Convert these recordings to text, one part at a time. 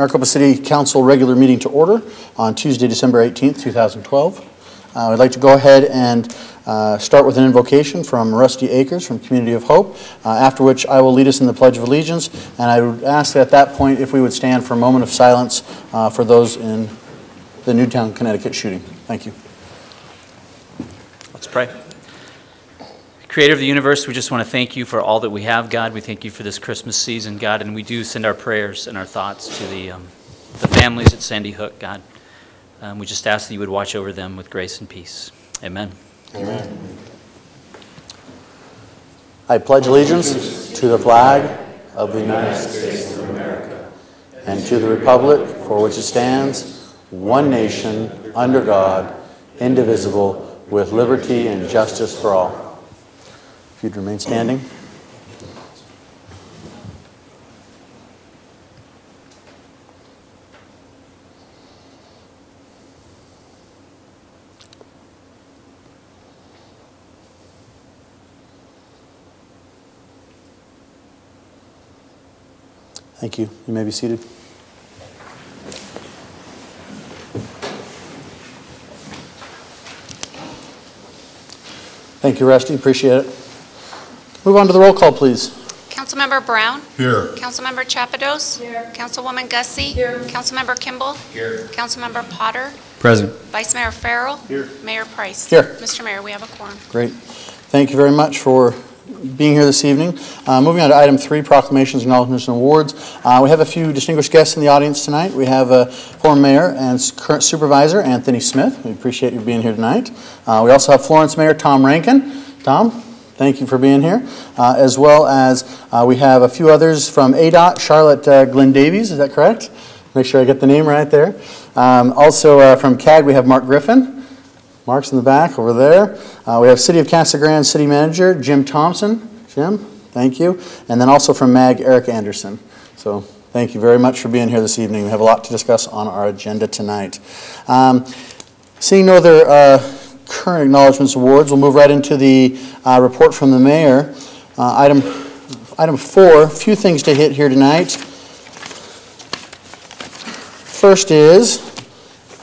Maricopa City Council regular meeting to order on Tuesday, December 18th, 2012. I'd like to go ahead and start with an invocation from Rusty Akers from Community of Hope, after which I will lead us in the Pledge of Allegiance, and I would ask at that point if we would stand for a moment of silence for those in the Newtown, Connecticut shooting. Thank you. Let's pray. Creator of the universe, we just want to thank you for all that we have, God. We thank you for this Christmas season, God, and we do send our prayers and our thoughts to the families at Sandy Hook, God. We just ask that you would watch over them with grace and peace. Amen. Amen. I pledge allegiance to the flag of the United States of America and to the republic for which it stands, one nation, under God, indivisible, with liberty and justice for all. If you'd remain standing. Thank you. You may be seated. Thank you, Rusty. Appreciate it. Move on to the roll call, please. Councilmember Brown? Here. Councilmember Chapados? Here. Councilwoman Gussie? Here. Councilmember Kimball? Here. Councilmember Potter? Present. Vice Mayor Farrell? Here. Mayor Price? Here. Mr. Mayor, we have a quorum. Great. Thank you very much for being here this evening. Moving on to item 3, proclamations, acknowledgements, and awards. We have a few distinguished guests in the audience tonight. We have former mayor and current supervisor Anthony Smith. We appreciate you being here tonight. We also have Florence Mayor Tom Rankin. Tom, thank you for being here. As well as we have a few others from ADOT, Charlotte Glenn Davies, is that correct? Make sure I get the name right there. Also from CAG we have Mark Griffin. Mark's in the back over there. We have City of Casa Grande City Manager Jim Thompson. Jim, thank you. And then also from MAG, Eric Anderson. So thank you very much for being here this evening. We have a lot to discuss on our agenda tonight. Seeing no other current acknowledgements awards, we'll move right into the report from the mayor. Item 4, a few things to hit here tonight. First is,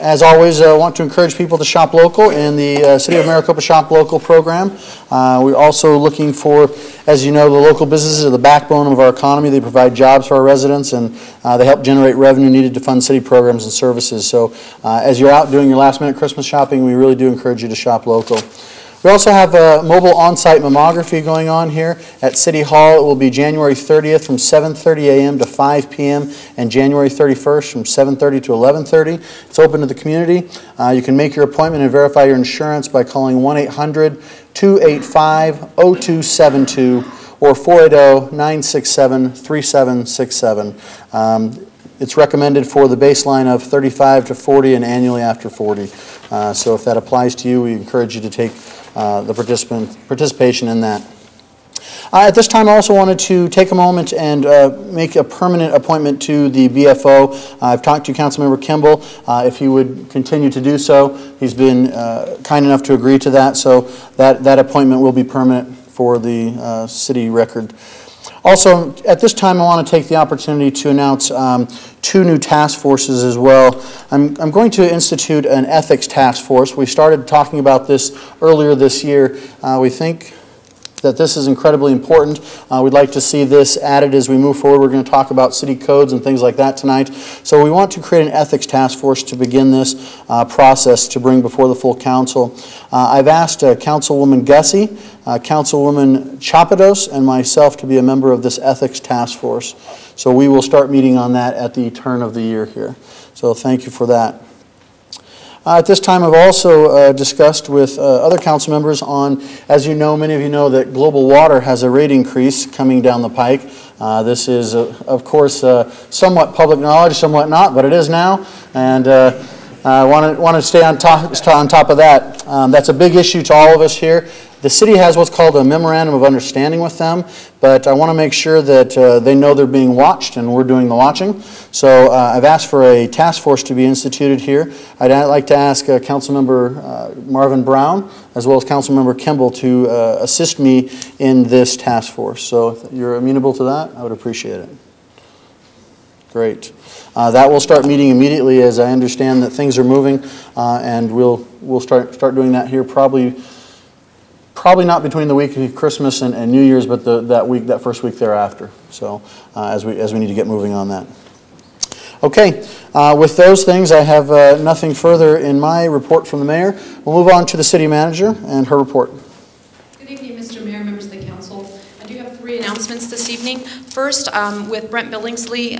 as always, I want to encourage people to shop local in the City of Maricopa Shop Local program. We're also looking for, as you know, the local businesses are the backbone of our economy. They provide jobs for our residents, and they help generate revenue needed to fund city programs and services. So as you're out doing your last-minute Christmas shopping, we really do encourage you to shop local. We also have a mobile on-site mammography going on here at City Hall. It will be January 30th from 7:30 a.m. to 5 p.m. and January 31st from 7:30 to 11:30. It's open to the community. You can make your appointment and verify your insurance by calling 1-800-285-0272 or 480-967-3767. It's recommended for the baseline of 35 to 40 and annually after 40. So if that applies to you, we encourage you to take the participation in that. At this time, I also wanted to take a moment and make a permanent appointment to the BFO. I've talked to Councilmember Kimball if he would continue to do so. He's been kind enough to agree to that, so that appointment will be permanent for the city record. Also, at this time, I want to take the opportunity to announce 2 new task forces as well. I'm going to institute an ethics task force. We started talking about this earlier this year. We think that this is incredibly important. We'd like to see this added as we move forward. We're going to talk about city codes and things like that tonight. So we want to create an ethics task force to begin this process to bring before the full council. I've asked Councilwoman Gussie, Councilwoman Chapados, and myself to be a member of this ethics task force. So we will start meeting on that at the turn of the year here. So thank you for that. At this time, I've also discussed with other council members on, as you know, many of you know that global water has a rate increase coming down the pike. This is, of course, somewhat public knowledge, somewhat not, but it is now. And I want to stay on top of that. That's a big issue to all of us here. The city has what's called a memorandum of understanding with them, but I want to make sure that they know they're being watched and we're doing the watching. So I've asked for a task force to be instituted here. I'd like to ask Councilmember Marvin Brown as well as Councilmember Kimball to assist me in this task force. So if you're amenable to that, I would appreciate it. Great. That will start meeting immediately, as I understand that things are moving, and we'll start doing that here probably not between the week of Christmas and New Year's, but that first week thereafter. So as we need to get moving on that. Okay, with those things, I have nothing further in my report from the mayor. We'll move on to the city manager and her report. Good evening, Mr. Mayor, members of the council. I do have 3 announcements this evening. First, with Brent Billingsley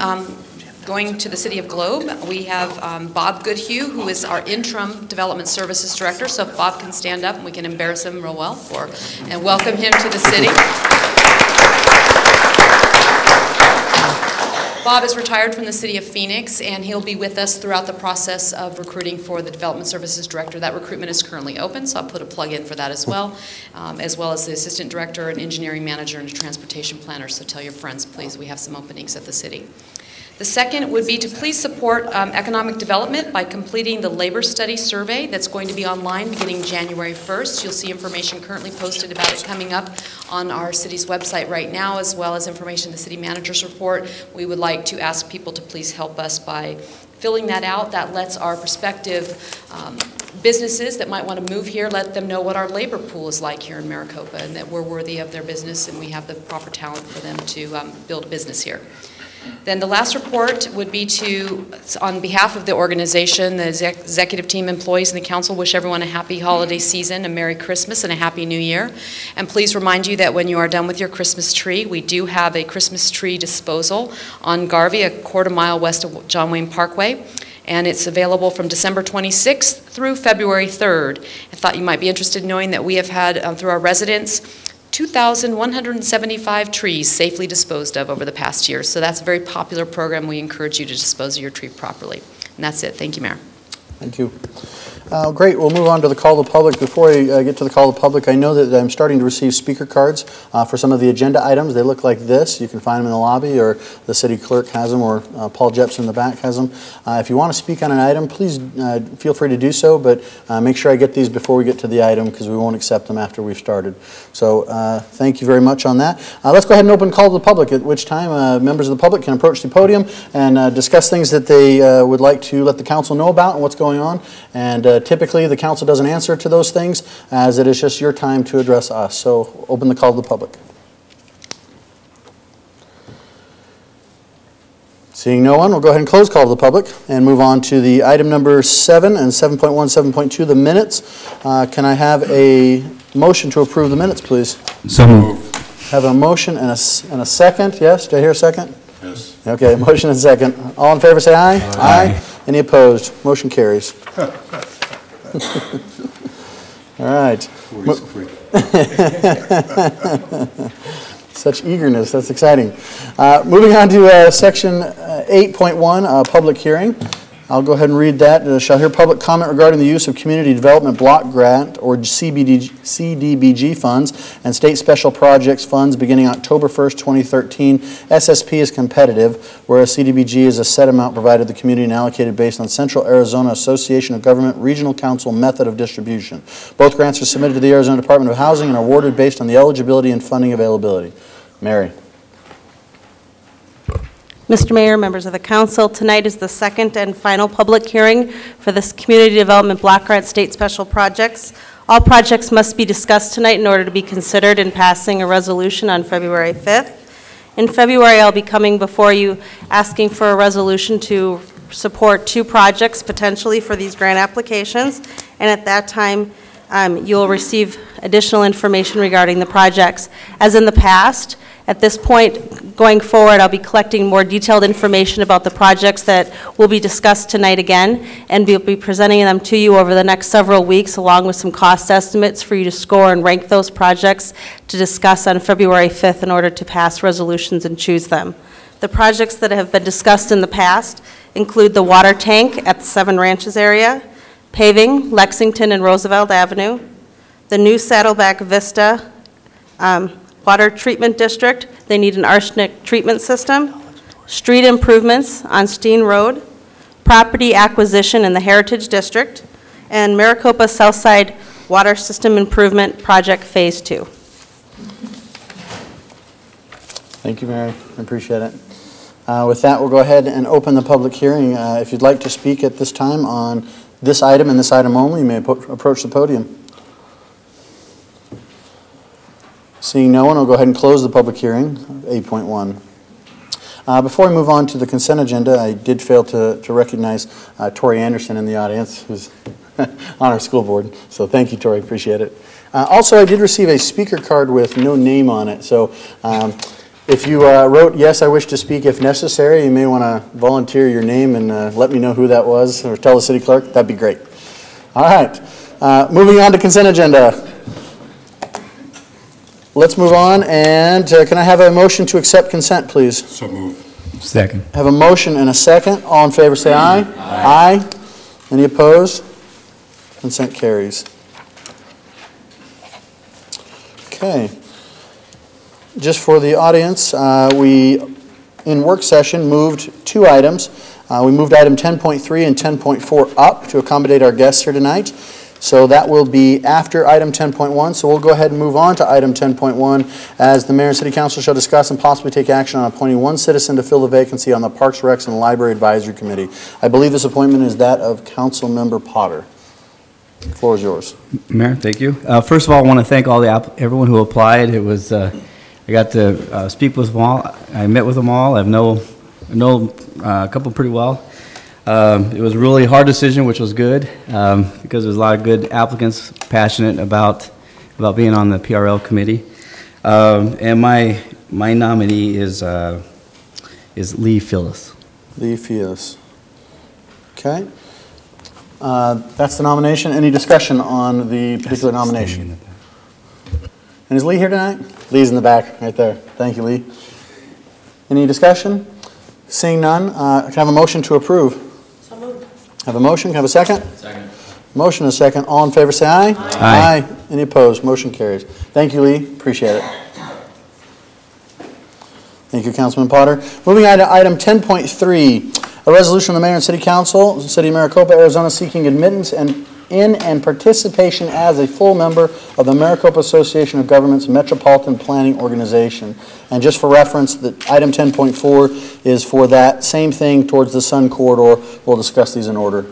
going to the city of Globe, we have Bob Goodhue, who is our interim development services director. So if Bob can stand up and we can embarrass him real well and welcome him to the city. Bob is retired from the city of Phoenix, and he'll be with us throughout the process of recruiting for the Development Services Director. That recruitment is currently open, so I'll put a plug in for that as well as the Assistant Director, and Engineering Manager, and a Transportation Planner. So tell your friends, please, we have some openings at the city. The second would be to please support economic development by completing the labor study survey that's going to be online beginning January 1st. You'll see information currently posted about it coming up on our city's website right now, as well as information in the city manager's report. We would like to ask people to please help us by filling that out. That lets our prospective businesses that might want to move here, let them know what our labor pool is like here in Maricopa, and that we're worthy of their business and we have the proper talent for them to build a business here. Then the last report would be to, on behalf of the organization, the executive team, employees, and the council, wish everyone a happy holiday season, a Merry Christmas, and a Happy New Year. And please remind you that when you are done with your Christmas tree, we do have a Christmas tree disposal on Garvey, a quarter-mile west of John Wayne Parkway. And it's available from December 26th through February 3rd. I thought you might be interested in knowing that we have had, through our residents, 2,175 trees safely disposed of over the past year. So that's a very popular program. We encourage you to dispose of your tree properly. And that's it. Thank you, Mayor. Thank you. Great. We'll move on to the call of the public. Before I get to the call of the public, I know that I'm starting to receive speaker cards for some of the agenda items. They look like this. You can find them in the lobby, or the city clerk has them, or Paul Jepson in the back has them. If you want to speak on an item, please feel free to do so, but make sure I get these before we get to the item, because we won't accept them after we've started. So thank you very much on that. Let's go ahead and open call to the public, at which time members of the public can approach the podium and discuss things that they would like to let the council know about and what's going on. And typically the council doesn't answer to those things, as it is just your time to address us. So open the call to the public. Seeing no one, we'll go ahead and close call to the public and move on to the item number 7 and 7.1, 7.2, the minutes. Can I have a motion to approve the minutes, please? So moved. Have a motion and a second. Yes, do I hear a second? Yes. Okay, motion and second. All in favor say aye. Aye. Any opposed? Motion carries. All right. Such eagerness, that's exciting. Moving on to section 8.1, public hearing. I'll go ahead and read that. Shall hear public comment regarding the use of Community Development Block Grant, or CDBG funds, and state special projects funds beginning October 1st, 2013. SSP is competitive, whereas CDBG is a set amount provided to the community and allocated based on Central Arizona Association of Government Regional Council method of distribution. Both grants are submitted to the Arizona Department of Housing and are awarded based on the eligibility and funding availability. Mary. Mr. Mayor, members of the council, tonight is the second and final public hearing for this Community Development Block Grant State Special Projects. All projects must be discussed tonight in order to be considered in passing a resolution on February 5th. In February, I'll be coming before you asking for a resolution to support 2 projects potentially for these grant applications, and at that time, you'll receive additional information regarding the projects. As in the past, at this point, going forward, I'll be collecting more detailed information about the projects that will be discussed tonight again, and we'll be presenting them to you over the next several weeks, along with some cost estimates for you to score and rank those projects to discuss on February 5th in order to pass resolutions and choose them. The projects that have been discussed in the past include the water tank at the 7 Ranches area, paving Lexington and Roosevelt Avenue, the new Saddleback Vista Water Treatment District. They need an arsenic treatment system, street improvements on Steen Road, property acquisition in the Heritage District, and Maricopa Southside Water System Improvement Project Phase 2. Thank you, Mary. I appreciate it. With that, we'll go ahead and open the public hearing. If you'd like to speak at this time on this item and this item only, you may approach the podium. Seeing no one, I'll go ahead and close the public hearing, 8.1. Before we move on to the consent agenda, I did fail to recognize Tori Anderson in the audience, who's on our school board. So thank you, Tori, appreciate it. Also, I did receive a speaker card with no name on it. So if you wrote, yes, I wish to speak if necessary, you may want to volunteer your name and let me know who that was, or tell the city clerk. That'd be great. All right, moving on to consent agenda. Let's move on, and can I have a motion to accept consent, please? So move. Second. Have a motion and a second. All in favor say aye. Aye. Any opposed? Consent carries. Okay. Just for the audience, we, in work session, moved two items. We moved item 10.3 and 10.4 up to accommodate our guests here tonight. So that will be after item 10.1. So we'll go ahead and move on to item 10.1, as the mayor and city council shall discuss and possibly take action on appointing one citizen to fill the vacancy on the Parks, Recs, and Library Advisory Committee. I believe this appointment is that of Council Member Potter. The floor is yours. Mayor, thank you. First of all, I want to thank everyone who applied. It was I got to speak with them all. I met with them all. I know a couple pretty well. It was a really hard decision, which was good, because there's a lot of good applicants passionate about being on the PRL committee. And my nominee is Lee Phyllis. Lee Phyllis. Okay. That's the nomination. Any discussion on the particular nomination? And is Lee here tonight? Lee's in the back, right there. Thank you, Lee. Any discussion? Seeing none, can I have a motion to approve? Have a motion, can I have a second? Second. Motion and a second. All in favor say aye. Aye. Aye. Any opposed? Motion carries. Thank you, Lee. Appreciate it. Thank you, Councilman Potter. Moving on to item 10.3, a resolution of the mayor and city council, City of Maricopa, Arizona, seeking admittance and participation as a full member of the Maricopa Association of Governments Metropolitan Planning Organization. And just for reference, the item 10.4 is for that same thing towards the Sun Corridor. We'll discuss these in order.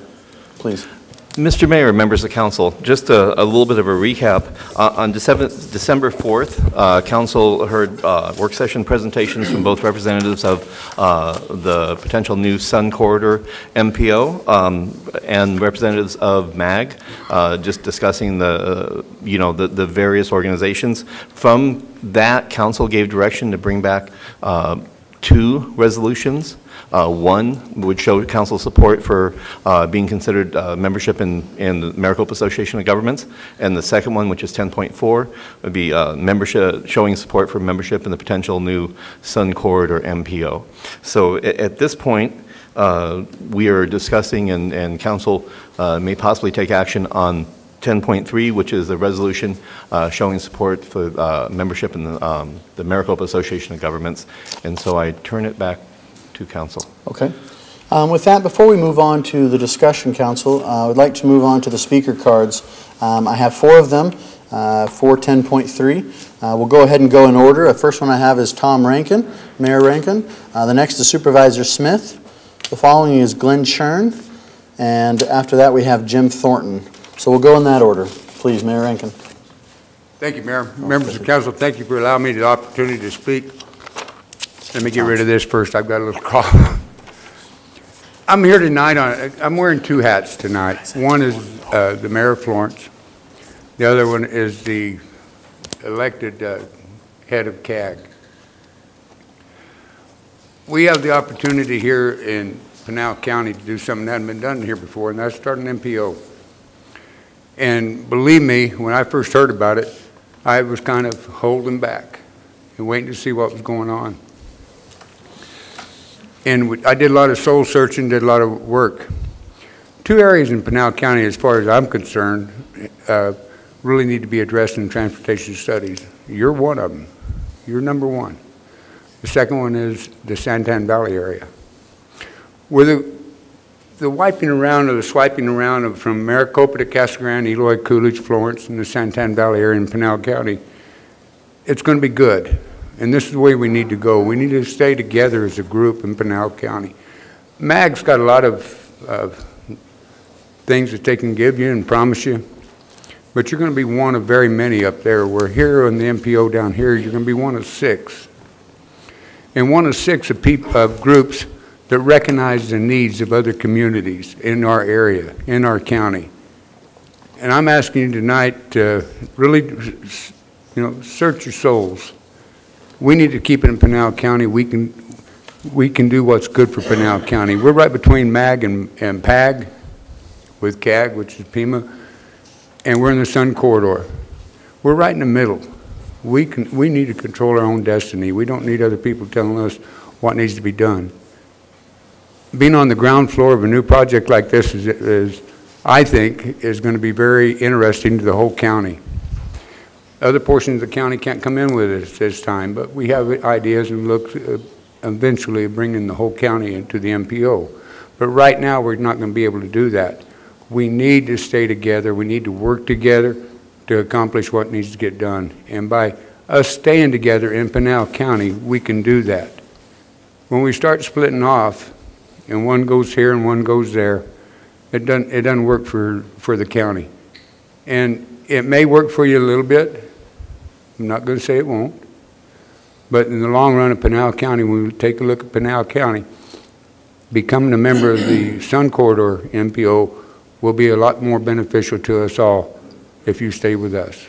Please. Mr. Mayor, members of council, just a little bit of a recap. On December 4th, council heard work session presentations from both representatives of the potential new Sun Corridor MPO and representatives of MAG, just discussing the various organizations. From that, council gave direction to bring back two resolutions. One would show council support for being considered membership in the Maricopa Association of Governments, and the second one, which is 10.4, would be membership, showing support for membership in the potential new Sun Corridor MPO. So at this point, we are discussing, and council may possibly take action on 10.3, which is a resolution showing support for membership in the Maricopa Association of Governments. And so I turn it back to council. Okay. With that, before we move on to the discussion, council, I would like to move on to the speaker cards. I have four of them for 10.3. We'll go ahead and go in order. The first one I have is Tom Rankin, Mayor Rankin. The next is Supervisor Smith. The following is Glenn Chern. And after that, we have Jim Thornton. So we'll go in that order. Please, Mayor Rankin. Thank you, Mayor. Members of council, thank you for allowing me the opportunity to speak. Let me get rid of this first. I've got a little cough. I'm here tonight I'm wearing two hats tonight. One is the Mayor of Florence. The other one is the elected head of CAG. We have the opportunity here in Pinal County to do something that hadn't been done here before, and that's start an MPO. And believe me, when I first heard about it, I was kind of holding back and waiting to see what was going on. And I did a lot of soul searching, did a lot of work. Two areas in Pinal County, as far as I'm concerned, really need to be addressed in transportation studies. You're one of them. You're number one. The second one is the Santan Valley area. Where the wiping around or the swiping around from Maricopa to Casa Grande, Eloy, Coolidge, Florence, and the Santan Valley area in Pinal County, it's going to be good. and this is the way we need to go. We need to stay together as a group in Pinal County. MAG's got a lot of things that they can give you and promise you, but you're going to be one of very many up there. We're here in the MPO down here, you're going to be one of 6. And one of 6 of groups that recognize the needs of other communities in our area, in our county. And I'm asking you tonight to really, search your souls. We need to keep it in Pinal County. We can do what's good for Pinal County. We're right between MAG and PAG, with CAG, which is Pima, and we're in the Sun Corridor. We're right in the middle. We need to control our own destiny. We don't need other people telling us what needs to be done. Being on the ground floor of a new project like this is I think, is going to be very interesting to the whole county. Other portions of the county can't come in with us this time, but we have ideas and look eventually bringing the whole county into the MPO. But right now, we're not going to be able to do that. We need to stay together. We need to work together to accomplish what needs to get done. And by us staying together in Pinal County, we can do that. When we start splitting off, and one goes here and one goes there, it doesn't work for the county. And it may work for you a little bit. I'm not going to say it won't. But in the long run of Pinal County, when we take a look at Pinal County, becoming a member of the Sun Corridor MPO will be a lot more beneficial to us all if you stay with us.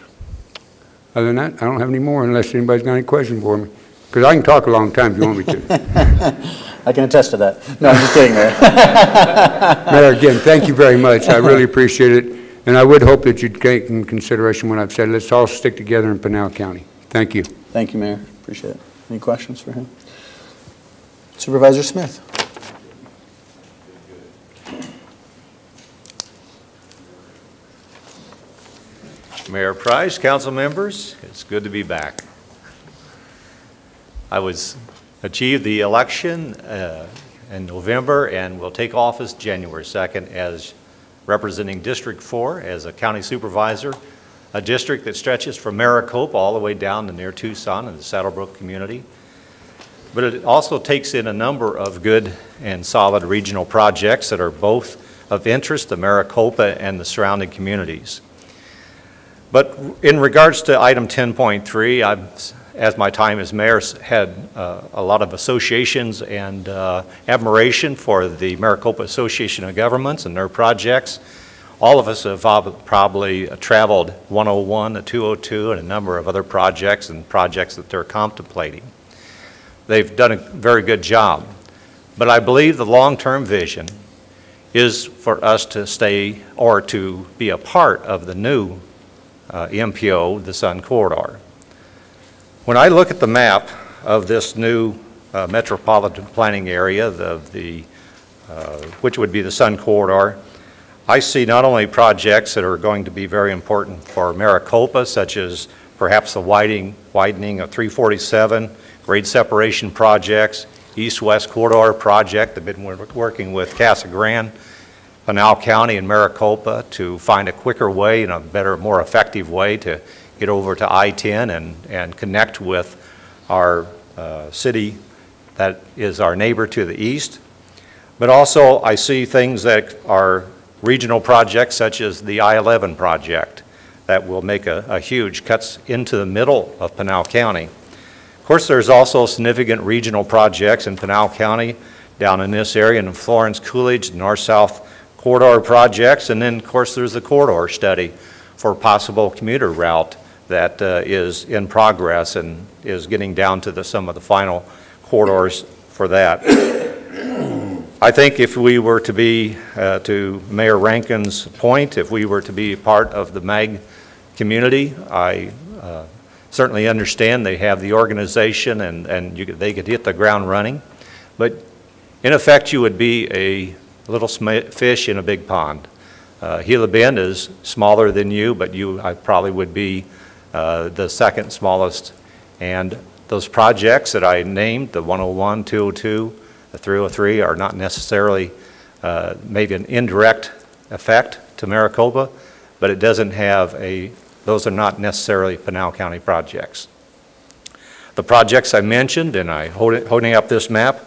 Other than that, I don't have any more unless anybody's got any questions for me. Because I can talk a long time if you want me to. I can attest to that. No, I'm just kidding, Mayor. Mayor, again, thank you very much. I really appreciate it. And I would hope that you'd take in consideration what I've said. Let's all stick together in Pinal County. Thank you. Thank you, Mayor. Appreciate it. Any questions for him? Supervisor Smith. Mayor Price, council members, it's good to be back. I achieved the election in November and will take office January 2nd as representing District 4 as a county supervisor, a district that stretches from Maricopa all the way down to near Tucson and the Saddlebrook community. But it also takes in a number of good and solid regional projects that are both of interest to Maricopa and the surrounding communities. But in regards to item 10.3, as my time as mayor, had a lot of associations and admiration for the Maricopa Association of Governments and their projects. All of us have probably traveled 101 to 202 and a number of other projects and projects that they're contemplating. They've done a very good job. But I believe the long-term vision is for us to stay or to be a part of the new MPO, the Sun Corridor. When I look at the map of this new metropolitan planning area, which would be the Sun Corridor, I see not only projects that are going to be very important for Maricopa, such as perhaps the widening of 347, grade separation projects, East-West Corridor project. I've been working with Casa Grande, Pinal County, and Maricopa to find a quicker way and a better, more effective way to get over to I-10 and connect with our city that is our neighbor to the east. But also I see things that are regional projects such as the I-11 project that will make a huge cuts into the middle of Pinal County. Of course, there's also significant regional projects in Pinal County down in this area in Florence, Coolidge, North-South Corridor projects, and then of course there's the corridor study for possible commuter route that is in progress and is getting down to some of the final corridors for that. I think if we were to be, to Mayor Rankin's point, if we were to be part of the MAG community, I certainly understand they have the organization and they could hit the ground running. But in effect, you would be a little fish in a big pond. Gila Bend is smaller than you, but I probably would be the second smallest. And those projects that I named, the 101, 202, the 303, are not necessarily maybe an indirect effect to Maricopa, but it doesn't have those are not necessarily Pinal County projects. The projects I mentioned, and holding up this map,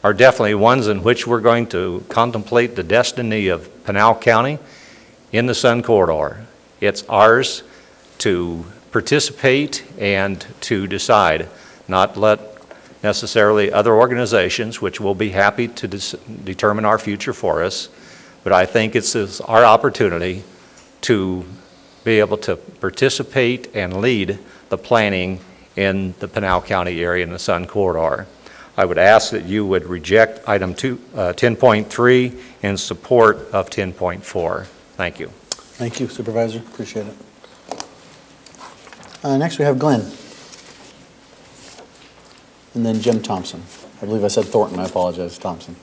are definitely ones in which we're going to contemplate the destiny of Pinal County in the Sun Corridor. It's ours to participate and to decide, not let necessarily other organizations, which will be happy to determine our future for us, but I think it's our opportunity to be able to participate and lead the planning in the Pinal County area in the Sun Corridor. I would ask that you would reject item 10.3 in support of 10.4. Thank you. Thank you, Supervisor. Appreciate it. Next, we have Glenn. And then Jim Thompson. I believe I said Thornton. I apologize, Thompson.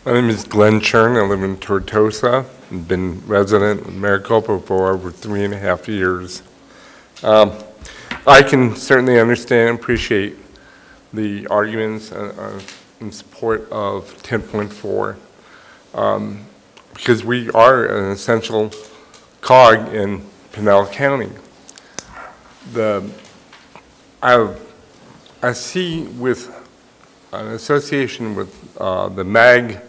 My name is Glenn Chern. I live in Tortosa. I've been resident in Maricopa for over 3.5 years. I can certainly understand and appreciate the arguments in support of 10.4 because we are an essential cog in Pinal County. I see with an association with the MAG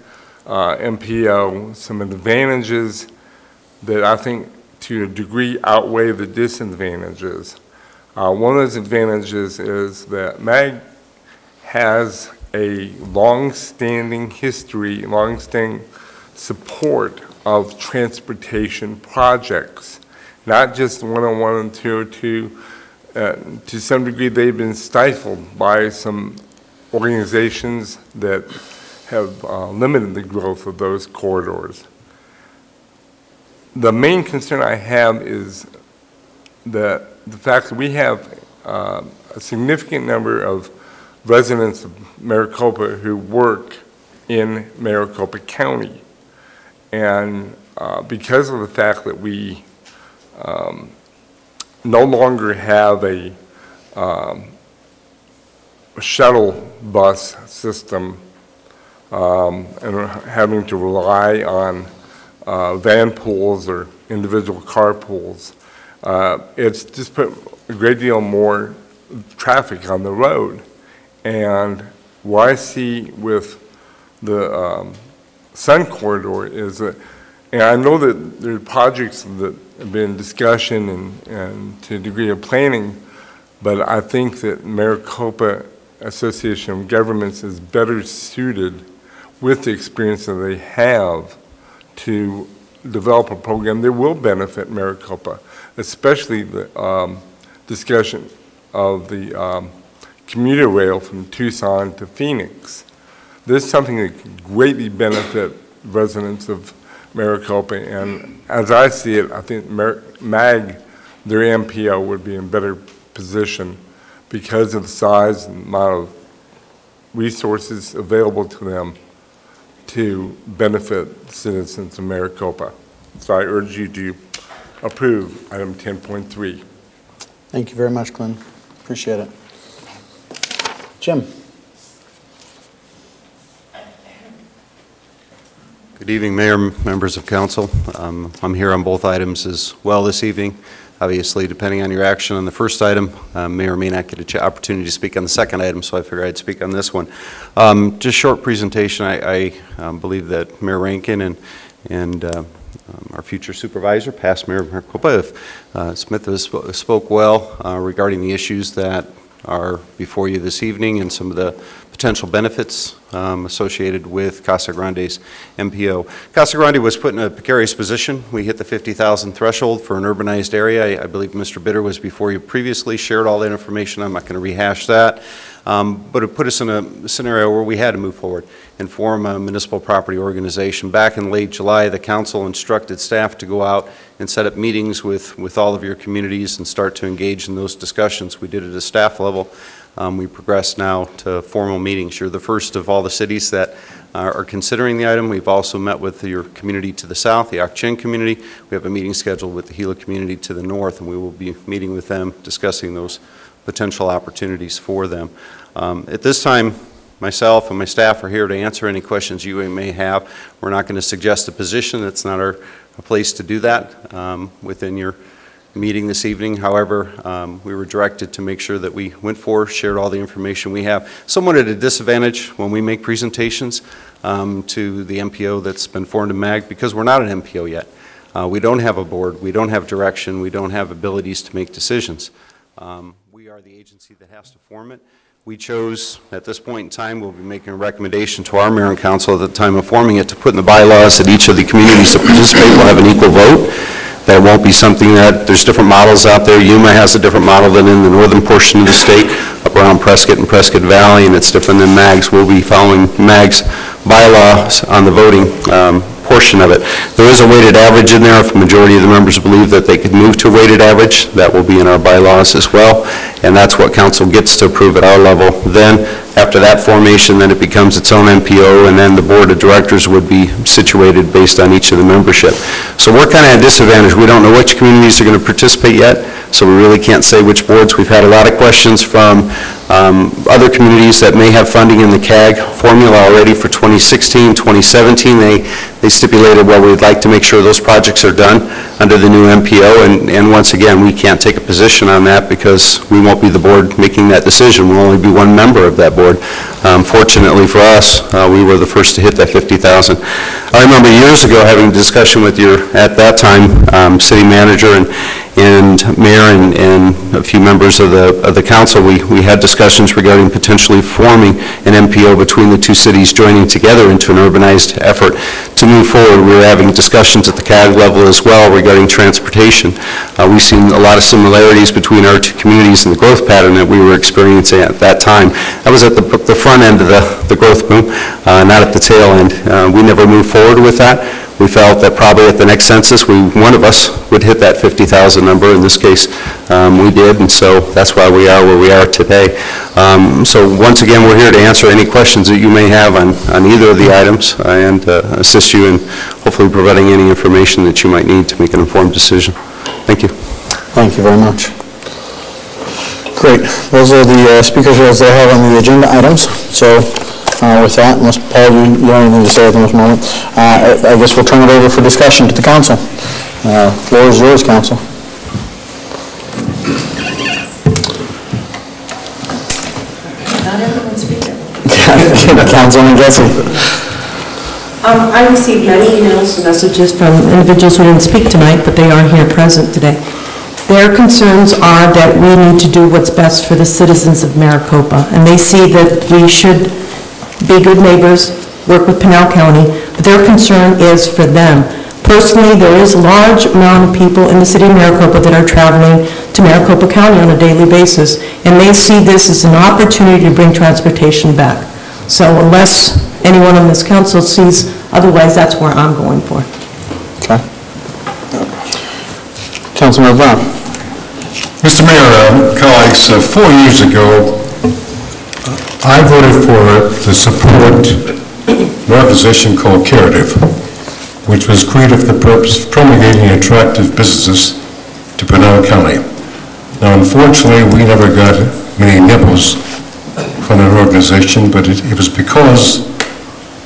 MPO some advantages that I think to a degree outweigh the disadvantages. One of those advantages is that MAG has a long-standing history, long-standing support of transportation projects, not just 101 and 202. To some degree, they've been stifled by some organizations that have limited the growth of those corridors. The main concern I have is that the fact that we have a significant number of residents of Maricopa who work in Maricopa County. And because of the fact that we no longer have a shuttle bus system and are having to rely on van pools or individual car pools, it's just put a great deal more traffic on the road. And what I see with the Sun Corridor is that, and I know that there are projects that have been in discussion and to a degree of planning, but I think that Maricopa Association of Governments is better suited with the experience that they have to develop a program that will benefit Maricopa, especially the discussion of the commuter rail from Tucson to Phoenix. This is something that could greatly benefit residents of Maricopa, and as I see it, I think MAG, their MPO, would be in better position because of the size and amount of resources available to them to benefit citizens of Maricopa. So I urge you to approve item 10.3. Thank you very much, Glenn. Appreciate it. Jim. Good evening, Mayor, members of council. I'm here on both items as well this evening. Obviously, depending on your action on the first item, may or may not get an opportunity to speak on the second item, so I figured I'd speak on this one. Just short presentation. I believe that Mayor Rankin and our future supervisor, past Mayor of Maricopa, Smith, has spoke well regarding the issues that are before you this evening and some of the potential benefits associated with Casa Grande's MPO. Casa Grande was put in a precarious position. We hit the 50,000 threshold for an urbanized area. I believe Mr. Bitter was before you previously, shared all that information. I'm not going to rehash that. But it put us in a scenario where we had to move forward and form a municipal property organization. Back in late July, the council instructed staff to go out and set up meetings with all of your communities and start to engage in those discussions. We did it at a staff level. We progressed now to formal meetings. You're the first of all the cities that are considering the item. We've also met with your community to the south, the Ak-Chin community. We have a meeting scheduled with the Gila community to the north, and we will be meeting with them, discussing those potential opportunities for them. At this time, myself and my staff are here to answer any questions you may have. We're not going to suggest a position. It's not our place to do that within your meeting this evening. However, we were directed to make sure that we went forward, shared all the information we have. Somewhat at a disadvantage when we make presentations to the MPO that's been formed in MAG, because we're not an MPO yet. We don't have a board, we don't have direction, we don't have abilities to make decisions. We are the agency that has to form it. We chose, at this point in time, we'll be making a recommendation to our mayor and council at the time of forming it to put in the bylaws that each of the communities that participate will have an equal vote. That won't be something that, there's different models out there. Yuma has a different model than in the northern portion of the state, up around Prescott and Prescott Valley, and it's different than MAG's. We'll be following MAG's bylaws on the voting portion of it. There is a weighted average in there. If a majority of the members believe that they could move to a weighted average, that will be in our bylaws as well, and that's what council gets to approve at our level. Then, after that formation, then it becomes its own MPO, and then the board of directors would be situated based on each of the membership. So we're kind of at a disadvantage. We don't know which communities are going to participate yet, so we really can't say which boards. We've had a lot of questions from other communities that may have funding in the CAG formula already for 2016, 2017. They stipulated, well, we'd like to make sure those projects are done under the new MPO, and once again, we can't take a position on that because we won't be the board making that decision. We'll only be one member of that board. Fortunately for us, we were the first to hit that 50,000. I remember years ago having a discussion with your, at that time, city manager and mayor and a few members of the council. We had discussions regarding potentially forming an MPO between the two cities, joining together into an urbanized effort to move forward. We were having discussions at the CAG level as well regarding transportation. We've seen a lot of similarities between our two communities and the growth pattern that we were experiencing at that time. That was at the front end of the growth boom, not at the tail end. We never moved forward with that. We felt that probably at the next census, one of us would hit that 50,000 number. In this case, we did, and so that's why we are where we are today. So once again, we're here to answer any questions that you may have on either of the items and assist you in hopefully providing any information that you might need to make an informed decision. Thank you. Thank you very much. Great. Those are the speakers as they have on the agenda items. So with that, unless Paul, you have anything to say at this moment, I guess we'll turn it over for discussion to the council. Floor is yours, council. Not everyone's speaking. Councilman Jesse. I received many emails and messages from individuals who didn't speak tonight, but they are here present today. Their concerns are that we need to do what's best for the citizens of Maricopa, and they see that we should be good neighbors, work with Pinal County, but their concern is for them. Personally, there is a large amount of people in the city of Maricopa that are traveling to Maricopa County on a daily basis, and they see this as an opportunity to bring transportation back. So unless anyone on this council sees otherwise, that's where I'm going for. Okay. Councilman Brown. Mr. Mayor, colleagues, 4 years ago, I voted for the support an organization called Curative, which was created for the purpose of promulgating attractive businesses to Pinal County. Now, unfortunately, we never got many nibbles from that organization, but it was because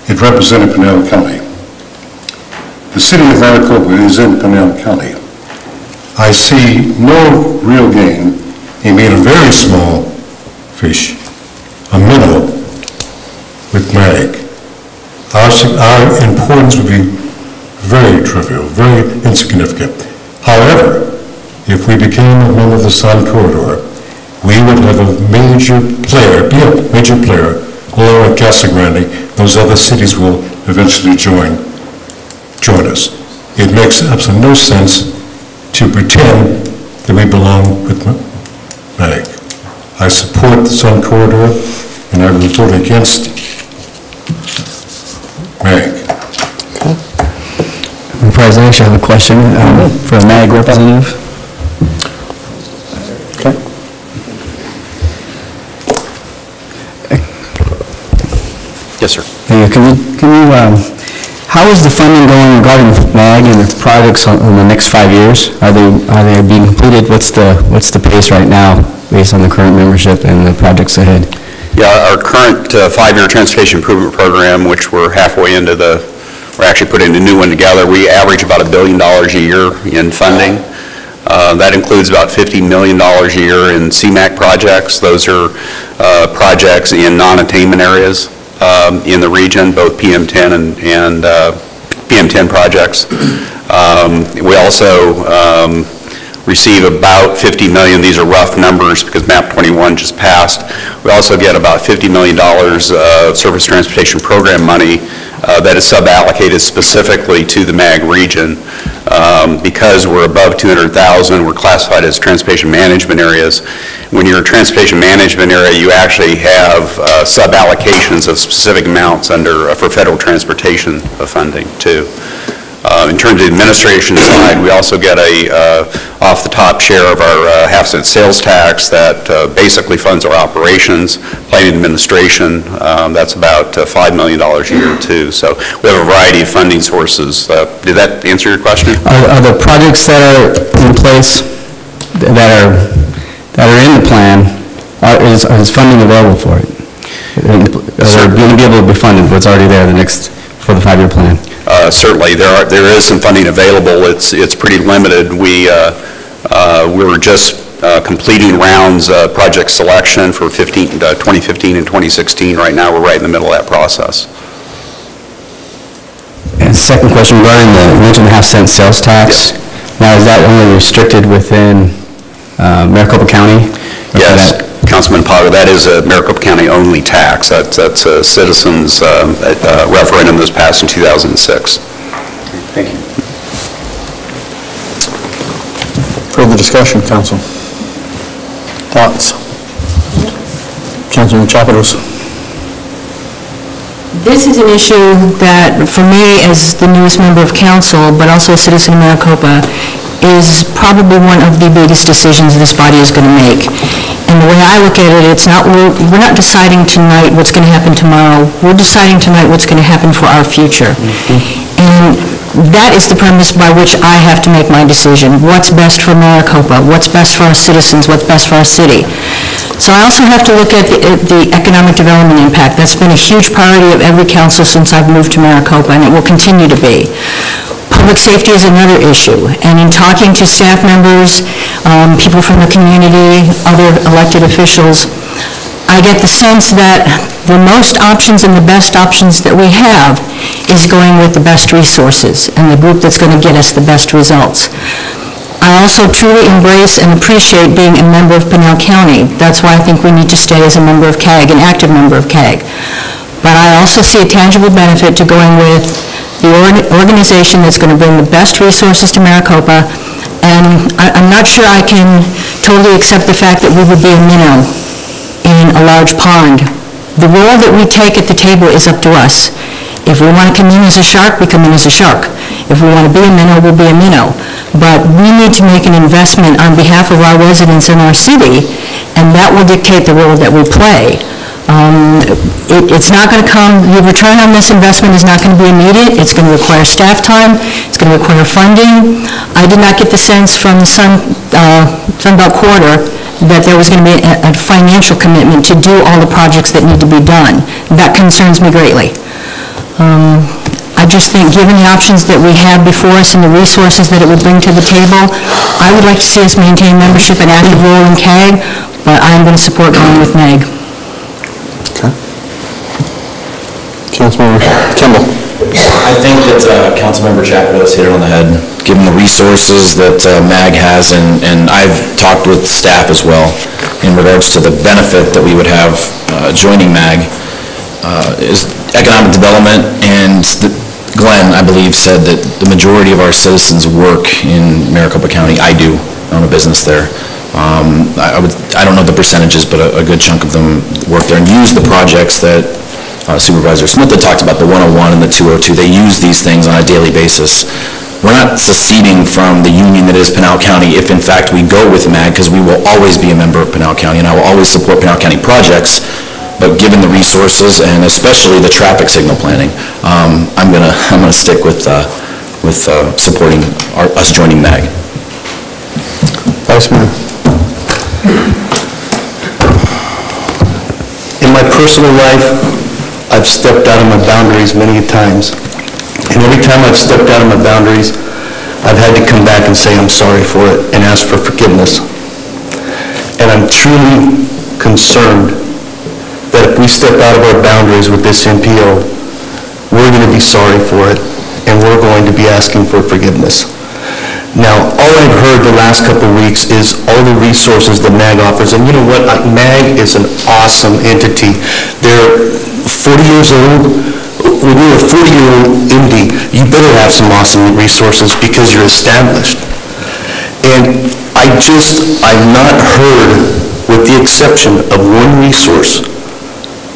it represented Pinal County. The city of Maricopa is in Pinal County. I see no real gain in being a very small fish, a minnow with MAG. Our importance would be very trivial, very insignificant. However, if we became a member of the Sun Corridor, we would have a major player, along with Casa Grande. Those other cities will eventually join us. It makes absolutely no sense to pretend that we belong with MAG. I support the Sun Corridor, and I will vote against MAG. Mr. President, I actually have a question for a MAG representative. Okay. Yes, sir. How is the funding going regarding MAG and its projects in the next 5 years? Are they being completed? What's the pace right now based on the current membership and the projects ahead? Yeah, our current 5-year transportation improvement program, which we're halfway into we're actually putting a new one together. We average about $1 billion a year in funding. That includes about $50 million a year in CMAQ projects. Those are projects in non-attainment areas in the region, both PM10 and PM10 projects. We also receive about $50 million. These are rough numbers because MAP 21 just passed. We also get about $50 million of Surface Transportation Program money that is sub-allocated specifically to the MAG region. Because we're above 200,000, we're classified as transportation management areas. When you're a transportation management area, you actually have sub-allocations of specific amounts for federal transportation funding too. In terms of the administration side, we also get a off-the-top share of our half-cent sales tax that basically funds our operations, planning administration. That's about $5 million a year too. So we have a variety of funding sources. Did that answer your question? Are the projects that are in place that are in the plan, is funding available for it? Are going to be able to be funded what's already there for the 5-year plan? Certainly, there is some funding available. It's pretty limited. We were just completing rounds project selection for 2015 and 2016. Right now, we're right in the middle of that process. And second question regarding the 1.5-cent sales tax. Yes. Now, is that only restricted within Maricopa County? Yes. Councilman Paga, that is a Maricopa County only tax. That's a citizens referendum that was passed in 2006. Thank you. Further discussion, Council? Thoughts? Councilman Chapados. This is an issue that, for me, as the newest member of council, but also a citizen of Maricopa, is probably one of the biggest decisions this body is going to make. And the way I look at it, we're not deciding tonight what's going to happen tomorrow. We're deciding tonight what's going to happen for our future. And that is the premise by which I have to make my decision. What's best for Maricopa? What's best for our citizens? What's best for our city? So I also have to look at the economic development impact. That's been a huge priority of every council since I've moved to Maricopa, and it will continue to be. Public safety is another issue, and in talking to staff members, people from the community, other elected officials, I get the sense that the most options and the best options that we have is going with the best resources and the group that's going to get us the best results. I also truly embrace and appreciate being a member of Pinal County. That's why I think we need to stay as a member of CAG, an active member of CAG. But I also see a tangible benefit to going with the organization that's going to bring the best resources to Maricopa, and I'm not sure I can totally accept the fact that we would be a minnow in a large pond. The role that we take at the table is up to us. If we want to come in as a shark, we come in as a shark. If we want to be a minnow, we'll be a minnow. But we need to make an investment on behalf of our residents in our city, and that will dictate the role that we play. It's not going to come, the return on this investment is not going to be immediate. It's going to require staff time. It's going to require funding. I did not get the sense from the Sunbelt Quarter that there was going to be a financial commitment to do all the projects that need to be done. That concerns me greatly. I just think, given the options that we have before us and the resources that it would bring to the table, I would like to see us maintain membership and active role in CAG, but I'm going to support going with MEG. Okay. Councilmember Kimball. I think that Councilmember Chapados hit it on the head, given the resources that MAG has, and I've talked with staff as well in regards to the benefit that we would have joining MAG, is economic development, and Glenn, I believe, said that the majority of our citizens work in Maricopa County. I do own a business there. I don't know the percentages, but a good chunk of them work there and use the projects that Supervisor Smith had talked about, the 101 and the 202. They use these things on a daily basis. We're not seceding from the union that is Pinal County if, in fact, we go with MAG, because we will always be a member of Pinal County, and I will always support Pinal County projects. But given the resources and especially the traffic signal planning, I'm gonna stick with supporting us joining MAG. Vice Mayor. In my personal life, I've stepped out of my boundaries many times. And every time I've stepped out of my boundaries, I've had to come back and say I'm sorry for it and ask for forgiveness. And I'm truly concerned that if we step out of our boundaries with this MPO, we're going to be sorry for it, and we're going to be asking for forgiveness. Now, all I've heard the last couple of weeks is all the resources that MAG offers, and you know what? MAG is an awesome entity. They're 40 years old. When you're a 40-year-old MD, you better have some awesome resources because you're established. And I've not heard, with the exception of one resource,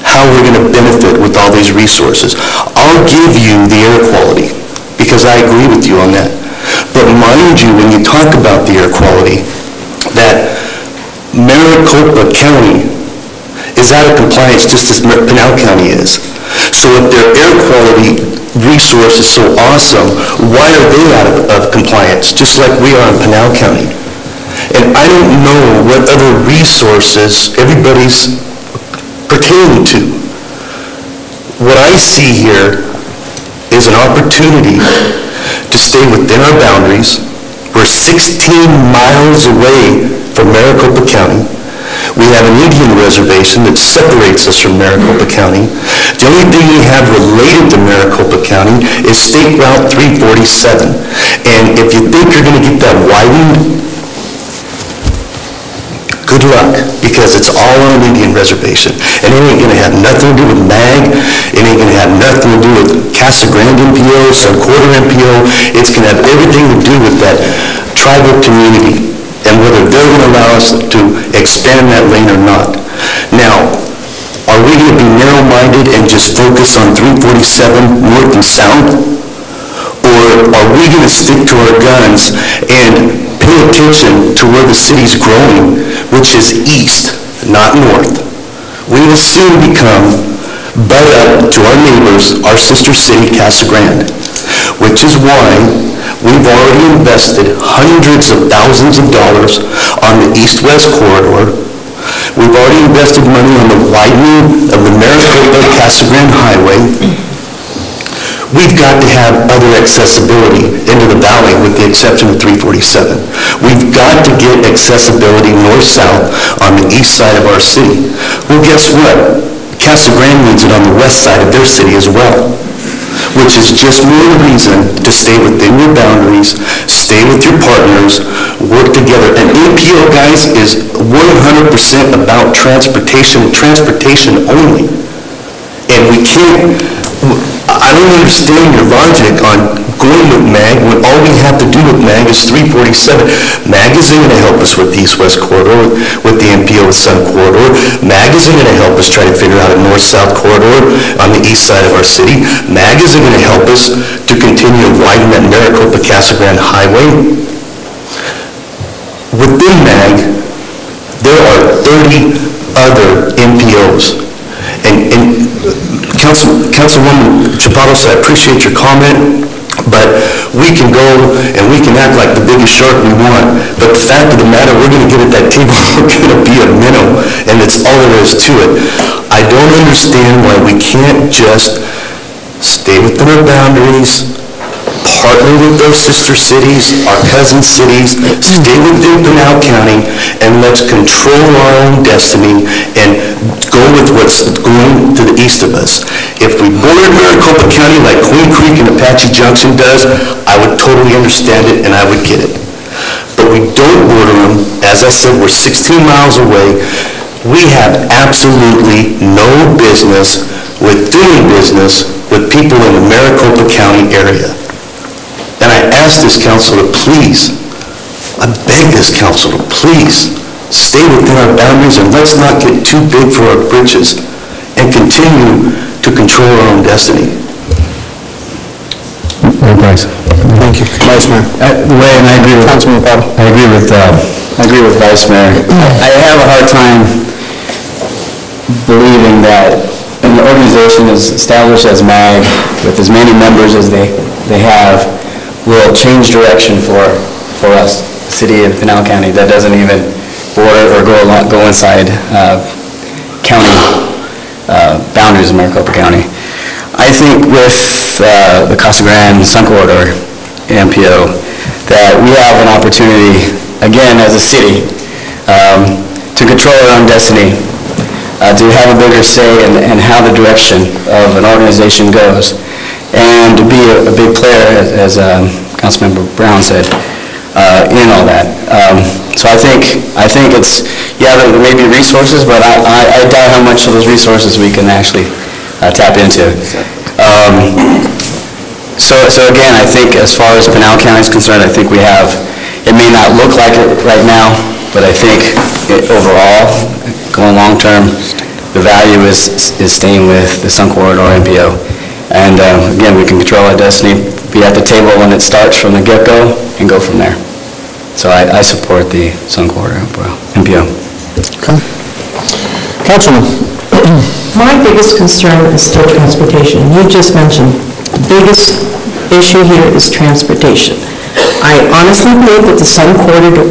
how we're going to benefit with all these resources. I'll give you the air quality, because I agree with you on that. But mind you, when you talk about the air quality, that Maricopa County is out of compliance just as Pinal County is. So if their air quality resource is so awesome, why are they out of compliance, just like we are in Pinal County? And I don't know what other resources everybody's pertaining to. What I see here is an opportunity to stay within our boundaries. We're 16 miles away from Maricopa County. We have an Indian reservation that separates us from Maricopa County. The only thing we have related to Maricopa County is State Route 347. And if you think you're going to get that widened, good luck, because it's all on an Indian reservation. And it ain't going to have nothing to do with MAG. It ain't going to have nothing to do with Casa Grande MPO, Sun Quarter MPO. It's going to have everything to do with that tribal community and whether they're going to allow us to expand that lane or not. Now, are we going to be narrow-minded and just focus on 347 north and south? Or are we going to stick to our guns and pay attention to where the city's growing, which is east, not north? We will soon become butt up to our neighbors, our sister city, Casa Grande, which is why we've already invested hundreds of thousands of dollars on the east-west corridor. We've already invested money on the widening of the Maricopa-Casa Grande Highway. We've got to have other accessibility into the valley with the exception of 347. We've got to get accessibility north-south on the east side of our city. Well, guess what? Casa Grande needs it on the west side of their city as well, which is just more reason to stay within your boundaries, stay with your partners, work together. And NPO, guys, is 100% about transportation only. And we can't, I don't understand your logic on going with MAG when all we have to do with MAG is 347. MAG isn't going to help us with the east-west corridor, with the MPO with Sun Corridor. MAG isn't going to help us try to figure out a north-south corridor on the east side of our city. MAG isn't going to help us to continue to widen that Maricopa-Casa Grande Highway. Within MAG, there are 30 other MPOs. And Councilwoman Chapados, I appreciate your comment, but we can go and we can act like the biggest shark we want, but the fact of the matter, we're going to get at that table, we're going to be a minnow, and that's all there is to it. I don't understand why we can't just stay within our boundaries, partner with our sister cities, our cousin cities, stay within Pinal County, and let's control our own destiny and go with what's going to the east of us. If we bordered Maricopa County like Queen Creek and Apache Junction does, I would totally understand it and I would get it. But we don't border them. As I said, we're 16 miles away. We have absolutely no business with doing business with people in the Maricopa County area. And I ask this council to please, I beg this council to please stay within our boundaries and let's not get too big for our britches and continue to control our own destiny. Thanks. Thank you. Vice Mayor. And I agree with Councilman Paul. I agree with Vice Mayor. I have a hard time believing that an organization as established as MAG, with as many members as they have, will change direction for us, the city of Pinal County, that doesn't even border or go inside county boundaries of Maricopa County. I think with the Casa Grande Sun Corridor MPO, that we have an opportunity, again, as a city, to control our own destiny, to have a bigger say in how the direction of an organization goes, and to be a big player, as Councilmember Brown said, in all that. So I think it's, yeah, there may be resources, but I doubt how much of those resources we can actually tap into. So again, I think as far as Pinal County is concerned, I think we have, it may not look like it right now, but I think overall, going long-term, the value is staying with the Sun Corridor MPO. And again, we can control our destiny, be at the table when it starts from the get-go, and go from there. So I support the Sun Corridor MPO. Okay. Councilman. My biggest concern is still transportation. You just mentioned the biggest issue here is transportation. I honestly believe that the Sun Corridor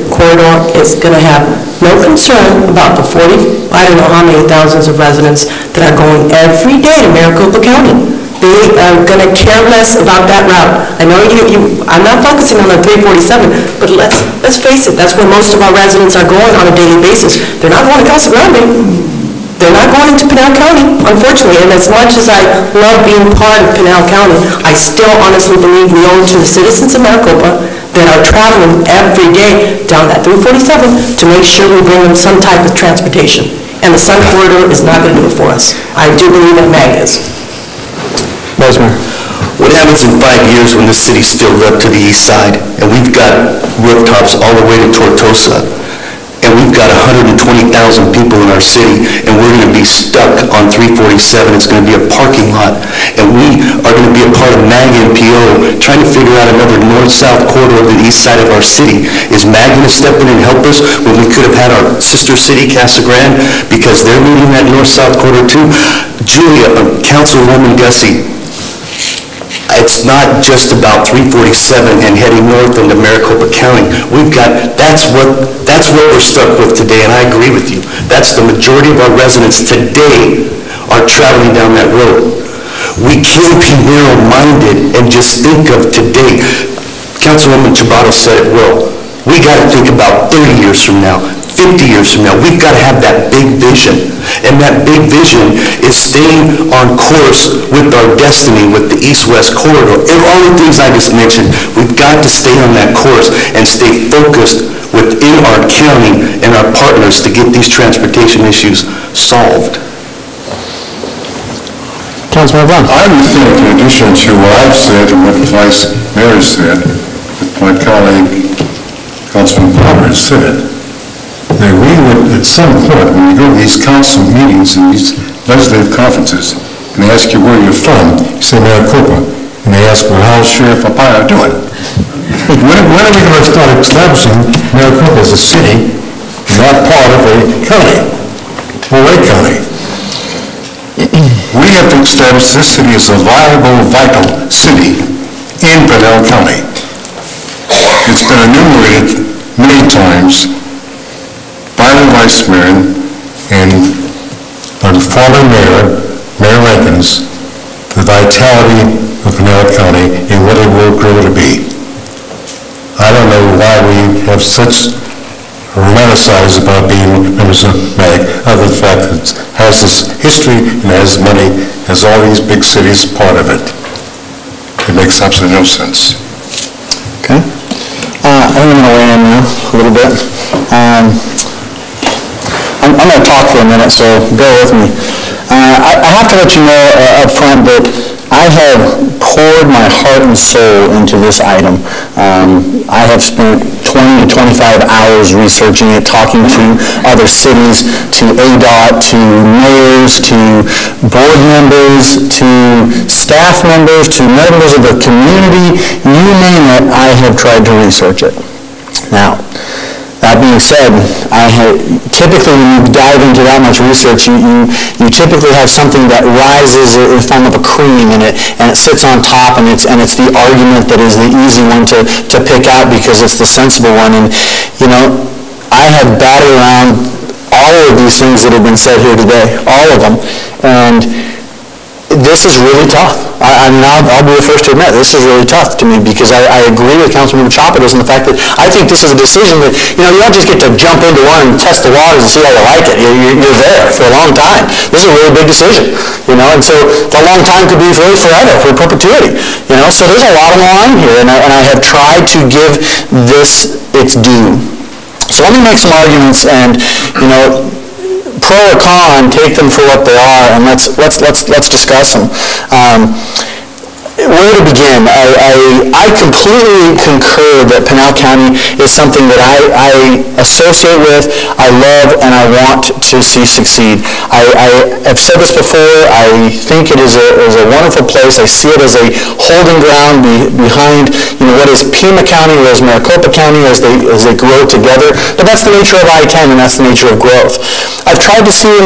is going to have no concern about the 40, I don't know how many thousands of residents that are going every day to Maricopa County. They are going to care less about that route. I know I'm not focusing on the 347, but let's face it, that's where most of our residents are going on a daily basis. They're not going to Casa Grande. They're not going into Pinal County, unfortunately, and as much as I love being part of Pinal County, I still honestly believe we owe to the citizens of Maricopa that are traveling every day down that 347 to make sure we bring them some type of transportation. And the Sun Corridor is not going to do it for us. I do believe that MAG is. What happens in 5 years when this city's filled up to the east side, and we've got rooftops all the way to Tortosa, and we've got 120,000 people in our city, and we're going to be stuck on 347. It's going to be a parking lot, and we are going to be a part of MAG MPO, trying to figure out another north-south corridor to the east side of our city. Is MAG going to step in and help us when we could have had our sister city, Casa Grande, because they're needing that north-south corridor too? Julia, Councilwoman Gussie, it's not just about 347 and heading north into Maricopa County. That's what we're stuck with today, and I agree with you. That's the majority of our residents today are traveling down that road. We can't be narrow-minded and just think of today. Councilwoman Chabato said it well. We got to think about 30 years from now, 50 years from now. We've got to have that big vision. And that big vision is staying on course with our destiny with the east-west corridor. And all the things I just mentioned, we've got to stay on that course and stay focused within our county and our partners to get these transportation issues solved. Councilman Brown. I would think, in addition to what I've said and what the Vice Mayor said, that my colleague, Councilman Palmer, has said, that we would, at some point, when we go to these council meetings and these legislative conferences, and they ask you where you're from, you say Maricopa, and they ask, well, how's Sheriff Apaya doing? When are we going to start establishing Maricopa as a city, not part of a county, or a county? We have to establish this city as a viable, vital city in Pinal County. It's been enumerated many times by the Vice Mayor and by the former Mayor, Mayor Rankins, the vitality of Pinal County and what it will grow to be. I don't know why we have such romanticize about being members of MAG, other than the fact that it has this history and has money, has all these big cities part of it. It makes absolutely no sense. Okay. I'm going to weigh in now a little bit. I'm going to talk for a minute, so bear with me. I have to let you know up front that I have poured my heart and soul into this item. I have spent 20 to 25 hours researching it, talking to other cities, to ADOT, to mayors, to board members, to staff members, to members of the community, you name it, I have tried to research it. Now, that being said, typically when you dive into that much research, you typically have something that rises in the form of a cream, and it sits on top, and it's the argument that is the easy one to pick out because it's the sensible one. And you know, I have batted around all of these things that have been said here today, all of them, and This is really tough. I'll be the first to admit, this is really tough to me because I agree with Councilmember Chapados in the fact that I think this is a decision that, you don't just get to jump into one and test the waters and see how you like it. You're there for a long time. This is a really big decision, and so the long time could be really forever, for perpetuity, so there's a lot on the line here, and I have tried to give this its due. So let me make some arguments and, pro or con, take them for what they are, and let's discuss them. Where to begin? I completely concur that Pinal County is something that I associate with, I love, and I want to see succeed. I have said this before. I think it is a wonderful place. I see it as a holding ground behind what is Pima County, what is Maricopa County as they grow together. But that's the nature of I-10, and that's the nature of growth. I've tried to see in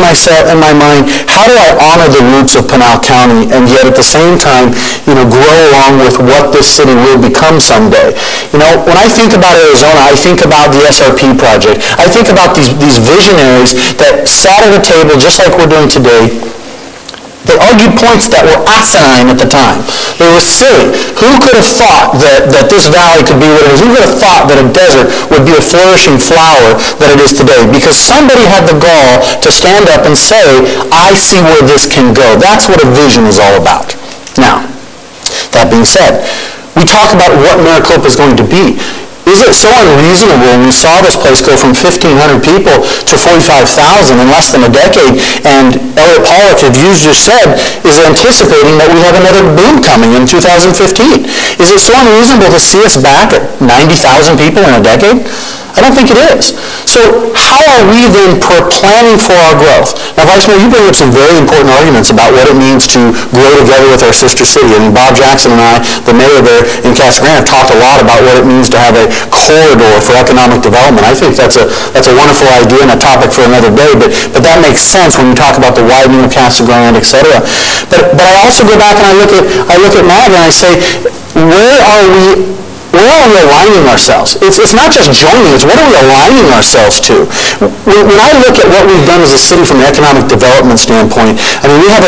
my mind, how do I honor the roots of Pinal County, and yet at the same time, grow along with what this city will become someday. When I think about Arizona, I think about the SRP project. I think about these visionaries that sat at a table just like we're doing today. They argued points that were asinine at the time. They were silly. Who could have thought that this valley could be what it is? Who could have thought that a desert would be a flourishing flower that it is today? Because somebody had the gall to stand up and say, I see where this can go. That's what a vision is all about. Now, that being said, we talk about what Maricopa is going to be. Is it so unreasonable when we saw this place go from 1,500 people to 45,000 in less than a decade, and Elliot Pollock, as you just said, is anticipating that we have another boom coming in 2015? Is it so unreasonable to see us back at 90,000 people in a decade? I don't think it is. So how are we then planning for our growth? Now, Vice Mayor, you bring up some very important arguments about what it means to grow together with our sister city. I mean, Bob Jackson and I, the mayor there in Casa Grande, have talked a lot about what it means to have a corridor for economic development. I think that's a wonderful idea and a topic for another day, but that makes sense when we talk about the widening of Casa Grande, et cetera. But I also go back and I look at MAG and I say, where are we aligning ourselves? It's not just joining, it's what are we aligning ourselves to? When I look at what we've done as a city from an economic development standpoint, I mean, we have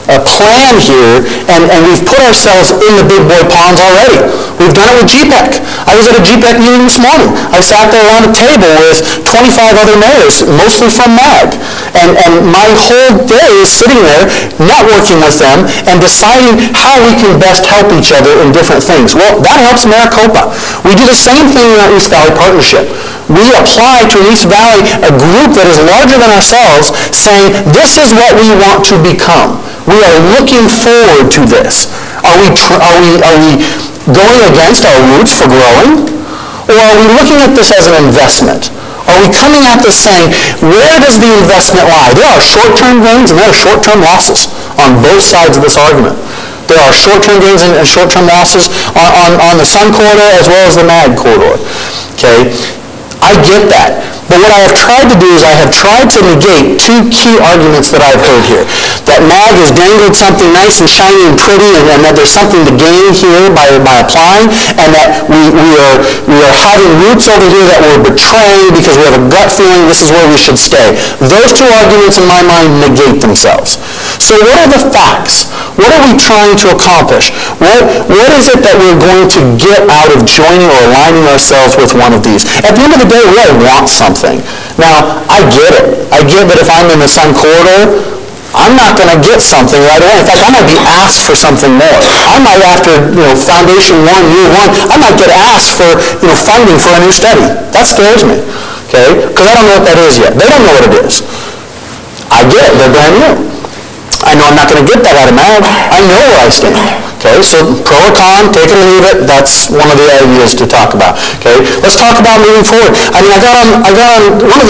a plan here, and we've put ourselves in the big boy ponds already. We've done it with GPEC. I was at a GPEC meeting this morning. I sat there around a table with 25 other mayors, mostly from MAG. And my whole day is sitting there, networking with them, and deciding how we can best help each other in different things. Well, that helps Maricopa. We do the same thing in our East Valley Partnership. We apply to East Valley a group that is larger than ourselves, saying, this is what we want to become. We are looking forward to this. Are we going against our roots for growing? Or are we looking at this as an investment? Are we coming at this saying, where does the investment lie? There are short-term gains and there are short-term losses on both sides of this argument. There are short-term gains and short-term losses on the Sun Corridor as well as the MAG Corridor. Okay? I get that. But what I have tried to do is I have tried to negate two key arguments that I've heard here. That MAG has dangled something nice and shiny and pretty, and that there's something to gain here by applying, and that we are having roots over here that we're betraying because we have a gut feeling this is where we should stay. Those two arguments in my mind negate themselves. So what are the facts? What are we trying to accomplish? What is it that we're going to get out of joining or aligning ourselves with one of these? At the end of the day, we all want something. Now, I get it. I get that if I'm in the Sun Corridor, I'm not going to get something right away. In fact, I might be asked for something more. I might, after Foundation 1, Year 1, I might get asked for funding for a new study. That scares me, okay? Because I don't know what that is yet. They don't know what it is. I get it. They're brand new. I know I'm not going to get that out of MAG. I know where I stand. Okay, so pro or con, take it or leave it. That's one of the ideas to talk about. Okay, let's talk about moving forward. I mean, I got on one of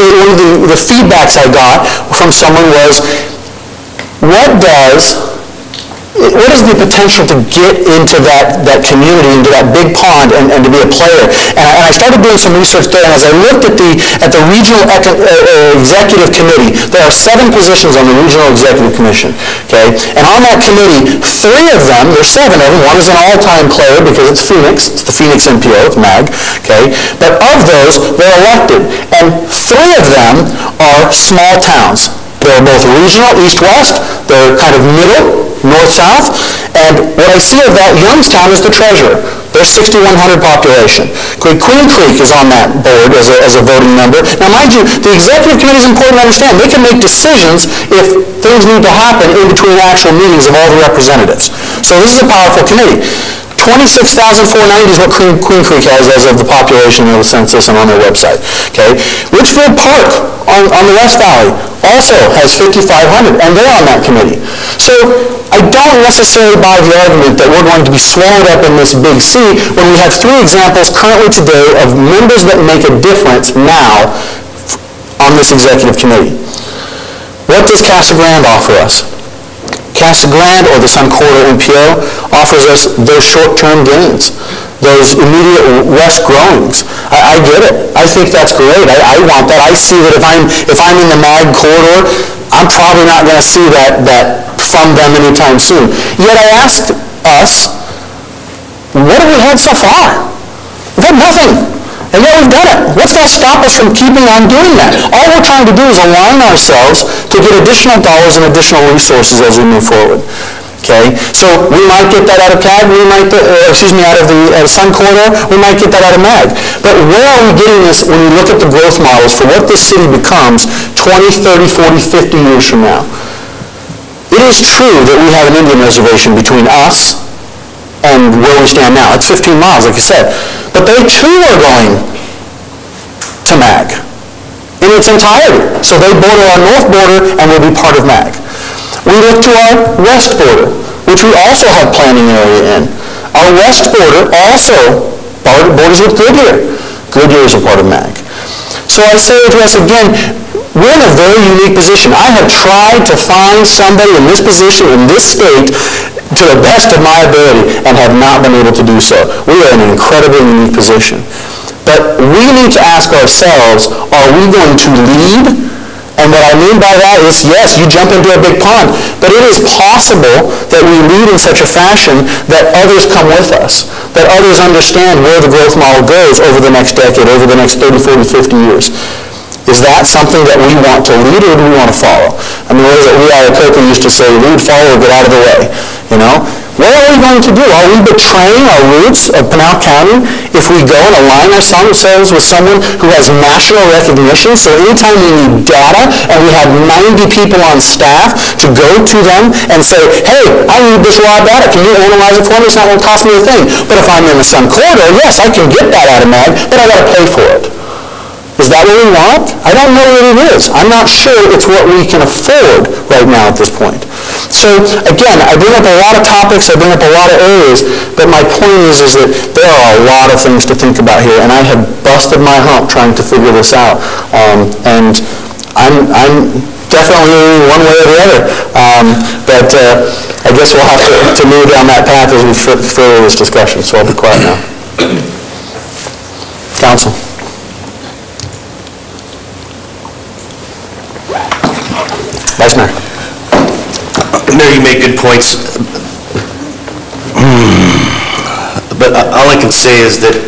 the feedbacks I got from someone was, what is the potential to get into that community, into that big pond, and to be a player? And I started doing some research there, and as I looked at the Regional Executive Committee, there are 7 positions on the Regional Executive Commission, okay? And on that committee, 3 of them, there's 7 of them, one is an all-time player because it's Phoenix, it's the Phoenix MPO, it's MAG, okay? But of those, they're elected, and 3 of them are small towns. They're both regional, east-west. They're kind of middle, north-south. And what I see of that, Youngstown is the treasurer. There's 6,100 population. Queen Creek is on that board as a voting member. Now, mind you, the executive committee is important to understand. They can make decisions if things need to happen in between actual meetings of all the representatives. So this is a powerful committee. 26,490 is what Queen Creek has as of the population of the census and on their website. Okay, Richfield Park on the West Valley also has 5,500, and they're on that committee. So I don't necessarily buy the argument that we're going to be swallowed up in this big sea when we have 3 examples currently today of members that make a difference now on this executive committee. What does Casa Grande offer us? Casa Grande or the Sun Corridor MPO offers us those short-term gains, those immediate west growings. I get it. I think that's great. I want that. I see that if I'm in the MAG corridor, I'm probably not going to see that from them anytime soon. Yet I asked us, what have we had so far? We've had nothing. And yet we've done it. What's going to stop us from keeping on doing that? All we're trying to do is align ourselves to get additional dollars and additional resources as we move forward. Okay? So we might get that out of CAG, out of the Sun Corridor, we might get that out of MAG. But where are we getting this when you look at the growth models for what this city becomes 20, 30, 40, 50 years from now? It is true that we have an Indian reservation between us and where we stand now. It's 15 miles, like you said. But they too are going to MAG in its entirety. So they border our north border and will be part of MAG. We look to our west border, which we also have planning area in. Our west border also borders with Goodyear. Goodyear is a part of MAG. So I say to us again, we're in a very unique position. I have tried to find somebody in this position in this state to the best of my ability and have not been able to do so. We are in an incredibly unique position. But we need to ask ourselves, are we going to lead? And what I mean by that is, yes, you jump into a big pond, but it is possible that we lead in such a fashion that others come with us, that others understand where the growth model goes over the next decade, over the next 30, 40, 50 years. Is that something that we want to lead or do we want to follow? I mean, what is it? We at Maricopa used to say, lead, follow, get out of the way. You know? What are we going to do? Are we betraying our roots of Pinal County if we go and align ourselves with someone who has national recognition? So anytime we need data and we have 90 people on staff to go to them and say, hey, I need this raw data. Can you analyze it for me? It's not going to cost me a thing. But if I'm in the Sun Corridor, yes, I can get that out of MAG, but I got to pay for it. Is that what we want? I don't know what it is. I'm not sure it's what we can afford right now at this point. So again, I bring up a lot of topics, I bring up a lot of areas, but my point is that there are a lot of things to think about here, and I have busted my hump trying to figure this out. And I'm definitely one way or the other. But I guess we'll have to move down that path as we further this discussion, so I'll be quiet now. Council. Vice Mayor. Mayor, you make good points. But all I can say is that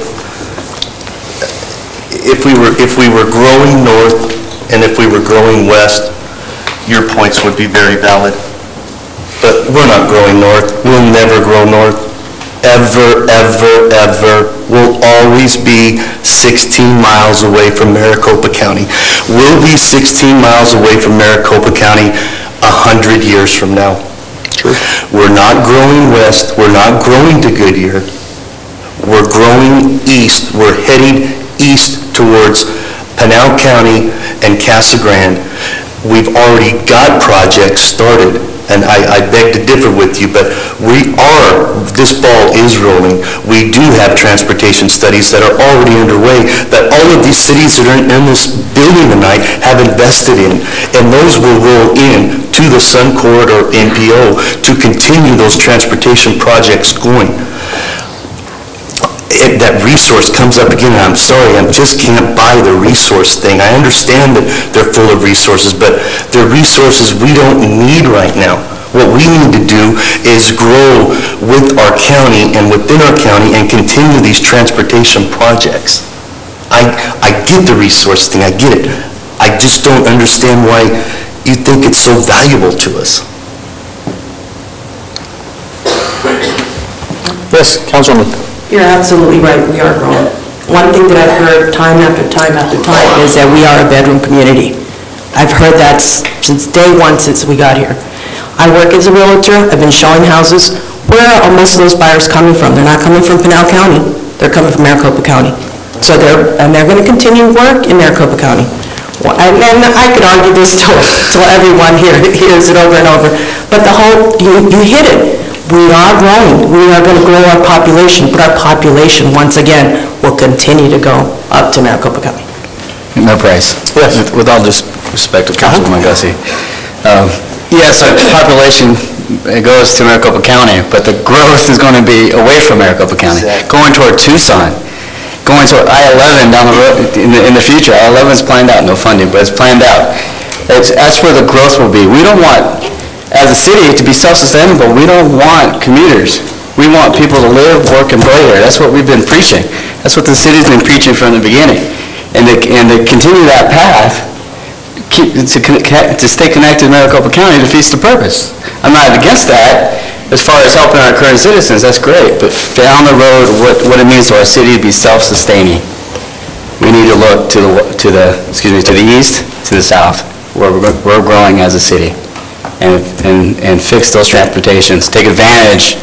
if we were growing north and if we were growing west, your points would be very valid. But we're not growing north. We'll never grow north. Ever, ever, ever. We'll always be 16 miles away from Maricopa County. We'll be 16 miles away from Maricopa County 100 years from now. True. We're not growing west. We're not growing to Goodyear. We're growing east. We're heading east towards Pinal County and Casa Grande. We've already got projects started, and I beg to differ with you, but this ball is rolling. We do have transportation studies that are already underway that all of these cities that are in this building tonight have invested in, and those will roll in to the Sun Corridor NPO to continue those transportation projects going. That resource comes up again, and I'm sorry, I just can't buy the resource thing. I understand that they're full of resources, but they're resources we don't need right now. What we need to do is grow with our county and within our county and continue these transportation projects. I get the resource thing, I get it. I just don't understand why you think it's so valuable to us? Yes, Councilwoman. You're absolutely right, we are growing. One thing that I've heard time after time after time is that we are a bedroom community. I've heard that since day one, since we got here. I work as a realtor, I've been showing houses. Where are most of those buyers coming from? They're not coming from Pinal County, they're coming from Maricopa County. So they're going to continue to work in Maricopa County. And I could argue this till everyone here hears it over and over. But the whole, you hit it. We are growing. We are going to grow our population, but our population, once again, will continue to go up to Maricopa County. No Price. Yes. With all due respect to Councilwoman Gussie. Yes, our population it goes to Maricopa County, but the growth is going to be away from Maricopa County, going toward Tucson, going toward I-11 down the road in the future. I-11 is planned out, no funding, but it's planned out. That's where the growth will be. We don't want, as a city, to be self-sustainable. We don't want commuters. We want people to live, work, and play here. That's what we've been preaching. That's what the city's been preaching from the beginning. And to continue that path, to stay connected to Maricopa County defeats the purpose. I'm not against that. As far as helping our current citizens, that's great. But down the road, what it means for our city to be self-sustaining, we need to look to the east, to the south, where we're growing as a city. And fix those transportations, take advantage,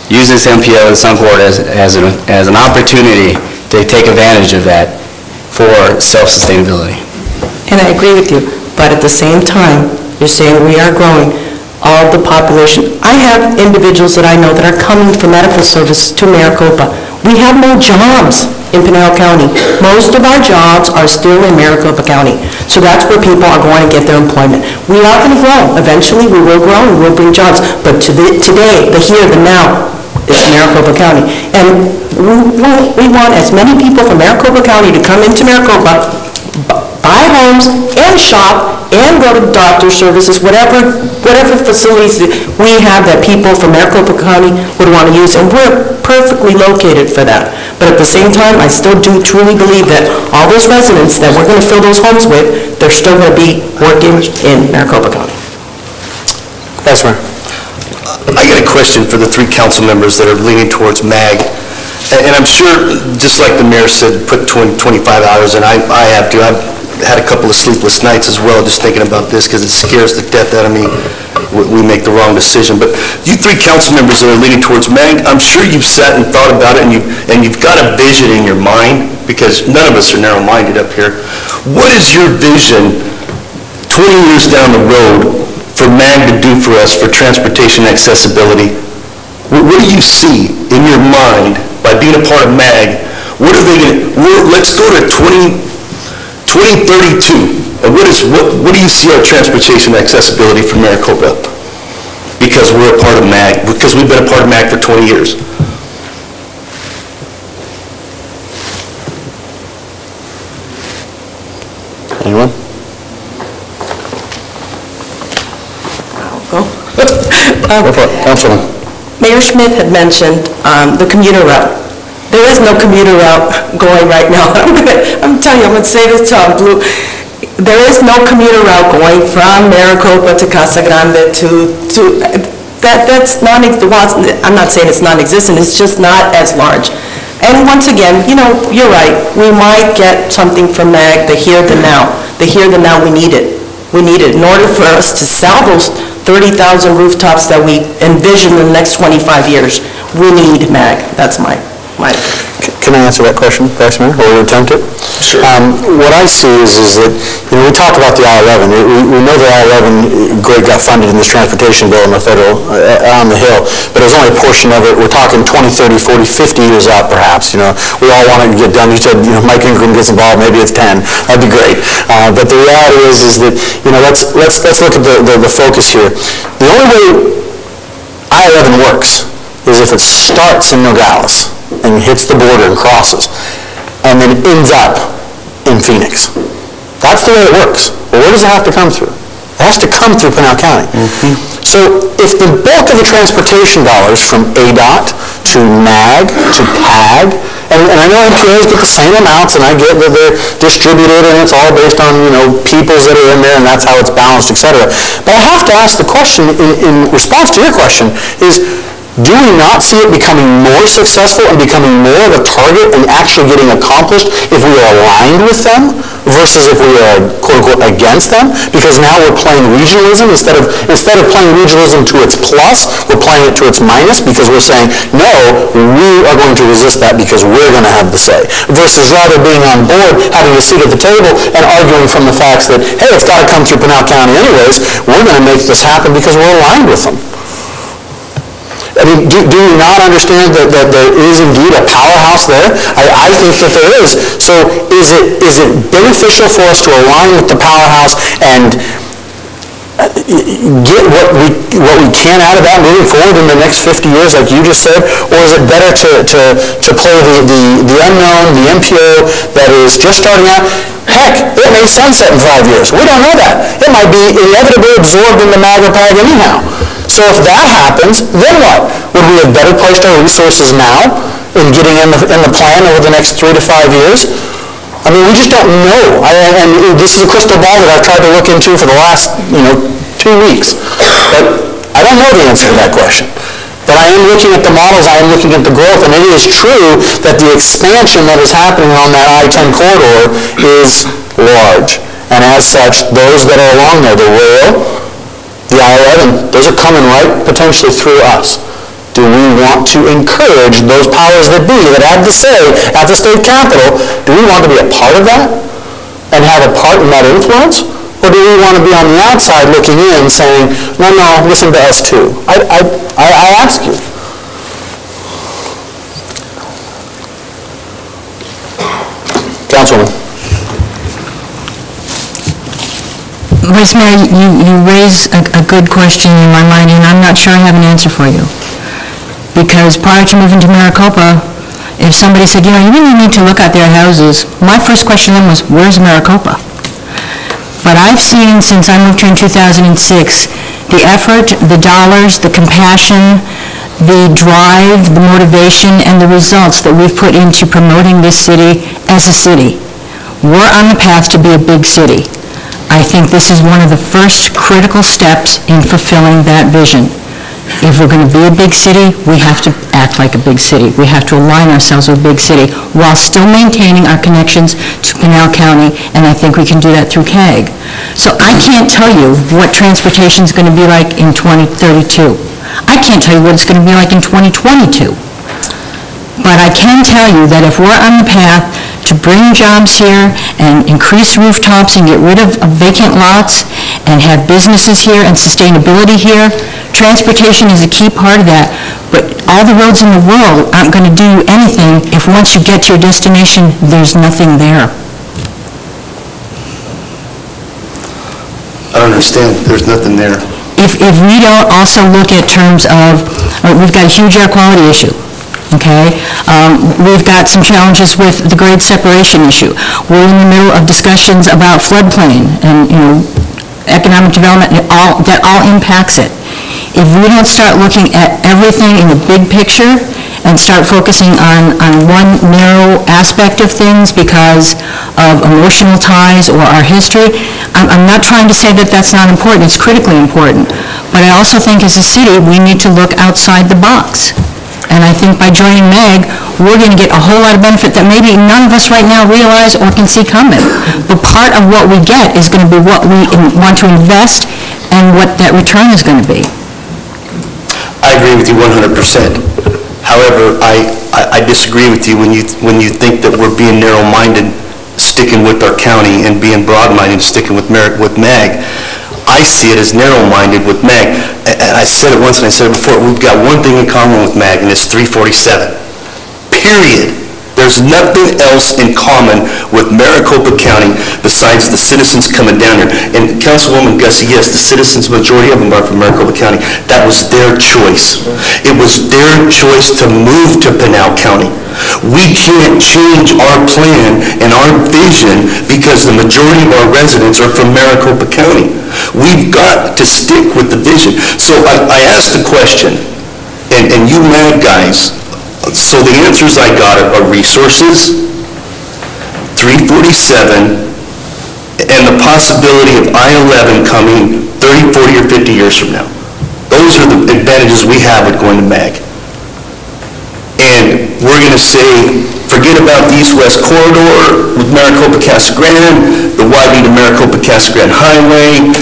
use this MPO, the Sunport, as an opportunity to take advantage of that for self-sustainability. And I agree with you, but at the same time, you're saying we are growing. All the population, I have individuals that I know that are coming for medical service to Maricopa. We have no jobs in Pinal County. Most of our jobs are still in Maricopa County. So that's where people are going to get their employment. We are going to grow. Eventually, we will grow and we'll bring jobs. But today, the here, the now, is Maricopa County. And we want as many people from Maricopa County to come into Maricopa, buy homes and shop and go to doctor services, whatever facilities we have that people from Maricopa County would want to use, and we're perfectly located for that. But at the same time, I still do truly believe that all those residents that we're going to fill those homes with, they're still going to be working in Maricopa County. Yes, sir. I got a question for the three council members that are leaning towards MAG. And I'm sure, just like the mayor said, put 25 hours in. I have to. I've had a couple of sleepless nights as well just thinking about this because it scares the death out of me. We make the wrong decision. But you three council members that are leaning towards MAG, I'm sure you've sat and thought about it, and you've got a vision in your mind, because none of us are narrow-minded up here. What is your vision 20 years down the road for MAG to do for us for transportation accessibility? What do you see in your mind by being a part of MAG? What are they going to, let's go to 2032. And what do you see our transportation accessibility for Maricopa? Because we're a part of MAG, because we've been a part of MAG for 20 years. Anyone? I'll go. Go for it. Councilman. Mayor Schmidt had mentioned the commuter route. There is no commuter route going right now. I'm telling you, I'm going to say this till I'm blue. There is no commuter route going from Maricopa to Casa Grande that's I'm not saying it's non-existent, it's just not as large. And once again, you're right, we might get something from MAG, the here, the now. The here, the now, we need it. We need it in order for us to sell those 30,000 rooftops that we envision in the next 25 years. We need MAG. That's my. Can I answer that question, Vice Mayor, or attempt it? Sure. What I see is that, we talk about the I-11. We know the I-11 grade got funded in this transportation bill on the federal, on the Hill, but it was only a portion of it. We're talking 20, 30, 40, 50 years out, perhaps. We all want it to get done. You said, Mike Ingram gets involved, maybe it's 10. That'd be great. But the reality is that, let's look at the focus here. The only way I-11 works is if it starts in Nogales and hits the border and crosses, and then ends up in Phoenix. That's the way it works. Well, where does it have to come through? It has to come through Pinal County. Mm-hmm. So if the bulk of the transportation dollars from ADOT to MAG to PAG, and I know MPOs get the same amounts, and I get that they're distributed, and it's all based on, peoples that are in there, and that's how it's balanced, et cetera. But I have to ask the question, in response to your question, is, do we not see it becoming more successful and becoming more of a target and actually getting accomplished if we are aligned with them versus if we are, quote-unquote, against them? Because now we're playing regionalism. Instead of playing regionalism to its plus, we're playing it to its minus because we're saying, no, we are going to resist that because we're going to have the say. Versus rather being on board, having a seat at the table, and arguing from the facts that, hey, it's got to come through Pinal County anyways, we're going to make this happen because we're aligned with them. I mean, do you not understand that there is indeed a powerhouse there? I think that there is. So is it beneficial for us to align with the powerhouse and get what we can out of that moving forward in the next 50 years, like you just said? Or is it better to play the unknown, the MPO that is just starting out? Heck, it may sunset in 5 years. We don't know that. It might be inevitably absorbed in the MAGA PAG anyhow. So if that happens, then what? Would we have better placed our resources now in getting in the plan over the next 3 to 5 years? I mean, we just don't know. And this is a crystal ball that I've tried to look into for the last, 2 weeks. But I don't know the answer to that question. But I am looking at the models, I am looking at the growth, and it is true that the expansion that is happening on that I-10 corridor is large. And as such, those that are along there, the rail, the I-11, those are coming right potentially through us. Do we want to encourage those powers that be that have the say at the state capitol? Do we want to be a part of that and have a part in that influence? Or do we want to be on the outside looking in saying, no, listen to us too? I ask you. Councilwoman. Vice Mayor, you raise a good question in my mind, and I'm not sure I have an answer for you. Because prior to moving to Maricopa, if somebody said, you really need to look at their houses, my first question then was, where's Maricopa? But I've seen, since I moved here in 2006, the effort, the dollars, the compassion, the drive, the motivation, and the results that we've put into promoting this city as a city. We're on the path to be a big city. I think this is one of the first critical steps in fulfilling that vision. If we're going to be a big city, we have to act like a big city. We have to align ourselves with a big city while still maintaining our connections to Pinal County, and I think we can do that through CAG. So I can't tell you what transportation is going to be like in 2032. I can't tell you what it's going to be like in 2022. But I can tell you that if we're on the path to bring jobs here and increase rooftops and get rid of vacant lots and have businesses here and sustainability here, transportation is a key part of that. But all the roads in the world aren't going to do anything if once you get to your destination, there's nothing there. I don't understand. There's nothing there. If we don't also look at terms of, we've got a huge air quality issue. Okay, we've got some challenges with the grade separation issue. We're in the middle of discussions about floodplain and economic development. That all impacts it. If we don't start looking at everything in the big picture and start focusing on one narrow aspect of things because of emotional ties or our history, I'm not trying to say that that's not important. It's critically important. But I also think as a city, we need to look outside the box. And I think by joining MAG, we're going to get a whole lot of benefit that maybe none of us right now realize or can see coming. But part of what we get is going to be what we want to invest and what that return is going to be. I agree with you 100%. However, I disagree with you when you think that we're being narrow-minded, sticking with our county, and being broad-minded, sticking with MAG. I see it as narrow-minded with MAG. And I said it once and I said it before, we've got one thing in common with MAG, and it's 347. Period. There's nothing else in common with Maricopa County besides the citizens coming down here. And Councilwoman Gussie, yes, the citizens, majority of them are from Maricopa County. That was their choice. It was their choice to move to Pinal County. We can't change our plan and our vision because the majority of our residents are from Maricopa County. We've got to stick with the vision. So I asked the question, and you MAG guys, So the answers I got are resources, 347, and the possibility of I-11 coming 30, 40, or 50 years from now. Those are the advantages we have with going to MAG. And we're going to say, forget about the east-west corridor with Maricopa-Casa Grande, the widening of Maricopa-Casa Grande Highway,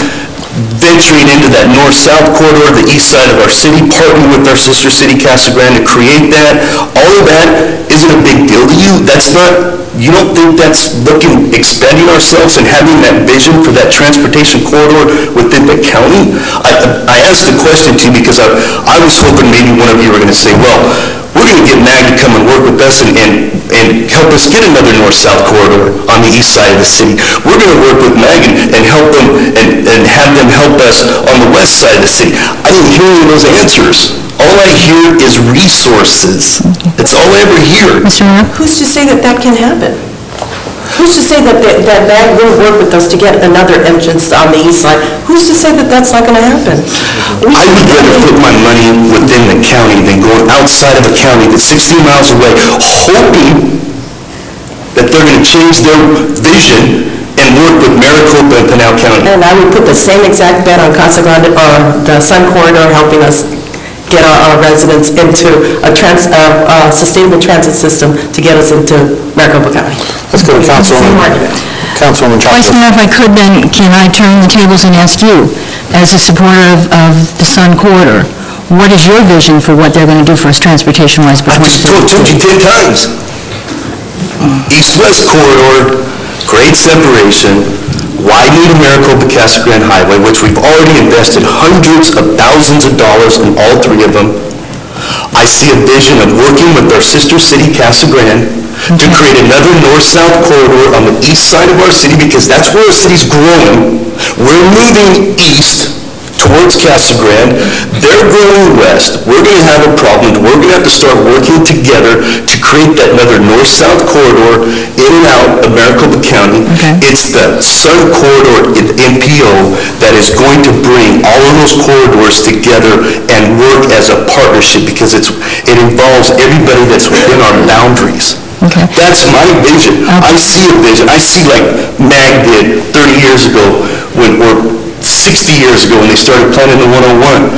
venturing into that north-south corridor, the east side of our city, partnering with our sister city, Casa Grande, to create that. All of that isn't a big deal to you. That's not, you don't think that's expanding ourselves and having that vision for that transportation corridor within the county? I asked the question to you because I was hoping maybe one of you were going to say, well, we're going to get MAG to come and work with us and help us get another north-south corridor on the east side of the city. We're going to work with MAG and help them and have them help us on the west side of the city. I didn't hear any of those answers. All I hear is resources. That's all I ever hear. Who's to say that that can happen? Who's to say that MAG will work with us to get another entrance on the east side? Who's to say that that's not going to happen? I would rather put my money within the county than going outside of a county that's 16 miles away, hoping that they're going to change their vision and work with Maricopa and Pinal County. And I would put the same exact bet on Casa Grande, or the Sun Corridor helping us get our residents into a sustainable transit system to get us into Maricopa County. Let's go to Councilwoman Chapman. Vice Mayor, if I could then, can I turn the tables and ask you, as a supporter of the Sun Corridor, what is your vision for what they're going to do for us transportation-wise? I just told you 10 times. East-west corridor, grade separation, widening of Maricopa-Casa Grande Highway, which we've already invested hundreds of thousands of dollars in all three of them. I see a vision of working with our sister city, Casa Grande, to create another north-south corridor on the east side of our city, because that's where our city's growing. We're moving east towards Casa Grande. They're growing west. We're going to have a problem. We're going to have to start working together to create that another north-south corridor in and out of Maricopa County. It's the Sun Corridor NPO that is going to bring all of those corridors together and work as a partnership, because it involves everybody that's within our boundaries. That's my vision. I see a vision. I see like MAG did 30 years ago, or 60 years ago when they started planning the 101.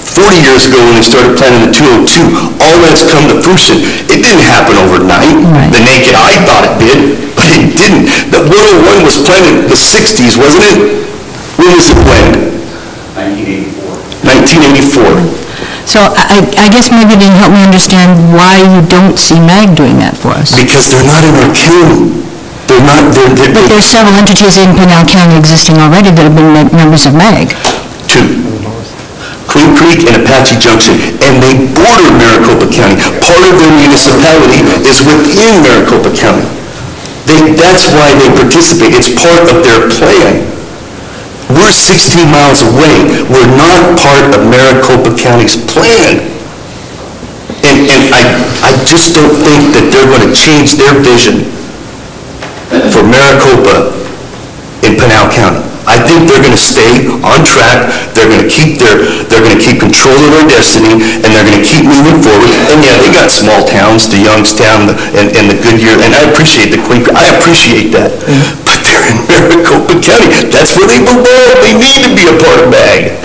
40 years ago when they started planning the 202. All that's come to fruition. It didn't happen overnight. The naked eye thought it did, but it didn't. The 101 was planned in the 60s, wasn't it? When was it planned? 1984. So I guess maybe it didn't help me understand why you don't see MAG doing that for us. Because they're not in our county. But there's several entities in Pinal County existing already that have been members of MAG. Two. Queen Creek and Apache Junction, and they border Maricopa County. Part of their municipality is within Maricopa County. That's why they participate. It's part of their plan. We're 16 miles away. We're not part of Maricopa County's plan. And I just don't think that they're going to change their vision for Maricopa in Pinal County. I think they're going to stay on track. They're going to keep control of their destiny, and they're going to keep moving forward. And yeah, they got small towns, the Youngstown and the Goodyear, and I appreciate the Queen. I appreciate that. But they're in Maricopa County. That's where they belong. They need to be a part of MAG.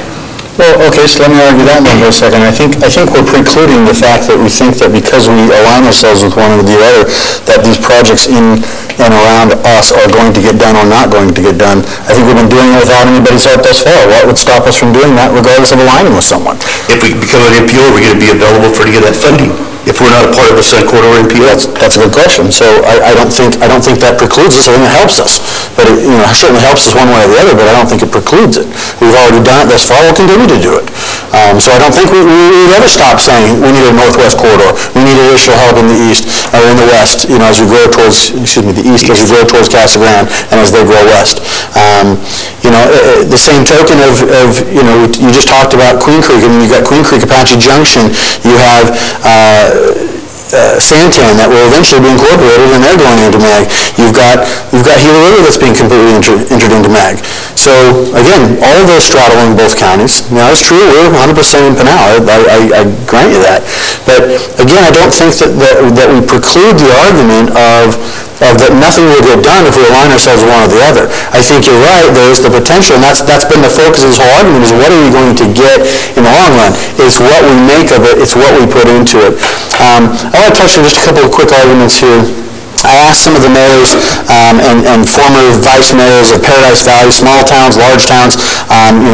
Well, okay, so let me argue that one for a second. I think we're precluding the fact that we think that because we align ourselves with one or the other, that these projects in and around us are going to get done or not going to get done. I think we've been doing it without anybody's help thus far. What would stop us from doing that regardless of aligning with someone? If we become an NPO, we're going to be available to get that funding. If we're not a part of the Sun Corridor NPO? That's a good question. So I don't think that precludes us. I think it helps us. But it certainly helps us one way or the other, but I don't think it precludes it. We've already done it thus far. We'll continue to do it. So I don't think we ever stop saying we need a northwest corridor. We need additional help in the east or in the west, as we grow towards, the east, as we grow towards Casa Grande and as they grow west. The same token of you just talked about Queen Creek. I mean, you've got Queen Creek, Apache Junction. You have Santan that will eventually be incorporated, and they're going into MAG. You've got Gila River that's being completely entered into MAG. So again, all of those straddle in both counties. Now, it's true, we're 100% in Pinal. I grant you that. But again, I don't think that we preclude the argument of that nothing will get done if we align ourselves with one or the other. I think you're right, there's the potential, and that's been the focus of this whole argument, is what are we going to get in the long run? It's what we make of it, it's what we put into it. I want to touch on just a couple of quick arguments here. I asked some of the mayors and former vice mayors of Paradise Valley, small towns, large towns,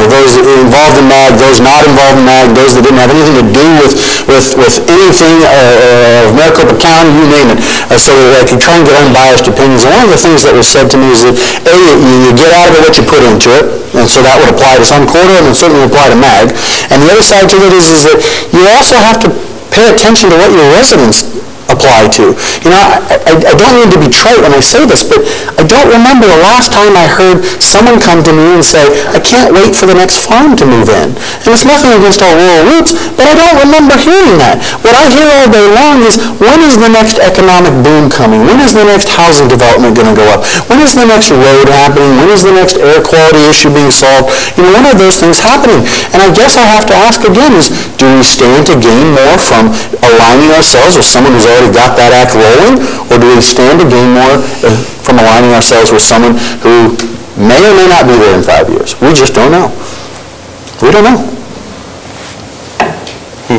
those involved in MAG, those not involved in MAG, those that didn't have anything to do with anything of Maricopa County, you name it, so that I can try and get unbiased opinions. And one of the things that was said to me is that, A, you get out of it what you put into it, and so that would apply to some quarter and it certainly would apply to MAG. And the other side to it is that you also have to pay attention to what your residents apply to. I don't mean to be trite when I say this, but I don't remember the last time I heard someone come to me and say, I can't wait for the next farm to move in. And it's nothing against our rural roots, but I don't remember hearing that. What I hear all day long is, when is the next economic boom coming? When is the next housing development going to go up? When is the next road happening? When is the next air quality issue being solved? When are those things happening? And I guess I have to ask again is, do we stand to gain more from aligning ourselves with someone who's already got that act rolling, or do we stand to gain more from aligning ourselves with someone who may or may not be there in 5 years? We just don't know. We don't know.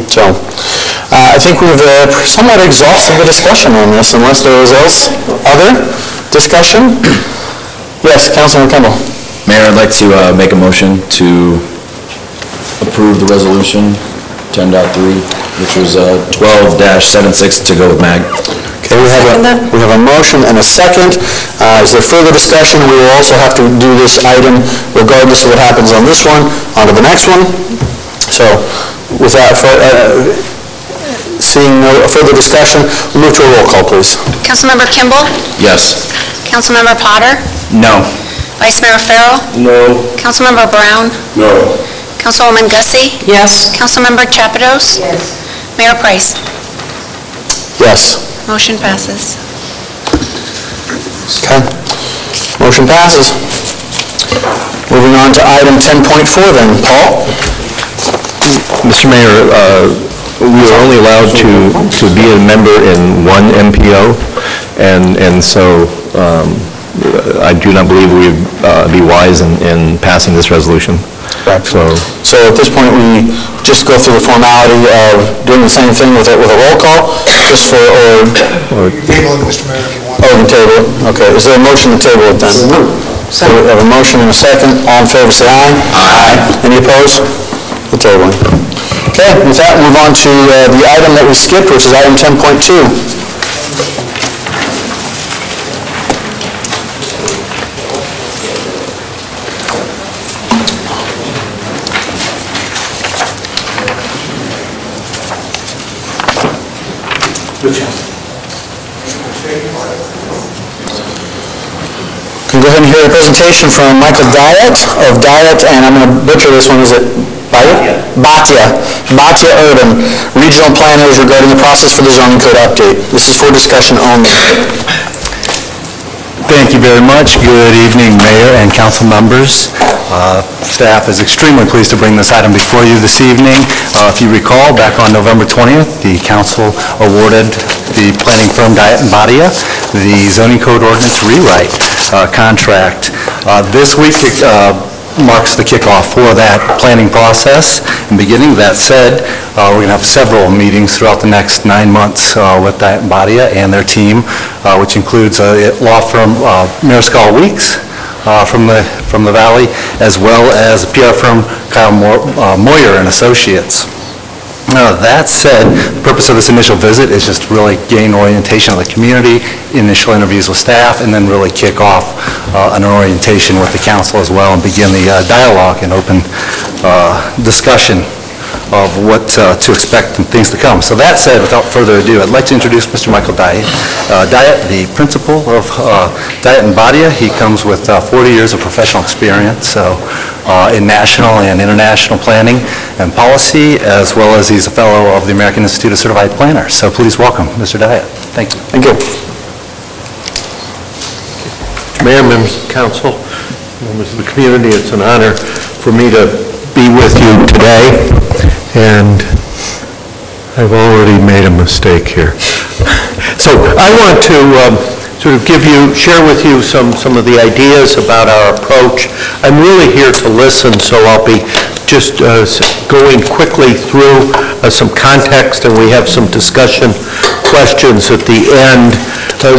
So, I think we've somewhat exhausted the discussion on this, unless there is other discussion. Yes, Councilman Kimball. Mayor, I'd like to make a motion to approve the resolution 10.3, which was 12-76 to go with MAG. Okay, we have a motion and a second. Is there further discussion? We will also have to do this item, regardless of what happens on this one, on to the next one. So, with that, seeing no further discussion, we'll move to a roll call, please. Councilmember Kimball? Yes. Councilmember Potter? No. Vice Mayor Farrell? No. Councilmember Brown? No. Councilwoman Gussie? Yes. Councilmember Chapados? Yes. Mayor Price? Yes. Motion passes. Okay. Motion passes. Moving on to item 10.4 then. Paul? Mr. Mayor, we are only allowed to be a member in one MPO, and so I do not believe we would be wise in passing this resolution. Correct. So at this point, we just go through the formality of doing the same thing with a roll call, just for, or Table it, Mr. Mayor, if you want. oh, we can table it. Okay. Is there a motion to table it then? So we have a motion and a second. All in favor, say aye. Aye. Any opposed? The tabling. Okay. With that, move on to the item that we skipped, which is item 10.2. Can we go ahead and hear a presentation from Michael Diet of Diet, and I'm going to butcher this one, is it Bhatia Urban, Regional Planners regarding the process for the zoning code update. This is for discussion only. Thank you very much. Good evening, Mayor and council members. Staff is extremely pleased to bring this item before you this evening. If you recall, back on November 20th, the council awarded the planning firm Diet and Badia the zoning code ordinance rewrite contract. This week marks the kickoff for that planning process and beginning. That said, we're going to have several meetings throughout the next 9 months with Diet and Badia and their team, which includes a law firm, Mariscal Weeks, from the Valley, as well as a PR firm, Kyle Moyer and Associates. That said, the purpose of this initial visit is just to really gain orientation of the community, initial interviews with staff, and then really kick off an orientation with the council as well and begin the dialogue and open discussion of what to expect and things to come. So that said, without further ado, I'd like to introduce Mr. Michael Diet. Diet, the principal of Diet and Badia. He comes with 40 years of professional experience in national and international planning and policy, as well as he's a fellow of the American Institute of Certified Planners. So please welcome Mr. Diet. Thank you. Thank you. Mayor, members of council, members of the community, it's an honor for me to be with you today, and I've already made a mistake here. So I want to sort of share with you some of the ideas about our approach. I'm really here to listen, so I'll be just going quickly through some context, and we have some discussion questions at the end.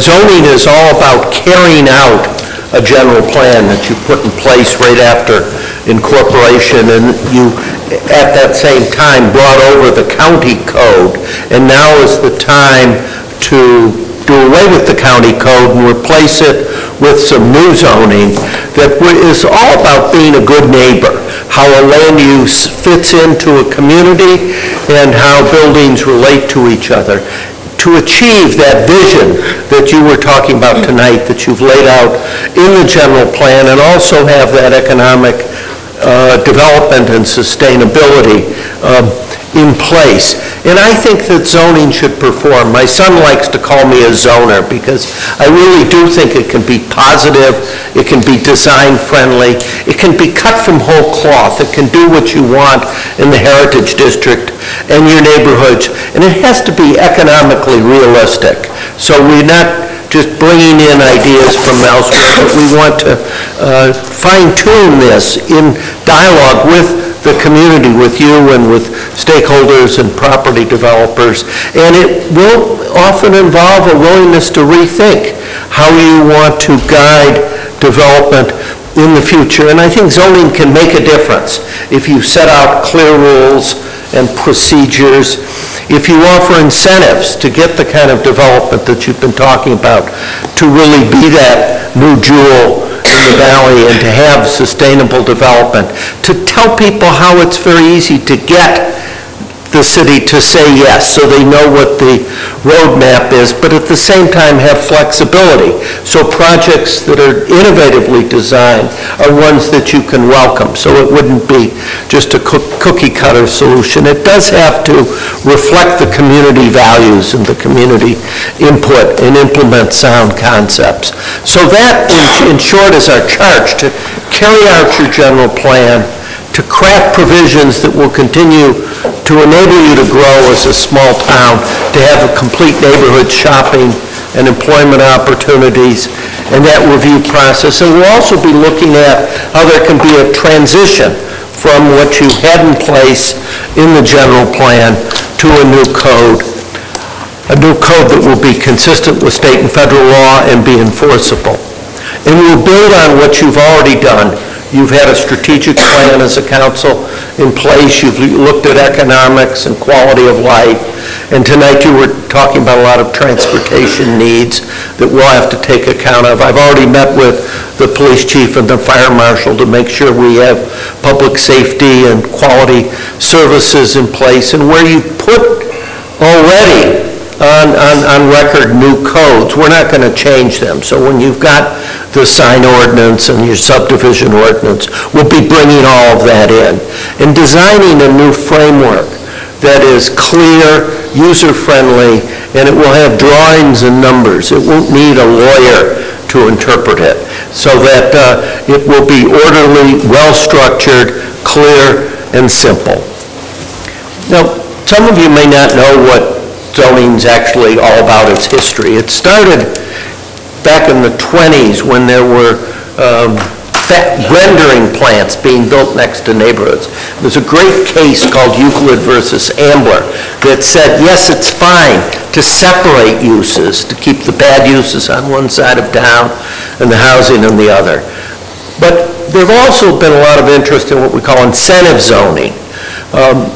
Zoning is all about carrying out a general plan that you put in place right after incorporation, and you at that same time brought over the county code, and now is the time to do away with the county code and replace it with some new zoning that is all about being a good neighbor, how a land use fits into a community and how buildings relate to each other. To achieve that vision that you were talking about tonight, that you've laid out in the general plan, and also have that economic development and sustainability in place. And I think that zoning should perform. My son likes to call me a zoner because I really do think it can be positive, it can be design friendly, it can be cut from whole cloth, it can do what you want in the Heritage District and your neighborhoods, and it has to be economically realistic. So we're not just bringing in ideas from elsewhere, but we want to fine-tune this in dialogue with the community, with you and with stakeholders and property developers. And it will often involve a willingness to rethink how you want to guide development in the future. And I think zoning can make a difference if you set out clear rules and procedures, if you offer incentives to get the kind of development that you've been talking about, to really be that new jewel in the valley and to have sustainable development, to tell people how it's very easy to get the city to say yes, so they know what the roadmap is, but at the same time have flexibility. So projects that are innovatively designed are ones that you can welcome, so it wouldn't be just a cookie cutter solution. It does have to reflect the community values and the community input and implement sound concepts. So that, in short, is our charge, to carry out your general plan, to craft provisions that will continue to enable you to grow as a small town, to have a complete neighborhood shopping and employment opportunities, and that review process. And we'll also be looking at how there can be a transition from what you had in place in the general plan to a new code that will be consistent with state and federal law and be enforceable. And we'll build on what you've already done. You've had a strategic plan as a council in place. You've looked at economics and quality of life. And tonight you were talking about a lot of transportation needs that we'll have to take account of. I've already met with the police chief and the fire marshal to make sure we have public safety and quality services in place. And where you put already on record new codes, we're not going to change them. So when you've got the sign ordinance and your subdivision ordinance, we'll be bringing all of that in and designing a new framework that is clear, user-friendly, and it will have drawings and numbers. It won't need a lawyer to interpret it, so that it will be orderly, well-structured, clear, and simple. Now, some of you may not know what zoning's actually all about, its history. It started back in the 20s when there were rendering plants being built next to neighborhoods. There's a great case called Euclid versus Ambler that said, yes, it's fine to separate uses, to keep the bad uses on one side of town and the housing on the other. But there've also been a lot of interest in what we call incentive zoning.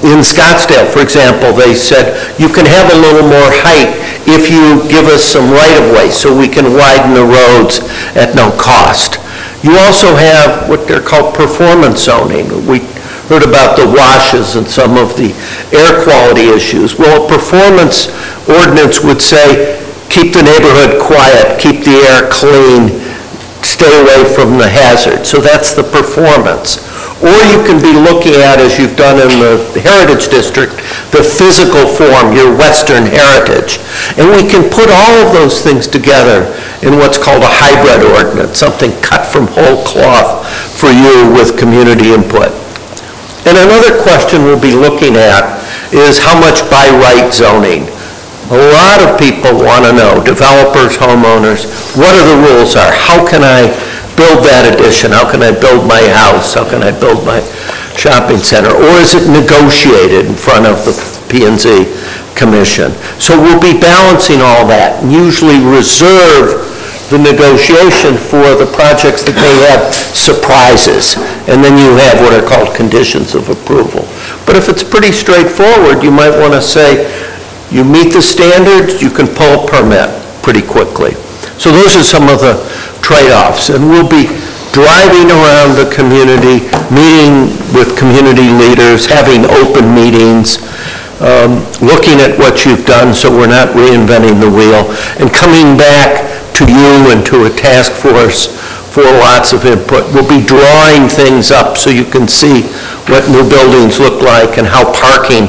In Scottsdale, for example, they said you can have a little more height if you give us some right-of-way so we can widen the roads at no cost. You also have what they're called performance zoning. We heard about the washes and some of the air quality issues. Well, a performance ordinance would say keep the neighborhood quiet, keep the air clean, stay away from the hazard. So that's the performance. Or you can be looking at, as you've done in the Heritage District, the physical form, your Western heritage. And we can put all of those things together in what's called a hybrid ordinance, something cut from whole cloth for you with community input. And another question we'll be looking at is how much by right zoning. A lot of people want to know, developers, homeowners, what are the rules are? How can I build that addition? How can I build my house? How can I build my shopping center? Or is it negotiated in front of the P&Z Commission? So we'll be balancing all that, and usually reserve the negotiation for the projects that may have surprises, and then you have what are called conditions of approval. But if it's pretty straightforward, you might want to say, you meet the standards, you can pull a permit pretty quickly. So those are some of the trade-offs, and we'll be driving around the community, meeting with community leaders, having open meetings, looking at what you've done so we're not reinventing the wheel, and coming back to you and to a task force for lots of input. We'll be drawing things up so you can see what new buildings look like and how parking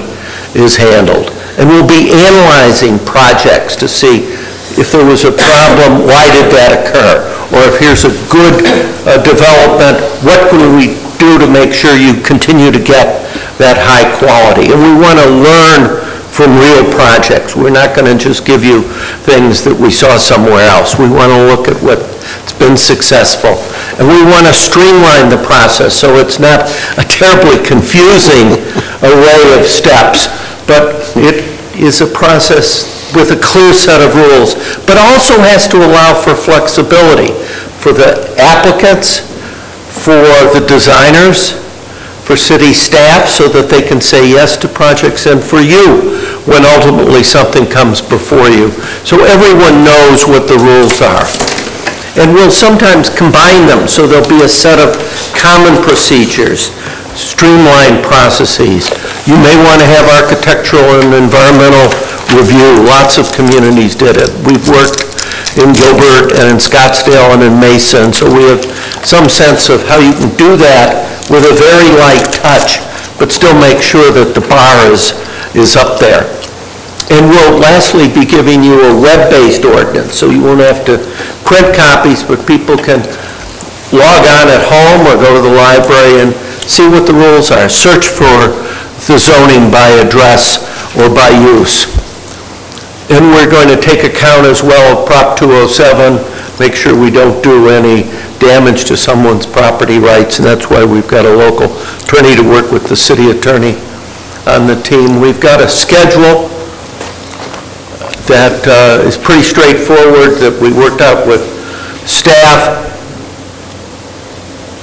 is handled. And we'll be analyzing projects to see if there was a problem, why did that occur? Or if here's a good development, what can we do to make sure you continue to get that high quality? And we want to learn from real projects. We're not going to just give you things that we saw somewhere else. We want to look at what's been successful. And we want to streamline the process so it's not a terribly confusing array of steps, but it is a process with a clear set of rules, but also has to allow for flexibility for the applicants, for the designers, for city staff so that they can say yes to projects, and for you when ultimately something comes before you. So everyone knows what the rules are. And we'll sometimes combine them so there'll be a set of common procedures, streamlined processes. You may want to have architectural and environmental review. Lots of communities did it. We've worked in Gilbert and in Scottsdale and in Mesa, and so we have some sense of how you can do that with a very light touch, but still make sure that the bar is up there. And we'll lastly be giving you a web-based ordinance, so you won't have to print copies, but people can log on at home or go to the library and see what the rules are. Search for the zoning by address or by use. And we're going to take account as well of Prop 207, make sure we don't do any damage to someone's property rights, and that's why we've got a local attorney to work with the city attorney on the team. We've got a schedule that is pretty straightforward that we worked out with staff.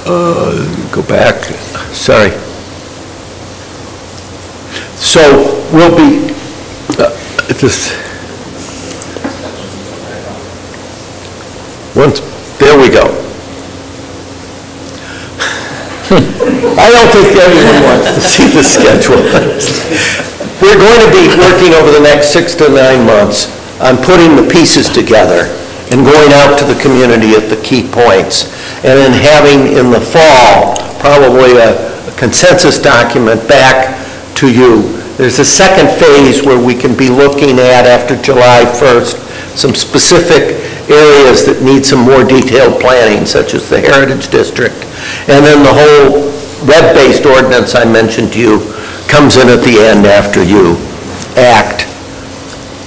Go back, sorry. So we'll be, there we go. I don't think everyone wants to see the schedule. We're going to be working over the next 6 to 9 months on putting the pieces together and going out to the community at the key points, and then having in the fall probably a consensus document back to you. There's a second phase where we can be looking at, after July 1st, some specific areas that need some more detailed planning, such as the Heritage District. And then the whole web-based ordinance I mentioned to you comes in at the end after you act.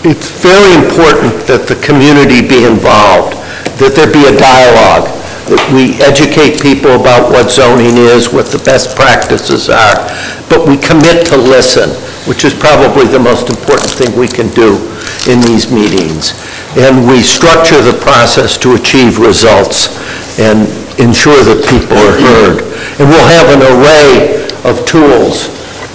It's very important that the community be involved, that there be a dialogue, that we educate people about what zoning is, what the best practices are, but we commit to listen, which is probably the most important thing we can do in these meetings. And we structure the process to achieve results and ensure that people are heard. And we'll have an array of tools.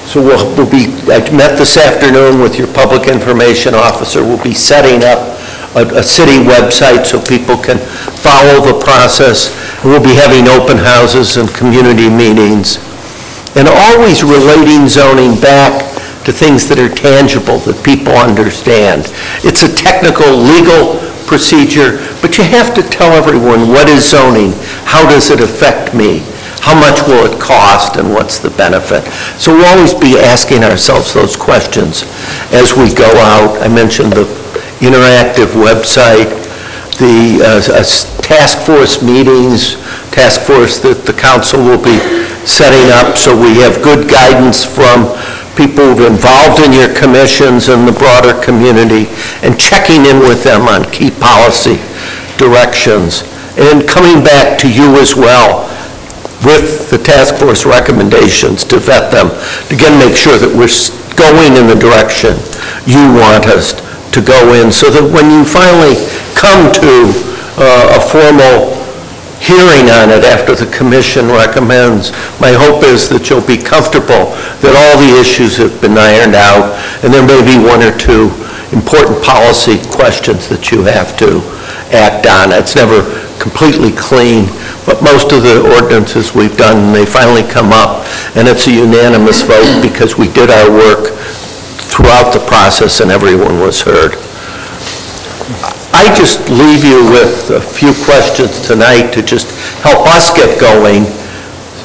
So I met this afternoon with your public information officer. We'll be setting up a city website so people can follow the process. We'll be having open houses and community meetings. And always relating zoning back to things that are tangible, that people understand. It's a technical, legal procedure, but you have to tell everyone what is zoning, how does it affect me, How much will it cost and what's the benefit? So we'll always be asking ourselves those questions as we go out. I mentioned the interactive website, the task force meetings, task force that the council will be setting up, so we have good guidance from people who've involved in your commissions and the broader community, and checking in with them on key policy directions, and coming back to you as well with the task force recommendations to vet them, to again make sure that we're going in the direction you want us to go in, so that when you finally come to a formal hearing on it after the commission recommends, my hope is that you'll be comfortable that all the issues have been ironed out, and there may be one or two important policy questions that you have to act on. It's never completely clean, but most of the ordinances we've done, they finally come up, and it's a unanimous vote because we did our work throughout the process and everyone was heard. I just leave you with a few questions tonight to just help us get going.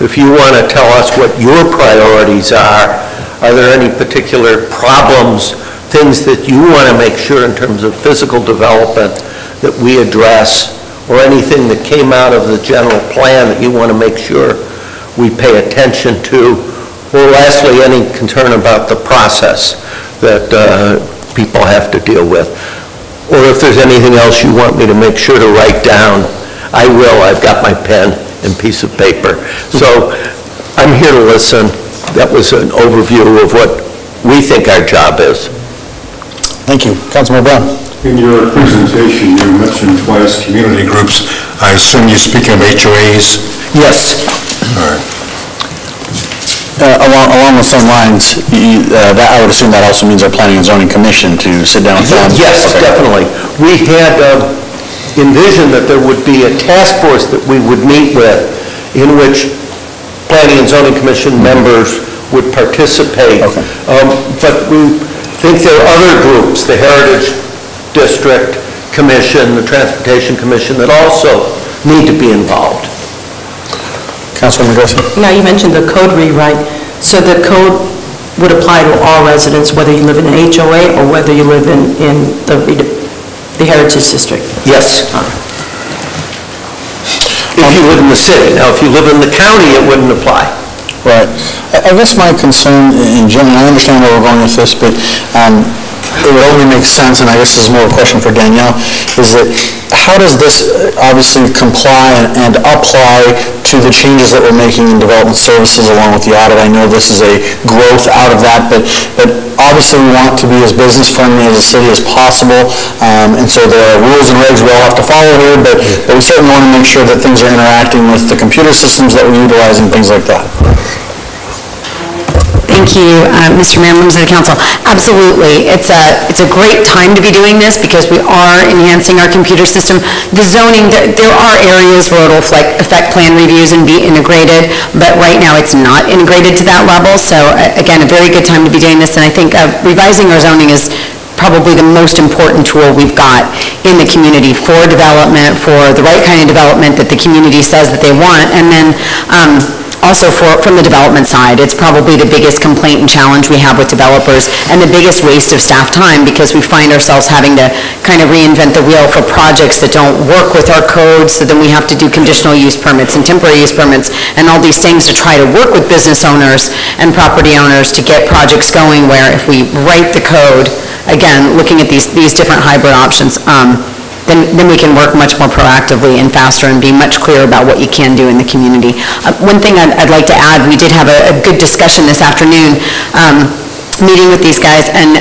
If you want to tell us what your priorities are there any particular problems, things that you want to make sure in terms of physical development that we address, or anything that came out of the general plan that you want to make sure we pay attention to, or lastly, any concern about the process that people have to deal with. Or if there's anything else you want me to make sure to write down, I will. I've got my pen and piece of paper. So I'm here to listen. That was an overview of what we think our job is. Thank you. Councilman Brown. In your presentation, you mentioned twice community groups. I assume you're speaking of HOAs? Yes. All right. Along the same lines, that I would assume that also means our Planning and Zoning Commission to sit down with them? Yes, okay. Definitely. We had envisioned that there would be a task force that we would meet with in which Planning and Zoning Commission members would participate. Okay. But we think there are other groups, the Heritage District Commission, the Transportation Commission, that also need to be involved. Councilwoman Garcia. Now, you mentioned the code rewrite. So the code would apply to all residents, whether you live in an HOA or whether you live in the Heritage District? Yes. If you live in the city. Now, if you live in the county, it wouldn't apply. Right. I guess my concern in general, I understand where we're going with this, but it would only make sense, and I guess this is more a question for Danielle, is that how does this obviously comply and apply to the changes that we're making in development services along with the audit? I know this is a growth out of that, but obviously we want to be as business friendly as a city as possible, and so there are rules and regs we all have to follow here, but we certainly want to make sure that things are interacting with the computer systems that we're utilizing, things like that. Thank you, Mr. Mayor, members of the council. Absolutely. It's a great time to be doing this because we are enhancing our computer system. The zoning, there are areas where it'll affect plan reviews and be integrated, but right now it's not integrated to that level. So again, a very good time to be doing this, and I think revising our zoning is probably the most important tool we've got in the community for development, for the right kind of development that the community says that they want, and then also from the development side, it's probably the biggest complaint and challenge we have with developers and the biggest waste of staff time because we find ourselves having to kind of reinvent the wheel for projects that don't work with our code, so then we have to do conditional use permits and temporary use permits and all these things to try to work with business owners and property owners to get projects going, where if we write the code, again, looking at these different hybrid options, then we can work much more proactively and faster and be much clearer about what you can do in the community. One thing I'd like to add, we did have a good discussion this afternoon meeting with these guys, and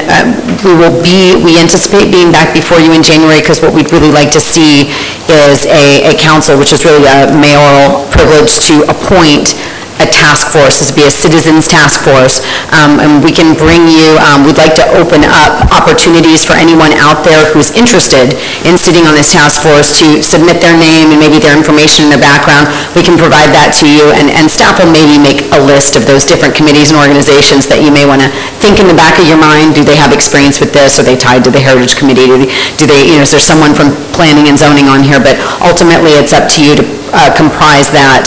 we anticipate being back before you in January because what we'd really like to see is a council, which is really a mayoral privilege to appoint a task force. This would be a citizens task force, and we can bring you, we'd like to open up opportunities for anyone out there who's interested in sitting on this task force to submit their name and maybe their information and their background. We can provide that to you, and staff will maybe make a list of those different committees and organizations that you may want to think in the back of your mind. Do they have experience with this? Are they tied to the Heritage Committee? Do they, is there someone from Planning and Zoning on here? But ultimately, it's up to you to comprise that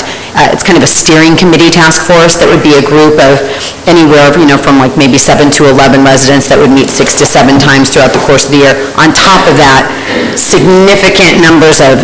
it's kind of a steering committee task force that would be a group of anywhere, from like maybe 7 to 11 residents that would meet 6 to 7 times throughout the course of the year. On top of that, significant numbers of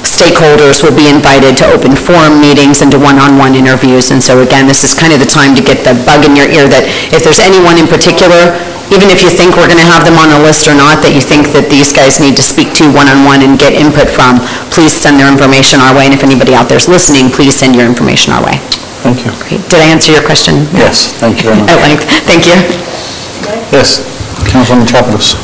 stakeholders will be invited to open forum meetings and to one-on-one interviews. And so again, this is kind of the time to get the bug in your ear that if there's anyone in particular, even if you think we're going to have them on a list or not, that you think that these guys need to speak to one-on-one and get input from, please send their information our way. And if anybody out there is listening, please send your information our way. Thank you. Great. Did I answer your question? Yes, thank you very much. At length. Thank you. Yes, Councilwoman Chapados.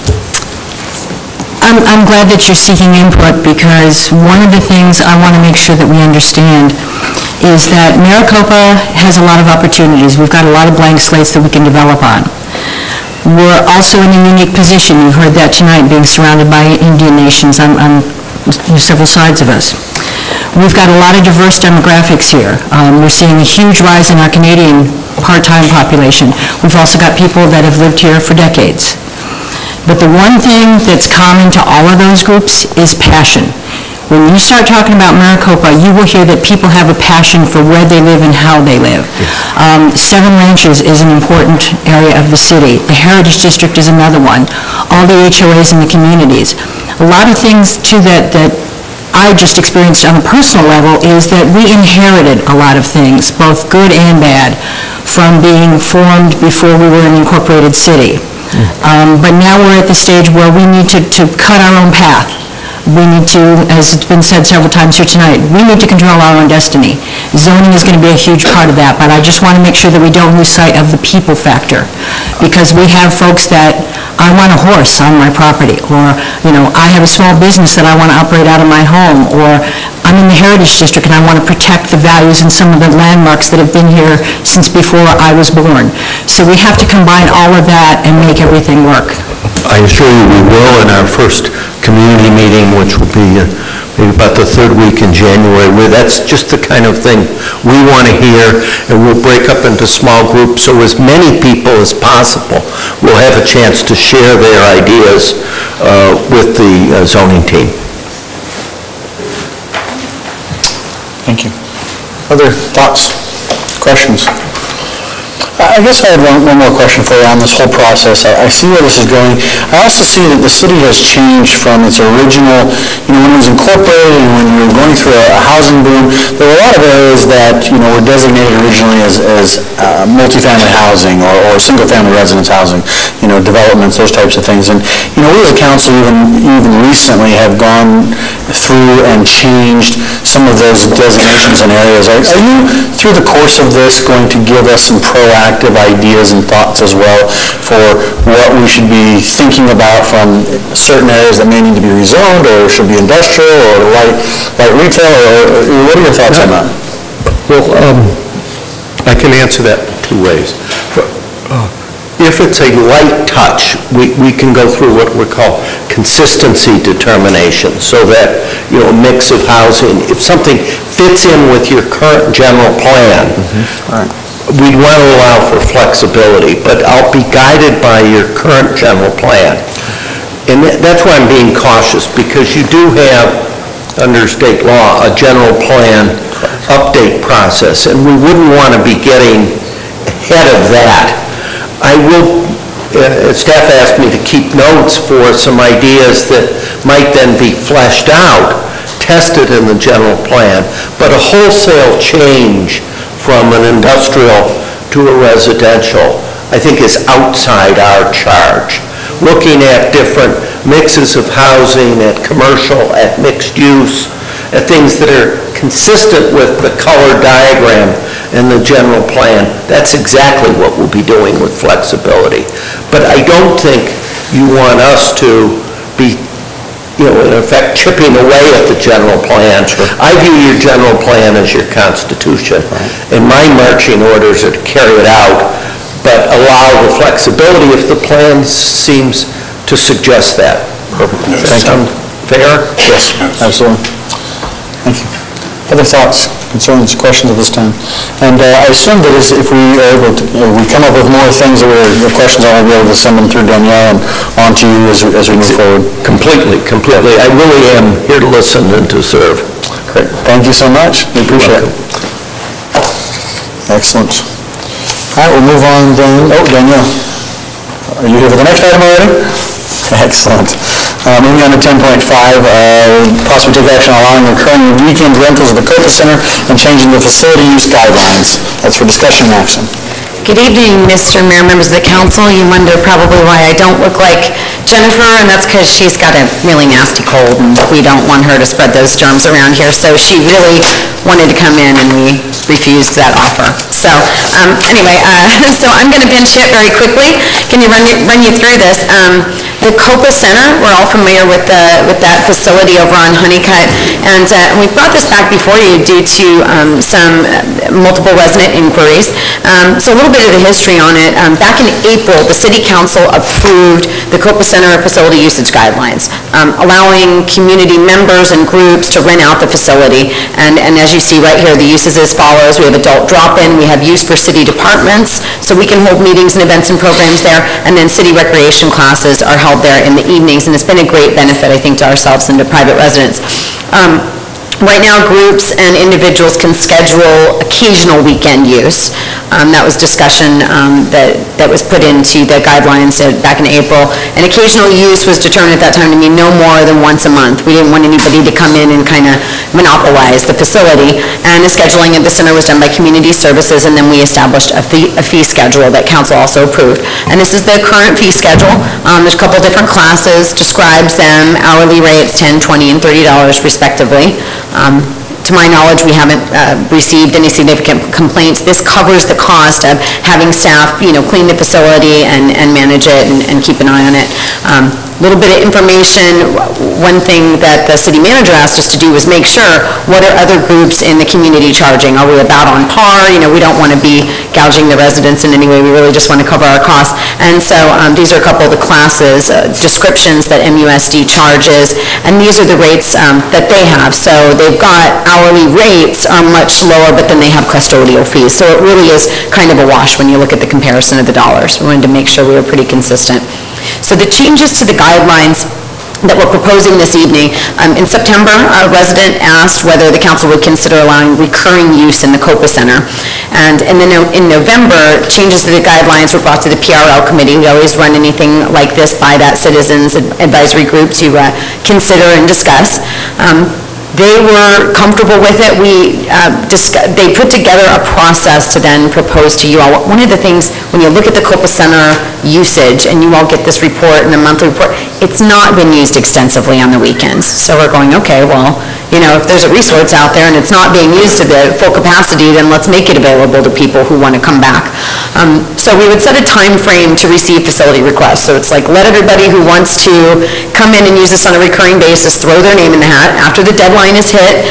I'm glad that you're seeking input, because one of the things I want to make sure that we understand is that Maricopa has a lot of opportunities. We've got a lot of blank slates that we can develop on. We're also in a unique position. You've heard that tonight, being surrounded by Indian nations on several sides of us. We've got a lot of diverse demographics here. We're seeing a huge rise in our Canadian part-time population. We've also got people that have lived here for decades. But the one thing that's common to all of those groups is passion. When you start talking about Maricopa, you will hear that people have a passion for where they live and how they live. Seven Ranches is an important area of the city. The Heritage District is another one. All the HOAs in the communities. A lot of things, too, that I just experienced on a personal level is that we inherited a lot of things, both good and bad, from being formed before we were an incorporated city. But now we're at the stage where we need to cut our own path. We need to, as it's been said several times here tonight, we need to control our own destiny. Zoning is going to be a huge part of that, but I just want to make sure that we don't lose sight of the people factor, because we have folks that, I want a horse on my property, or, I have a small business that I want to operate out of my home, or I'm in the Heritage District and I want to protect the values and some of the landmarks that have been here since before I was born. So we have to combine all of that and make everything work. I assure you we will in our first community meeting, which will be maybe about the third week in January. That's just the kind of thing we want to hear, and we'll break up into small groups so as many people as possible will have a chance to share their ideas with the zoning team. Thank you. Other thoughts, questions? I guess I had one more question for you on this whole process. I see where this is going. I also see that the city has changed from its original, when it was incorporated and when we were going through a housing boom, there were a lot of areas that, were designated originally as multifamily housing or single-family residence housing, developments, those types of things. And, we as a council even recently have gone through and changed some of those designations and areas. Are you, through the course of this, going to give us some proactive ideas and thoughts as well for what we should be thinking about from certain areas that may need to be rezoned or should be industrial or light retail, or what are your thoughts on that? Well, I can answer that two ways. If it's a light touch, we can go through what we call consistency determination, so that, a mix of housing, if something fits in with your current general plan, we'd want to allow for flexibility, but I'll be guided by your current general plan. And that's why I'm being cautious, because you do have, under state law, a general plan update process, and we wouldn't want to be getting ahead of that. Staff asked me to keep notes for some ideas that might then be fleshed out, tested in the general plan, but a wholesale change from an industrial to a residential, I think, is outside our charge. Looking at different mixes of housing, at commercial, at mixed use, at things that are consistent with the color diagram and the general plan, that's exactly what we'll be doing with flexibility. But I don't think you want us to be, in effect, chipping away at the general plan. I view your general plan as your constitution, and my marching orders are to carry it out, but allow the flexibility if the plan seems to suggest that. Does that sound fair? Yes, absolutely. Thank you. Other thoughts, concerns, questions at this time? And I assume that if we are able to, we come up with more things that we're questions on, we'll be able to send them through Danielle and on to you as we move forward. Completely. I really am here to listen and to serve. Great. Thank you so much. We appreciate it. Excellent. All right, we'll move on then. Oh, Danielle, are you here for the next item already? Excellent. Moving on to 10.5, possibly take action on allowing recurring weekend rentals at the Copa Center and changing the facility use guidelines. That's for discussion and action. Good evening, Mr. Mayor, members of the council. You wonder probably why I don't look like Jennifer, and that's because she's got a really nasty cold, and we don't want her to spread those germs around here. So she really wanted to come in, and we refused that offer. So anyway, so I'm going to bench hit very quickly. Can you run you through this? The Copa Center, we're all familiar with that facility over on Honeycutt, and we brought this back before you due to some multiple resident inquiries. So a little bit of the history on it. Back in April, the City Council approved the Copa Center facility usage guidelines, allowing community members and groups to rent out the facility. And as you see right here, the uses as follows. We have adult drop-in, we have use for city departments, so we can hold meetings and events and programs there, and then city recreation classes are held there in the evenings, and it's been a great benefit, I think, to ourselves and to private residents. Right now, groups and individuals can schedule occasional weekend use. That was discussion that was put into the guidelines back in April. And occasional use was determined at that time to mean no more than once a month. We didn't want anybody to come in and kind of monopolize the facility. And the scheduling at the center was done by community services, and then we established a fee schedule that council also approved. And this is the current fee schedule. There's a couple different classes, describes them, hourly rates, $10, $20, and $30 respectively. To my knowledge, we haven't received any significant complaints. This covers the cost of having staff, clean the facility and manage it and keep an eye on it. A little bit of information. One thing that the city manager asked us to do was make sure, what are other groups in the community charging? Are we about on par? We don't want to be gouging the residents in any way. We really just want to cover our costs. And so these are a couple of the classes, descriptions that MUSD charges, and these are the rates that they have. So they've got hourly rates are much lower, but then they have custodial fees. So it really is kind of a wash when you look at the comparison of the dollars. We wanted to make sure we were pretty consistent. So the changes to the guidelines that we're proposing this evening. In September, a resident asked whether the council would consider allowing recurring use in the Copa Center. And then in November, changes to the guidelines were brought to the PRL committee. We always run anything like this by that citizens advisory group to consider and discuss. They were comfortable with it. They put together a process to then propose to you all. One of the things, when you look at the Copa Center usage, and you all get this report and the monthly report, it's not been used extensively on the weekends. So we're going, okay, well, if there's a resource out there and it's not being used to the full capacity, then let's make it available to people who want to come back. So we would set a time frame to receive facility requests. So it's like, let everybody who wants to come in and use this on a recurring basis throw their name in the hat. After the deadline is hit,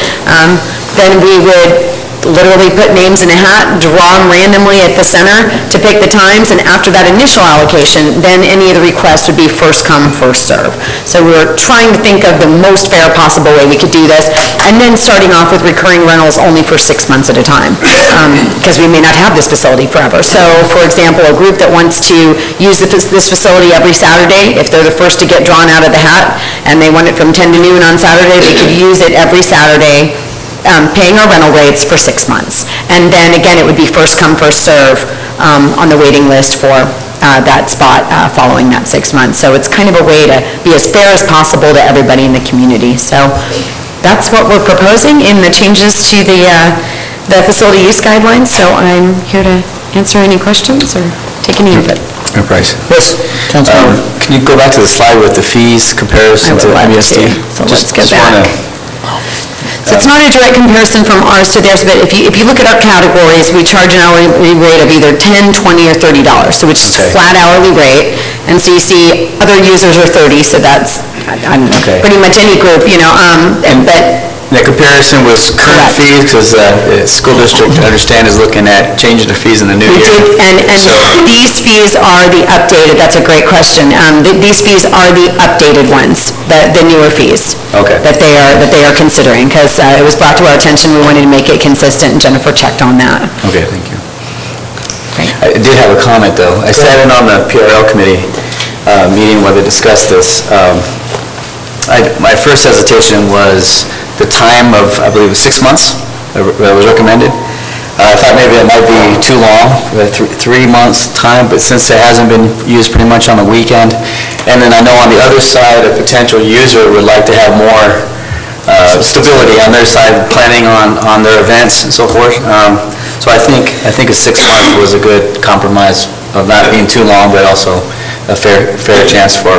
then we would literally put names in a hat, draw them randomly at the center to pick the times, and after that initial allocation, then any of the requests would be first come, first serve. So we were trying to think of the most fair possible way we could do this, and then starting off with recurring rentals only for 6 months at a time, because we may not have this facility forever. So, for example, a group that wants to use this facility every Saturday, if they're the first to get drawn out of the hat, and they want it from 10 to noon on Saturday, they could use it every Saturday, paying our rental rates for 6 months. And then again, it would be first come, first serve on the waiting list for that spot following that 6 months. So it's kind of a way to be as fair as possible to everybody in the community. So that's what we're proposing in the changes to the facility use guidelines. So I'm here to answer any questions or take any input. Bryce. Yes. Can you go back to the slide with the fees comparison to MUSD? So let's go back. So it's not a direct comparison from ours to theirs, but if you look at our categories, we charge an hourly rate of either $10, $20, or $30, so which is a flat hourly rate. And so you see other users are 30, so that's pretty much any group, but the comparison was current fees, because the school district, I understand, is looking at changing the fees in the new year. And these fees are the updated, that's a great question. These fees are the updated ones, the newer fees that they are considering, because it was brought to our attention, we wanted to make it consistent, and Jennifer checked on that. Okay, thank you. I did have a comment, though. I sat in on the PRL committee meeting where they discussed this. My first hesitation was the time of, I believe, 6 months that was recommended. I thought maybe it might be too long, 3 months' time, but since it hasn't been used pretty much on the weekend, and then I know on the other side, a potential user would like to have more stability on their side, planning on their events and so forth. So I think a 6 month was a good compromise of not being too long, but also a fair chance for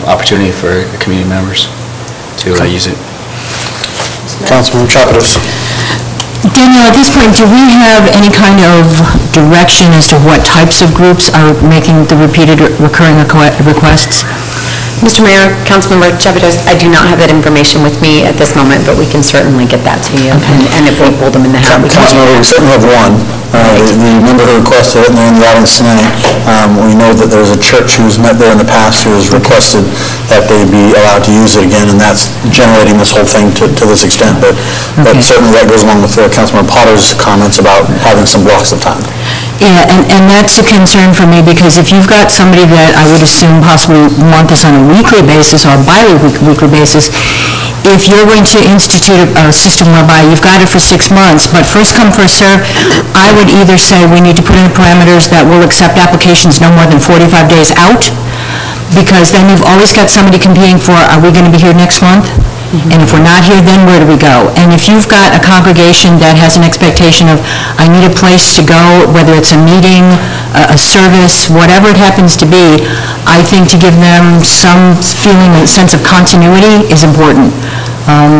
opportunity for community members to use it. Councilman Chapados. Danielle, at this point, do we have any kind of direction as to what types of groups are making the repeated recurring requests? Mr. Mayor, Councilmember Chapados, I do not have that information with me at this moment, but we can certainly get that to you. And if we pull them in the hat, we can. Councilmember, we certainly have one. The member who requested it, and they're in the audience tonight. We know that there's a church who's met there in the past who has requested that they be allowed to use it again, and that's generating this whole thing to this extent. But certainly that goes along with Councilmember Potter's comments about having some blocks of time. Yeah, and that's a concern for me, because if you've got somebody that I would assume possibly want this on a weekly basis or a bi-weekly basis, if you're going to institute a system whereby you've got it for 6 months, but first come, first serve, I would either say we need to put in parameters that will accept applications no more than 45 days out, because then you've always got somebody competing for, are we going to be here next month? And if we're not here, then where do we go? And if you've got a congregation that has an expectation of, I need a place to go, whether it's a meeting, a service, whatever it happens to be, I think to give them some feeling, a sense of continuity is important.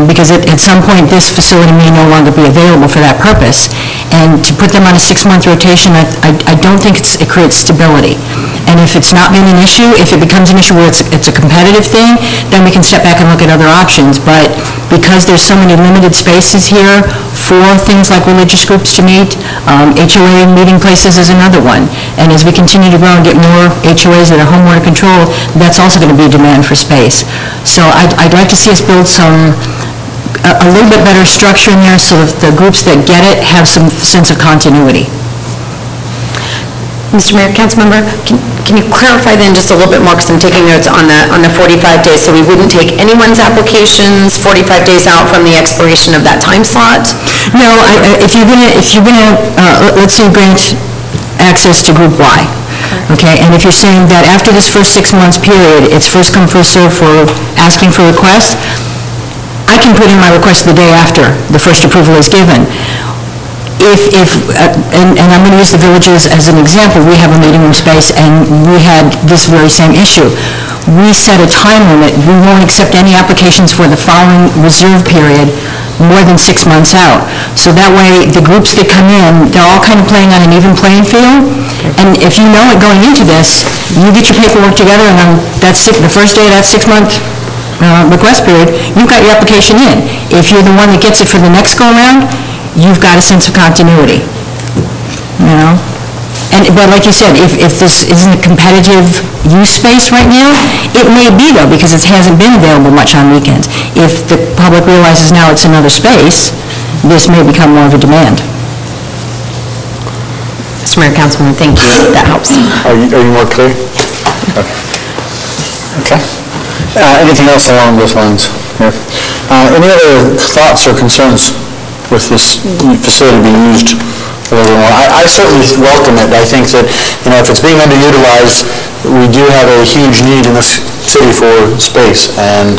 Because at some point, this facility may no longer be available for that purpose. And to put them on a 6-month rotation, I don't think it creates stability. And if it's not been an issue, if it becomes an issue where it's a competitive thing, then we can step back and look at other options. But because there's so many limited spaces here for things like religious groups to meet, HOA meeting places is another one. And as we continue to grow and get more HOAs that are homeowner control, that's also going to be a demand for space. So I'd like to see us build a little bit better structure in there so that the groups that get it have some sense of continuity. Mr. Mayor, Councilmember, can you clarify then just a little bit more, because I'm taking notes on the 45 days, so we wouldn't take anyone's applications 45 days out from the expiration of that time slot? No, if you're gonna let's say grant access to Group Y, okay, and if you're saying that after this first 6 months period, it's first come, first served for asking for requests, I can put in my request the day after the first approval is given. And I'm going to use the villages as an example. We have a meeting room space, and we had this very same issue. We set a time limit. We won't accept any applications for the following reserve period more than 6 months out. So that way, the groups that come in, they're all kind of playing on an even playing field. And if you know it going into this, you get your paperwork together, and on the first day of that 6-month request period, you've got your application in. If you're the one that gets it for the next go-around, you've got a sense of continuity, you know? But like you said, if this isn't a competitive use space right now, it may be though, because it hasn't been available much on weekends. If the public realizes now it's another space, this may become more of a demand. Mr. Mayor, Councilman, thank you. That helps. Are you more clear? Okay. Anything else along those lines? Here. Any other thoughts or concerns with this facility being used a little more? I certainly welcome it. I think that, if it's being underutilized, we do have a huge need in this city for space. And,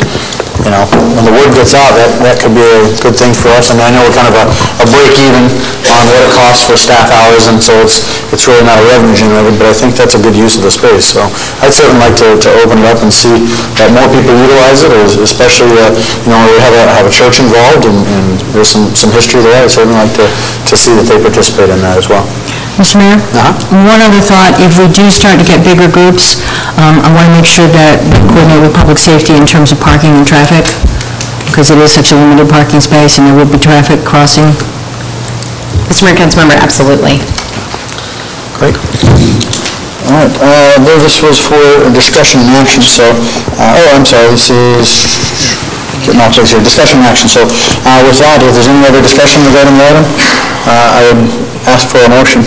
when the word gets out, that could be a good thing for us. I mean, I know we're kind of a break even on what it costs for staff hours, and so it's really not a revenue generator, but I think that's a good use of the space. So I'd certainly like to open it up and see that more people utilize it, especially, we have a church involved, and there's some history there. I'd certainly like to see that they participate in that as well. Mr. Mayor? One other thought, if we do start to get bigger groups, I want to make sure that we coordinate with public safety in terms of parking and traffic, because it is such a limited parking space and there will be traffic crossing. Mr. Mayor, Councilmember, absolutely. Great. All right, I believe this was for discussion and action, so, I'm sorry, this is, getting off here, discussion and action. So with that, if there's any other discussion regarding the item, I would ask for a motion.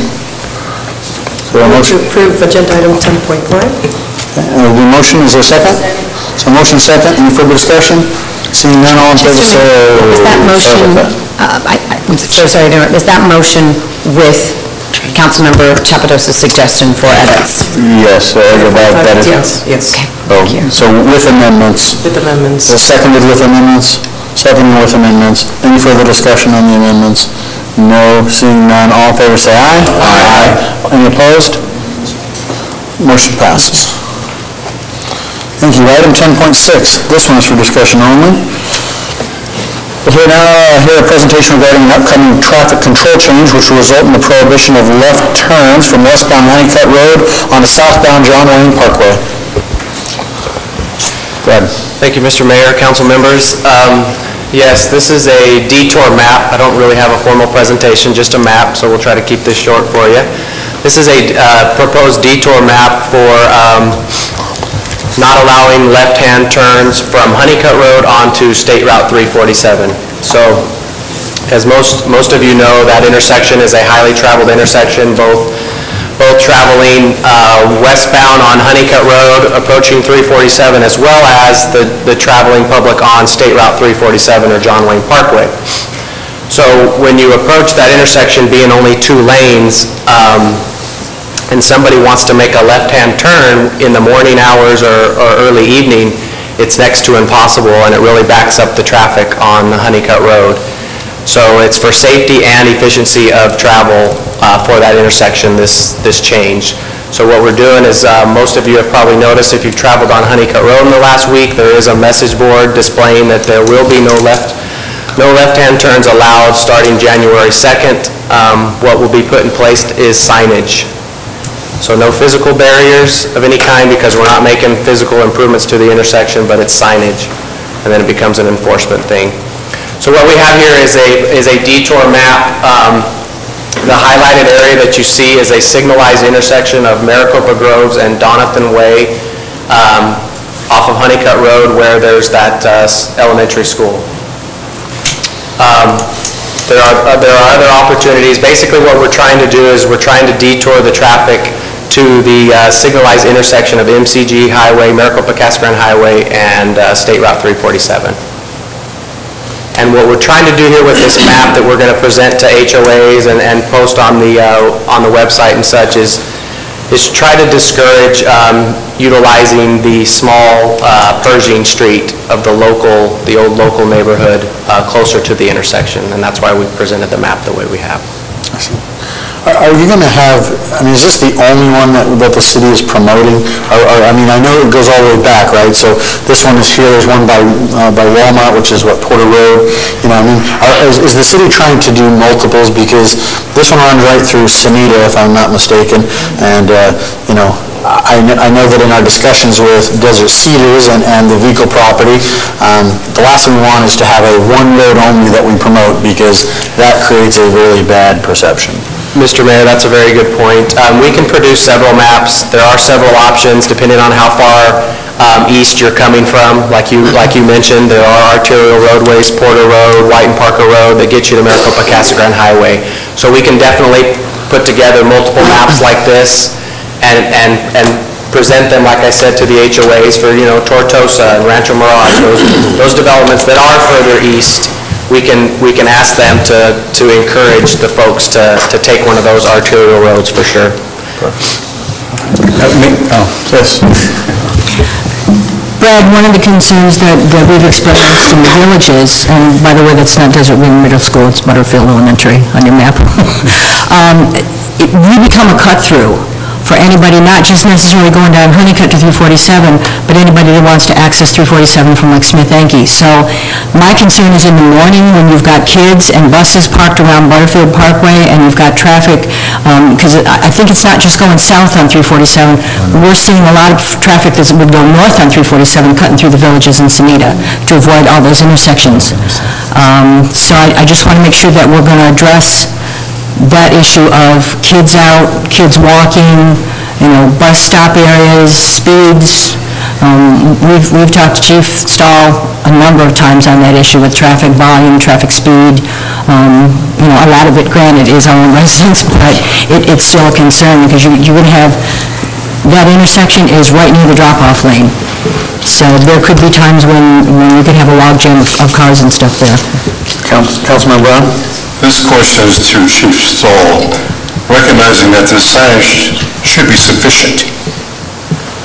To approve agenda item 10.5. The motion, is there a second? So motion second, any further discussion? Seeing none, all in favor, say aye. Is that motion, I'm so sorry to interrupt, is that motion with Councilmember Chapados' suggestion for edits? Yes, that is. Yes. Okay. So with amendments. With amendments. Seconded with amendments? Seconded with amendments. Any further discussion on the amendments? No. Seeing none, all in favor say aye. Aye. Any opposed? Motion passes. Thank you. Item 10.6. This one is for discussion only. We'll hear a presentation regarding an upcoming traffic control change which will result in the prohibition of left turns from westbound Honeycutt Road onto southbound John Wayne Parkway. Go ahead. Thank you, Mr. Mayor, council members. Yes, this is a detour map. I don't really have a formal presentation, just a map, so we'll try to keep this short for you. This is a proposed detour map for not allowing left-hand turns from Honeycutt Road onto State Route 347. So, as most of you know, that intersection is a highly traveled intersection, both traveling westbound on Honeycutt Road, approaching 347, as well as the traveling public on State Route 347 or John Wayne Parkway. So when you approach that intersection being only 2 lanes, and somebody wants to make a left-hand turn in the morning hours or early evening, it's next to impossible, and it really backs up the traffic on the Honeycutt Road. So it's for safety and efficiency of travel for that intersection, this change. So what we're doing is, most of you have probably noticed if you've traveled on Honeycutt Road in the last week, there is a message board displaying that there will be no left-hand turns allowed starting January 2nd. What will be put in place is signage. So no physical barriers of any kind, because we're not making physical improvements to the intersection, but it's signage, and then it becomes an enforcement thing. So what we have here is a detour map. The highlighted area that you see is a signalized intersection of Maricopa Groves and Donathan Way off of Honeycutt Road, where there's that elementary school. There are other opportunities. Basically what we're trying to do is we're trying to detour the traffic to the signalized intersection of MCG Highway, Maricopa Casa Grande Highway, and State Route 347. And what we're trying to do here with this map that we're going to present to HOAs and post on the website and such is try to discourage utilizing the small Pershing Street of the old local neighborhood closer to the intersection, and that's why we presented the map the way we have. Are you going to have, is this the only one that the city is promoting? I know it goes all the way back, right? So this one is here, there's one by Walmart, which is what, Porter Road? Is the city trying to do multiples? Because this one runs right through Sonita, if I'm not mistaken, and, I know that in our discussions with Desert Cedars and the Vico property, the last thing we want is to have a one road only that we promote, because that creates a really bad perception. Mr. Mayor, that's a very good point. We can produce several maps. There are several options depending on how far east you're coming from. Like you mentioned, there are arterial roadways, Porter Road, White and Parker Road, that get you to Maricopa Casa Grande Highway. So we can definitely put together multiple maps like this and present them, like I said, to the HOAs for, Tortosa and Rancho Mirage, those developments that are further east. We can ask them to encourage the folks to take one of those arterial roads for sure. Yes. Brad, one of the concerns that we've experienced in the villages, and by the way, that's not Desert Ring Middle School, it's Butterfield Elementary on your map, we become a cut-through for anybody, not just necessarily going down Honeycutt to 347, but anybody that wants to access 347 from like Smith-Enke. So my concern is in the morning when you've got kids and buses parked around Butterfield Parkway and you've got traffic, because I think it's not just going south on 347. We're seeing a lot of traffic that would go north on 347, cutting through the villages in Sonita to avoid all those intersections. So I just want to make sure that we're going to address that issue of kids out, kids walking, bus stop areas, speeds. We've talked to Chief Stahl a number of times on that issue with traffic volume, traffic speed. A lot of it, granted, is our own residents, but it's still a concern because you're going to have, that intersection is right near the drop-off lane. So there could be times when you could have a logjam of cars and stuff there. Councilman Brown? This question is to Chief Stoll. Recognizing that the signage should be sufficient,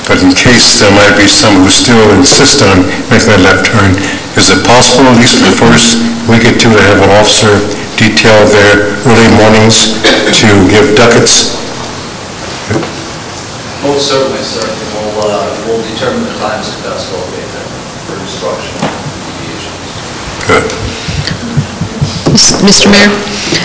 but in case there might be some who still insist on making that left turn, is it possible, at least for the first week or two, to have an officer detail there early mornings to give ducats? Most certainly, sir. We'll determine the times to best locate them for instructional deviations. Good. Mr. Mayor?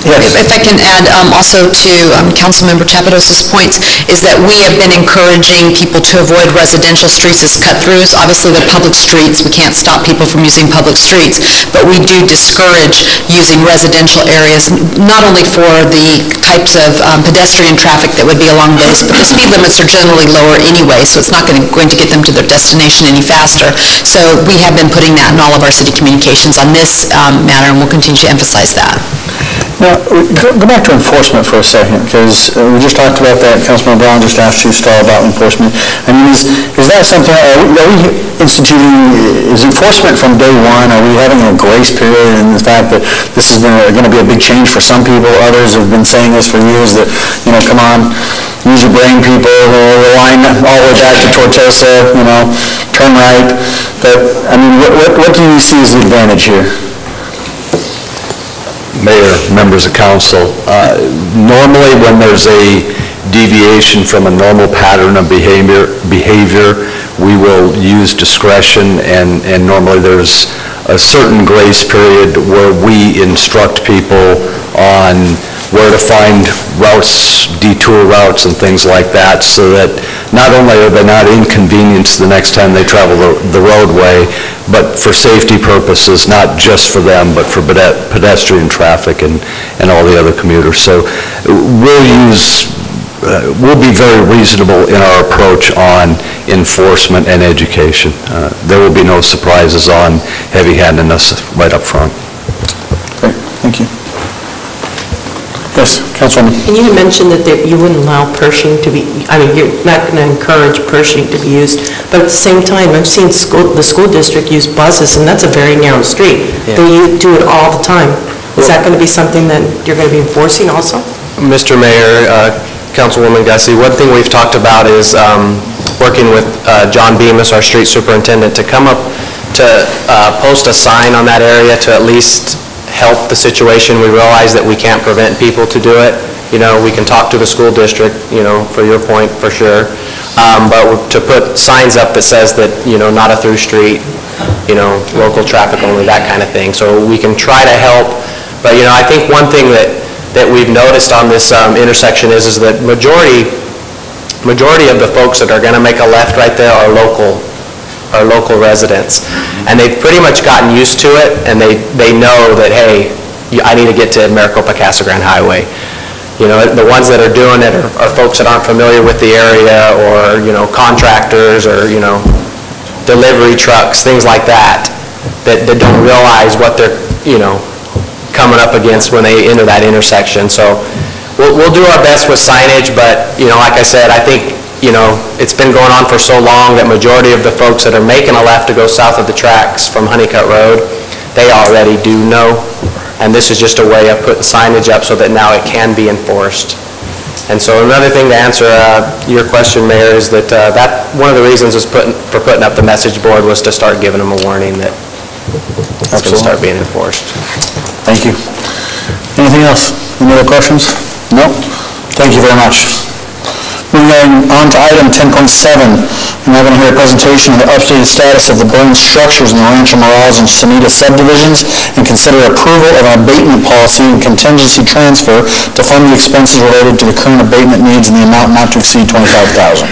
Yes. If I can add also to Councilmember Chapados's points, is that we have been encouraging people to avoid residential streets as cut-throughs. Obviously, they're public streets. We can't stop people from using public streets, but we do discourage using residential areas, not only for the types of pedestrian traffic that would be along those, but the speed limits are generally lower anyway, so it's not going to get them to their destination any faster. So we have been putting that in all of our city communications on this matter, and we'll continue to emphasize that. Now, go back to enforcement for a second, because we just talked about that. Councilman Brown just asked Chief Stahl about enforcement. I mean, is that something, are we instituting, is enforcement from day one? Are we having a grace period in the fact that this is going to be a big change for some people? Others have been saying this for years, that, come on, use your brain, people, the line all the way back to Tortosa, turn right. But, I mean, what do you see as the advantage here? Mayor, members of council, normally when there's a deviation from a normal pattern of behavior, we will use discretion, and normally there's a certain grace period where we instruct people on where to find routes, detour routes and things like that, so that not only are they not inconvenienced the next time they travel the roadway, but for safety purposes, not just for them, but for pedestrian traffic and all the other commuters. So we'll be very reasonable in our approach on enforcement and education. There will be no surprises on heavy-handedness right up front. Great, thank you. Yes, Councilwoman. And you mentioned that you wouldn't allow Pershing to be, you're not going to encourage Pershing to be used, but at the same time, I've seen the school district use buses, and that's a very narrow street. Yeah. They do it all the time. Is that going to be something that you're going to be enforcing also? Mr. Mayor, Councilwoman Gussie, one thing we've talked about is working with John Bemis, our street superintendent, to come up to post a sign on that area to at least help the situation. We realize that we can't prevent people to do it. We can talk to the school district, for your point, for sure. But to put signs up that says that, not a through street, local traffic only, that kind of thing. So we can try to help. But, I think one thing that we've noticed on this intersection is that majority of the folks that are going to make a left right there are local residents. And they've pretty much gotten used to it, and they know that, hey, I need to get to Maricopa Casa Grande Highway. The ones that are doing it are folks that aren't familiar with the area, or, contractors, or, delivery trucks, things like that don't realize what they're, coming up against when they enter that intersection. So we'll do our best with signage, but, like I said, I think it's been going on for so long that majority of the folks that are making a left to go south of the tracks from Honeycutt Road, they already do know. And this is just a way of putting signage up so that now it can be enforced. And so another thing to answer your question, Mayor, is that one of the reasons for putting up the message board was to start giving them a warning that it's going to start being enforced. Thank you. Anything else? Any other questions? No? Thank you very much. Moving on to item 10.7, we're now going to hear a presentation of the updated status of the burned structures in the Rancho Morales and Sonita subdivisions, and consider approval of an abatement policy and contingency transfer to fund the expenses related to the current abatement needs in the amount not to exceed $25,000.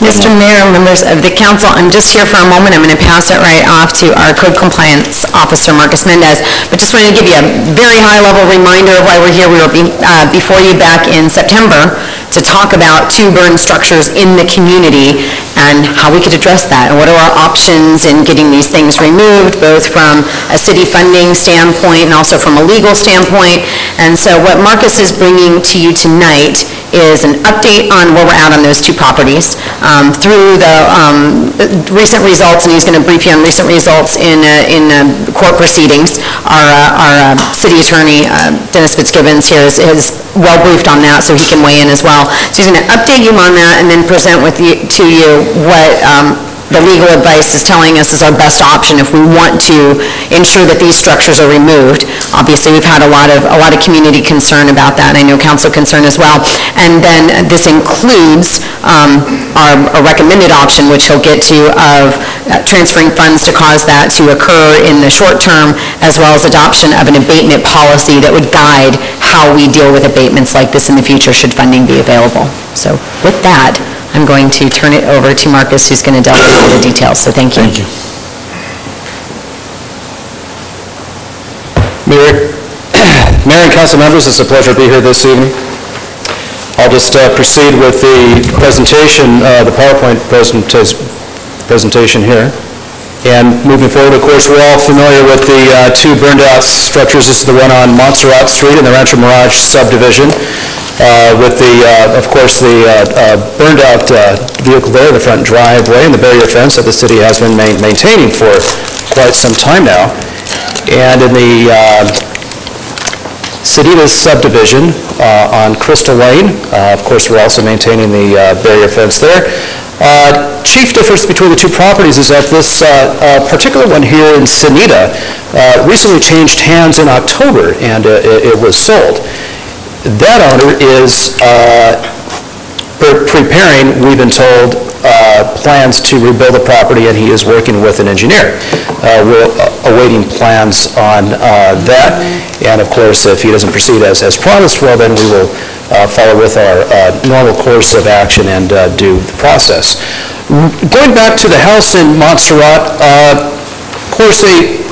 Mr. Mayor, members of the council, I'm just here for a moment. I'm going to pass it right off to our Code Compliance Officer, Marcus Mendez. But just wanted to give you a very high-level reminder of why we're here. We were before you back in September to talk about two burned structures in the community. and how we could address that, and what are our options in getting these things removed, both from a city funding standpoint and also from a legal standpoint. And so what Marcus is bringing to you tonight is an update on where we're at on those two properties through the recent results, and he's going to brief you on recent results in court proceedings. Our city attorney, Dennis Fitzgibbons, here is well briefed on that, so he can weigh in as well. So he's going to update you on that and then present to you what the legal advice is telling us is our best option if we want to ensure that these structures are removed. Obviously, we've had a lot of community concern about that, and I know council concern as well. And then this includes our recommended option, which he'll get to, of transferring funds to cause that to occur in the short term, as well as adoption of an abatement policy that would guide how we deal with abatements like this in the future should funding be available. So with that, I'm going to turn it over to Marcus, who's going to delve into all the details. So thank you. Thank you. Mayor and council members, it's a pleasure to be here this evening. I'll just proceed with the presentation, the PowerPoint presentation here. And moving forward, of course, we're all familiar with the two burned-out structures. This is the one on Montserrat Street in the Rancho Mirage subdivision. With of course, the burned-out vehicle there, the front driveway, and the barrier fence that the city has been maintaining for quite some time now. And in the Ceditas subdivision on Crystal Lane, of course, we're also maintaining the barrier fence there. Chief difference between the two properties is that this particular one here in Cenita recently changed hands in October, and it was sold. That owner is preparing, we've been told, plans to rebuild the property, and he is working with an engineer. We're awaiting plans on that, and of course, if he doesn't proceed as promised, well, then we will follow with our normal course of action and do the process. Going back to the house in Montserrat, of course, a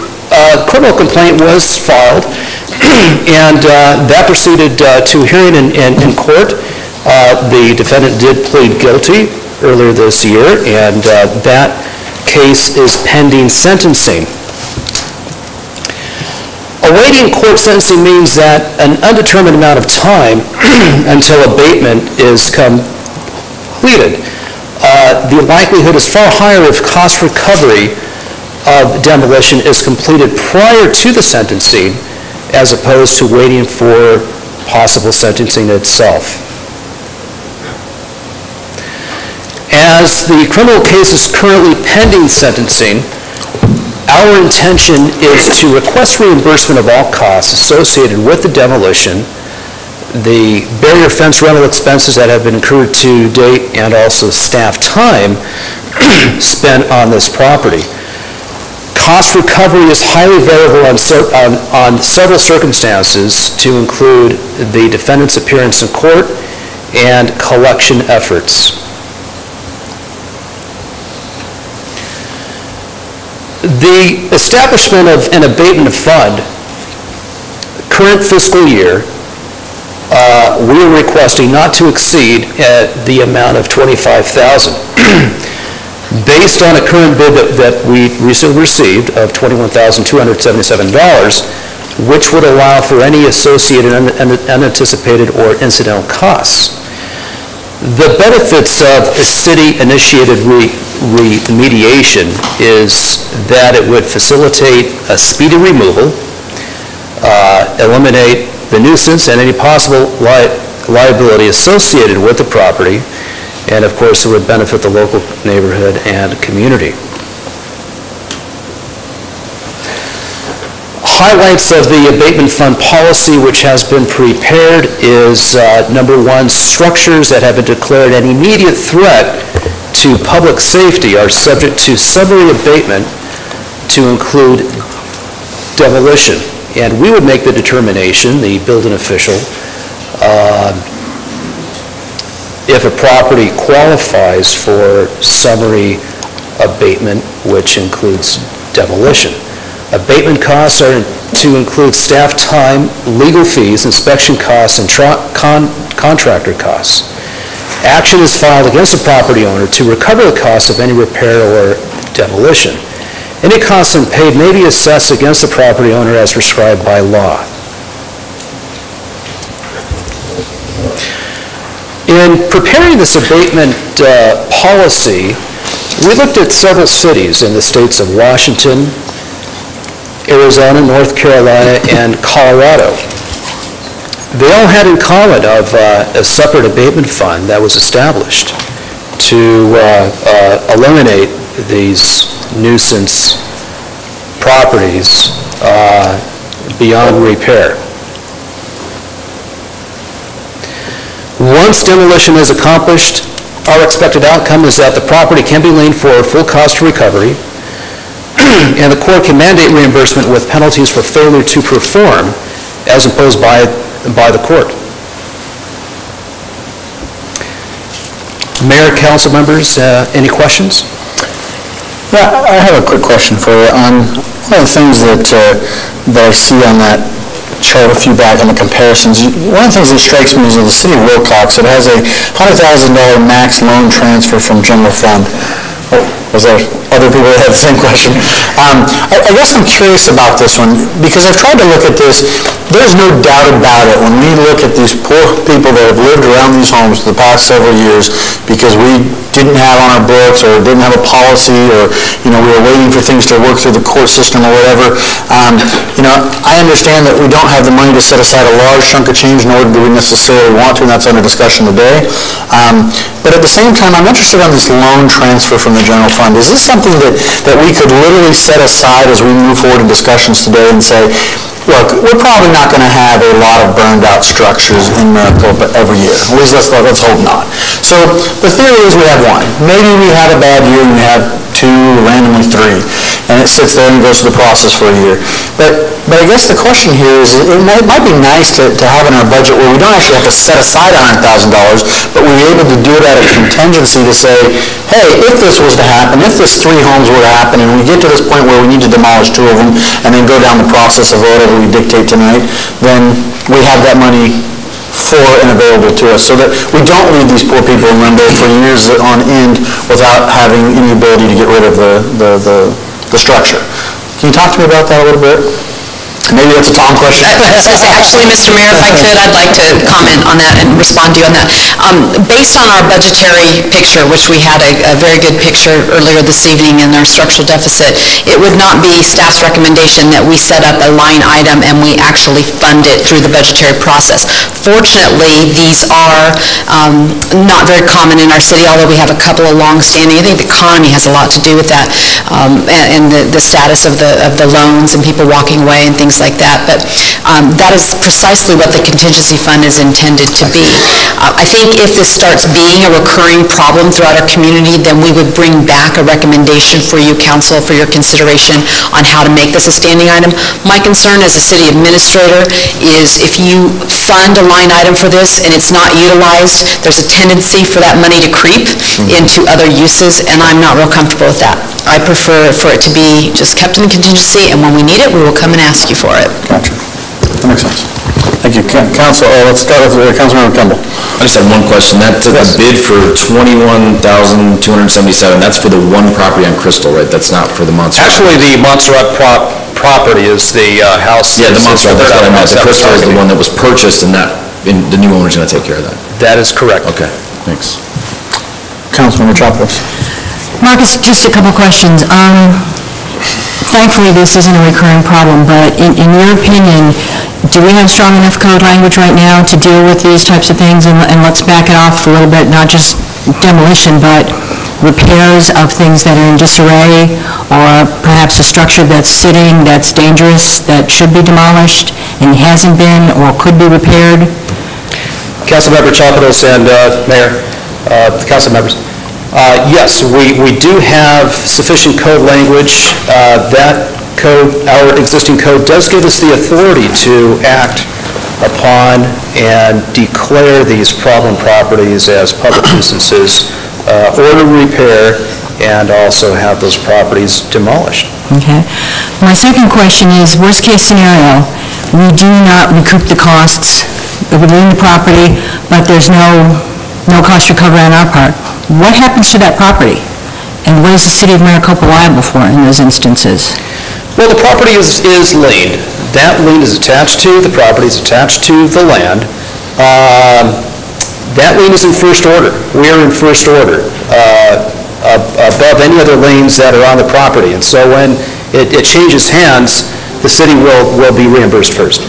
criminal complaint was filed, and that proceeded to hearing in court. The defendant did plead guilty earlier this year, and that case is pending sentencing. Awaiting court sentencing means that an undetermined amount of time until abatement is completed. The likelihood is far higher if cost recovery of demolition is completed prior to the sentencing as opposed to waiting for possible sentencing itself. As the criminal case is currently pending sentencing, our intention is to request reimbursement of all costs associated with the demolition, the barrier fence rental expenses that have been incurred to date, and also staff time spent on this property. Cost recovery is highly variable on several circumstances, to include the defendant's appearance in court and collection efforts. The establishment of an abatement fund, current fiscal year, we are requesting not to exceed the amount of $25,000. Based on a current bid that we recently received of $21,277, which would allow for any associated unanticipated or incidental costs. The benefits of a city-initiated remediation is that it would facilitate a speedy removal, eliminate the nuisance and any possible liability associated with the property, and of course it would benefit the local neighborhood and community. Highlights of the abatement fund policy which has been prepared is number one, structures that have been declared an immediate threat to public safety are subject to summary abatement to include demolition. And we would make the determination, the building official, if a property qualifies for summary abatement, which includes demolition. Abatement costs are to include staff time, legal fees, inspection costs, and contractor costs. Action is filed against the property owner to recover the cost of any repair or demolition. Any costs unpaid may be assessed against the property owner as prescribed by law. In preparing this abatement policy, we looked at several cities in the states of Washington, Arizona, North Carolina, and Colorado. They all had in common of a separate abatement fund that was established to eliminate these nuisance properties beyond repair. Once demolition is accomplished, our expected outcome is that the property can be liened for full cost of recovery, and the court can mandate reimbursement with penalties for failure to perform as imposed by the court. Mayor, council members, any questions? Yeah, I have a quick question for you. On one of the things that I see on that chart a few back on the comparisons, one of the things that strikes me is in the city of Wilcox, it has a $100,000 max loan transfer from general fund. Oh, was there other people that had the same question? I guess I'm curious about this one, because I've tried to look at this. There's no doubt about it. When we look at these poor people that have lived around these homes for the past several years because we didn't have on our books or didn't have a policy, or we were waiting for things to work through the court system or whatever, I understand that we don't have the money to set aside a large chunk of change, nor do we necessarily want to, and that's under discussion today. But at the same time, I'm interested on this loan transfer from the general fund. Is this something that we could literally set aside as we move forward in discussions today and say, look, we're probably not going to have a lot of burned out structures in Maricopa every year. At least let's hope not. So the theory is we have one. Maybe we had a bad year and we have two, randomly three, and it sits there and goes through the process for a year. But I guess the question here is, it might be nice to have in our budget where we don't actually have to set aside $100,000, but we're able to do it out of contingency to say, hey, if this was to happen, if this 3 homes were to happen, and we get to this point where we need to demolish 2 of them and then go down the process of whatever we dictate tonight, then we have that money for and available to us, so that we don't leave these poor people in limbo for years on end without having any ability to get rid of the structure. Can you talk to me about that a little bit? Maybe that's a Tom question. Actually, Mr. Mayor, if I could, I'd like to comment on that and respond to you on that. Based on our budgetary picture, which we had a very good picture earlier this evening in our structural deficit, it would not be staff's recommendation that we set up a line item and we actually fund it through the budgetary process. Fortunately, these are not very common in our city, although we have a couple of long-standing. I think the economy has a lot to do with that, and the status of the loans and people walking away and things like that. But that is precisely what the contingency fund is intended to be. I think if this starts being a recurring problem throughout our community, then we would bring back a recommendation for you, council, for your consideration on how to make this a standing item. My concern as a city administrator is if you fund a line item for this and it's not utilized, there's a tendency for that money to creep into other uses, and I'm not real comfortable with that. I prefer for it to be just kept in contingency, and when we need it, we will come and ask you for it. Gotcha. That makes sense. Thank you. Council, let's start with Councilmember Kimball. I just have one question. That bid for $21,277, that's for the one property on Crystal, right? That's not for the Montserrat? Actually, the Montserrat property is the house. Yeah, the Montserrat, that's what I meant. The Crystal is the one that was purchased, and the new owner's going to take care of that. That is correct. Okay, thanks. Councilmember Chapros. Marcus, just a couple questions. Thankfully, this isn't a recurring problem, but in your opinion, do we have strong enough code language right now to deal with these types of things? And let's back it off a little bit, not just demolition, but repairs of things that are in disarray, or perhaps a structure that's sitting, that's dangerous, that should be demolished and hasn't been or could be repaired? Councilmember Chapros and Mayor, the council members. Yes, we do have sufficient code language. That code, our existing code, does give us the authority to act upon and declare these problem properties as public nuisances, order repair, and also have those properties demolished. Okay. My second question is, worst case scenario, we do not recoup the costs within the property, but there's no no cost recovery on our part. What happens to that property? And what is the city of Maricopa liable for in those instances? Well, the property is liened. That lien is attached to the property, is attached to the land. That lien is in first order. We are in first order above any other liens that are on the property. And so when it changes hands, the city will be reimbursed first.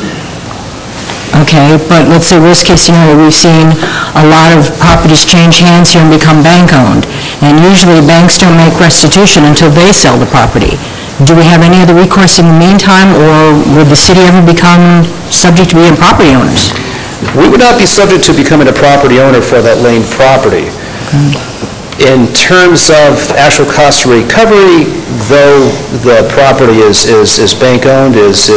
Okay, but let's say worst case scenario, we've seen a lot of properties change hands here and become bank-owned. And usually banks don't make restitution until they sell the property. Do we have any other recourse in the meantime, or would the city ever become subject to being property owners? We would not be subject to becoming a property owner for that lien property. In terms of actual cost of recovery, though the property is bank-owned, is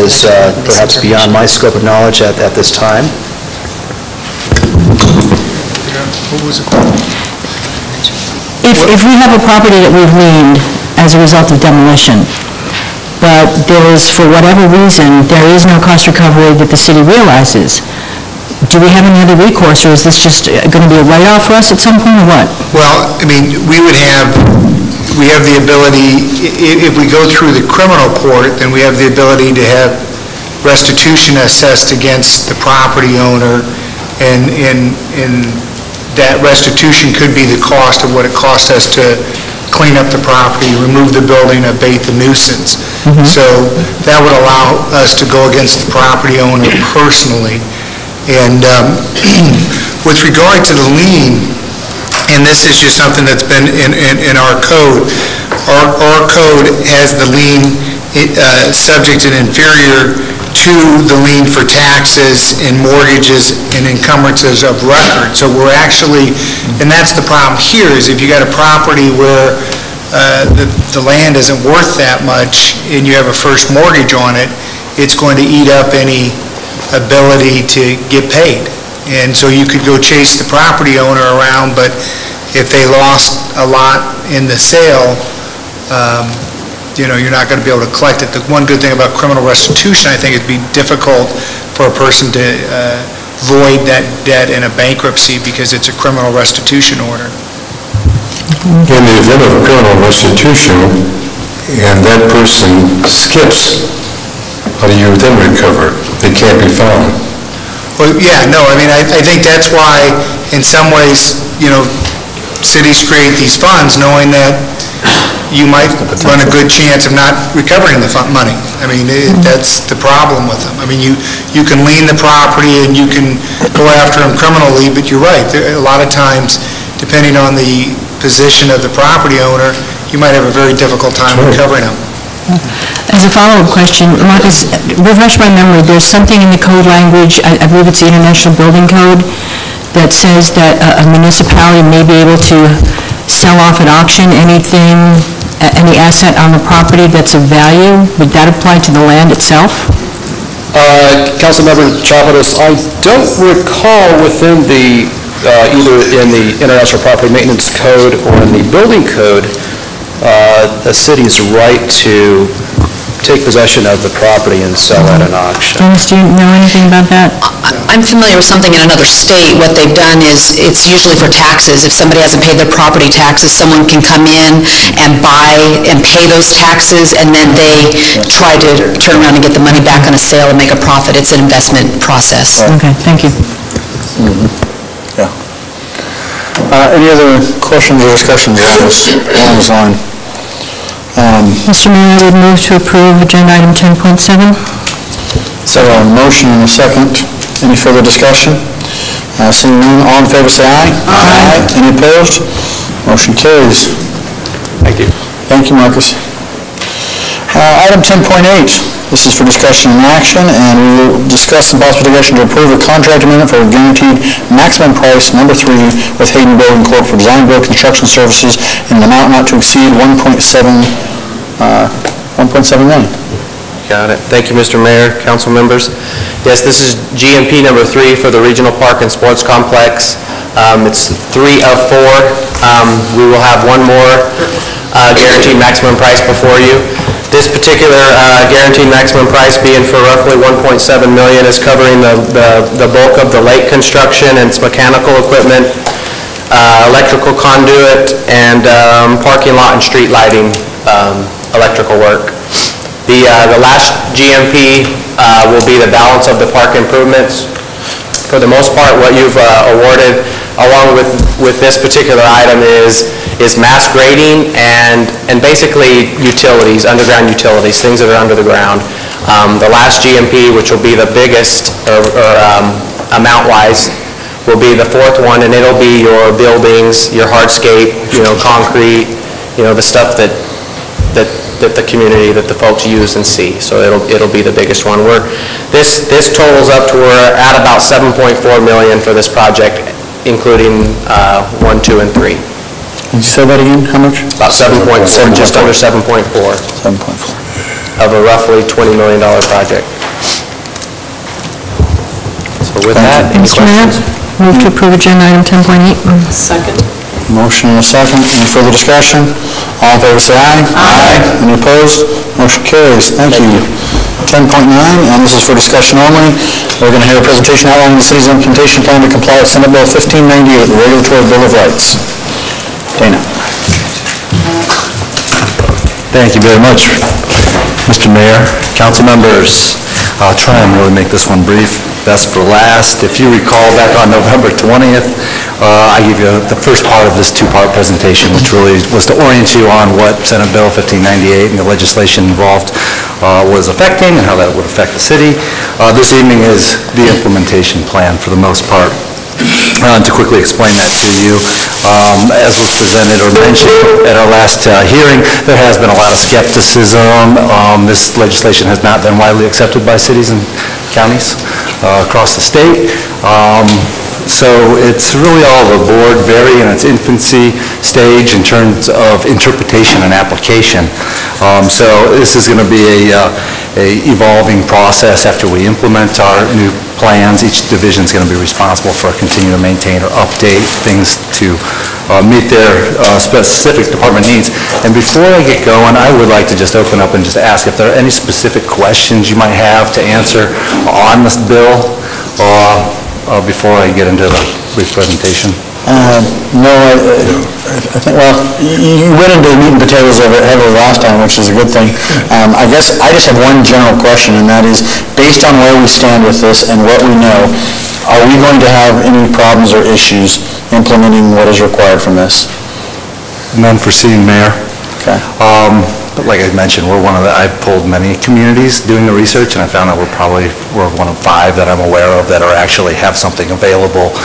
perhaps beyond my scope of knowledge at this time. If we have a property that we've liened as a result of demolition, but there is, for whatever reason, there is no cost recovery that the city realizes, do we have any other recourse, or is this just going to be a write-off for us at some point, or what? Well, I mean, we have the ability, if we go through the criminal court, then we have the ability to have restitution assessed against the property owner, and that restitution could be the cost of what it cost us to clean up the property, remove the building, abate the nuisance. So that would allow us to go against the property owner personally. And with regard to the lien, and this is just something that's been in our code, our code has the lien subject and inferior to the lien for taxes and mortgages and encumbrances of record. So we're actually, and that's the problem here, is if you got a property where the land isn't worth that much and you have a first mortgage on it, it's going to eat up any ability to get paid. And so you could go chase the property owner around, but if they lost a lot in the sale, you're not going to be able to collect it. The one good thing about criminal restitution, I think it'd be difficult for a person to void that debt in a bankruptcy because it's a criminal restitution order. In the event of criminal restitution, and that person skips, how do you then recover? They can't be found. Well, yeah, no, I mean, I think that's why, in some ways, cities create these funds knowing that you might run a good chance of not recovering the money. I mean, that's the problem with them. I mean, you can lien the property and you can go after them criminally, but you're right. A lot of times, depending on the position of the property owner, you might have a very difficult time recovering them. As a follow-up question, Marcus, refresh my memory, there's something in the code language, I believe it's the International Building Code, that says that a municipality may be able to sell off at auction anything, any asset on the property that's of value. Would that apply to the land itself? Councilmember Chapados, I don't recall within the, either in the International Property Maintenance Code or in the Building Code, a city's right to take possession of the property and sell at an auction. Dennis, do you know anything about that? I'm familiar with something in another state. What they've done is, it's usually for taxes. If somebody hasn't paid their property taxes, someone can come in and buy and pay those taxes, and then they try to turn around and get the money back on a sale and make a profit. It's an investment process. Okay, thank you. Yeah. Any other questions or discussions along this line? Mr. Mayor, I would move to approve agenda item 10.7. So a motion and a second. Any further discussion? Seeing none, all in favor say aye. Aye. Any opposed? Motion carries. Thank you. Thank you, Marcus. Item 10.8. This is for discussion and action, and we will discuss the possible discussion to approve a contract amendment for a guaranteed maximum price, number 3, with Hayden Building Corp. for design build construction services in an amount not to exceed $1.7 million. Got it. Thank you, Mr. Mayor, council members. Yes, this is GMP number 3 for the Regional Park and Sports Complex. It's 3 of 4. We will have one more guaranteed maximum price before you. This particular guaranteed maximum price, being for roughly $1.7 million, is covering the bulk of the lake construction and its mechanical equipment. electrical conduit, and parking lot and street lighting electrical work. The last GMP will be the balance of the park improvements. For the most part, what you've awarded, along with this particular item, is mass grading and basically utilities, underground utilities, things that are under the ground. The last GMP, which will be the biggest amount-wise, will be the fourth one, and it'll be your buildings, your hardscape, concrete, the stuff that the community, that the folks use and see. So it'll be the biggest one. This totals up to, we're at about $7.4 million for this project, including 1, 2, and 3. Did you say that again? How much? About 7.4, just under 7.4. 7.4. Of a roughly $20 million project. So with that, any Mr. Mayor, questions? move to approve agenda item 10.8. Second. Motion and a second. Any further discussion? All in favor, say aye. Aye. Any opposed? Motion carries. Thank you. 10.9, and this is for discussion only. We're going to hear a presentation outlining the city's implementation plan to comply with Senate Bill 1598, the Regulatory Bill of Rights. Dana. Thank you very much, Mr. Mayor, council members. I'll try and really make this one brief, best for last. If you recall, back on November 20th, I gave you the first part of this two-part presentation, which really was to orient you on what Senate Bill 1598 and the legislation involved was affecting and how that would affect the city. This evening is the implementation plan for the most part. To quickly explain that to you, as was presented or mentioned at our last hearing, there has been a lot of skepticism. This legislation has not been widely accepted by cities and counties across the state. So it's really all the board, very in its infancy stage in terms of interpretation and application. So this is going to be a evolving process after we implement our new plans. Each division is going to be responsible for continuing to maintain or update things to meet their specific department needs. And before I get going, I would like to just open up and just ask if there are any specific questions you might have to answer on this bill before I get into the brief presentation. No, I think, well, you went into the meat and potatoes of it heavily last time, which is a good thing. I guess I just have one general question, and that is, based on where we stand with this and what we know, are we going to have any problems or issues implementing what is required from this? None foreseen, Mayor. Okay. But like I mentioned, I've polled many communities doing the research, and I found that we're one of 5 that I'm aware of that actually have something available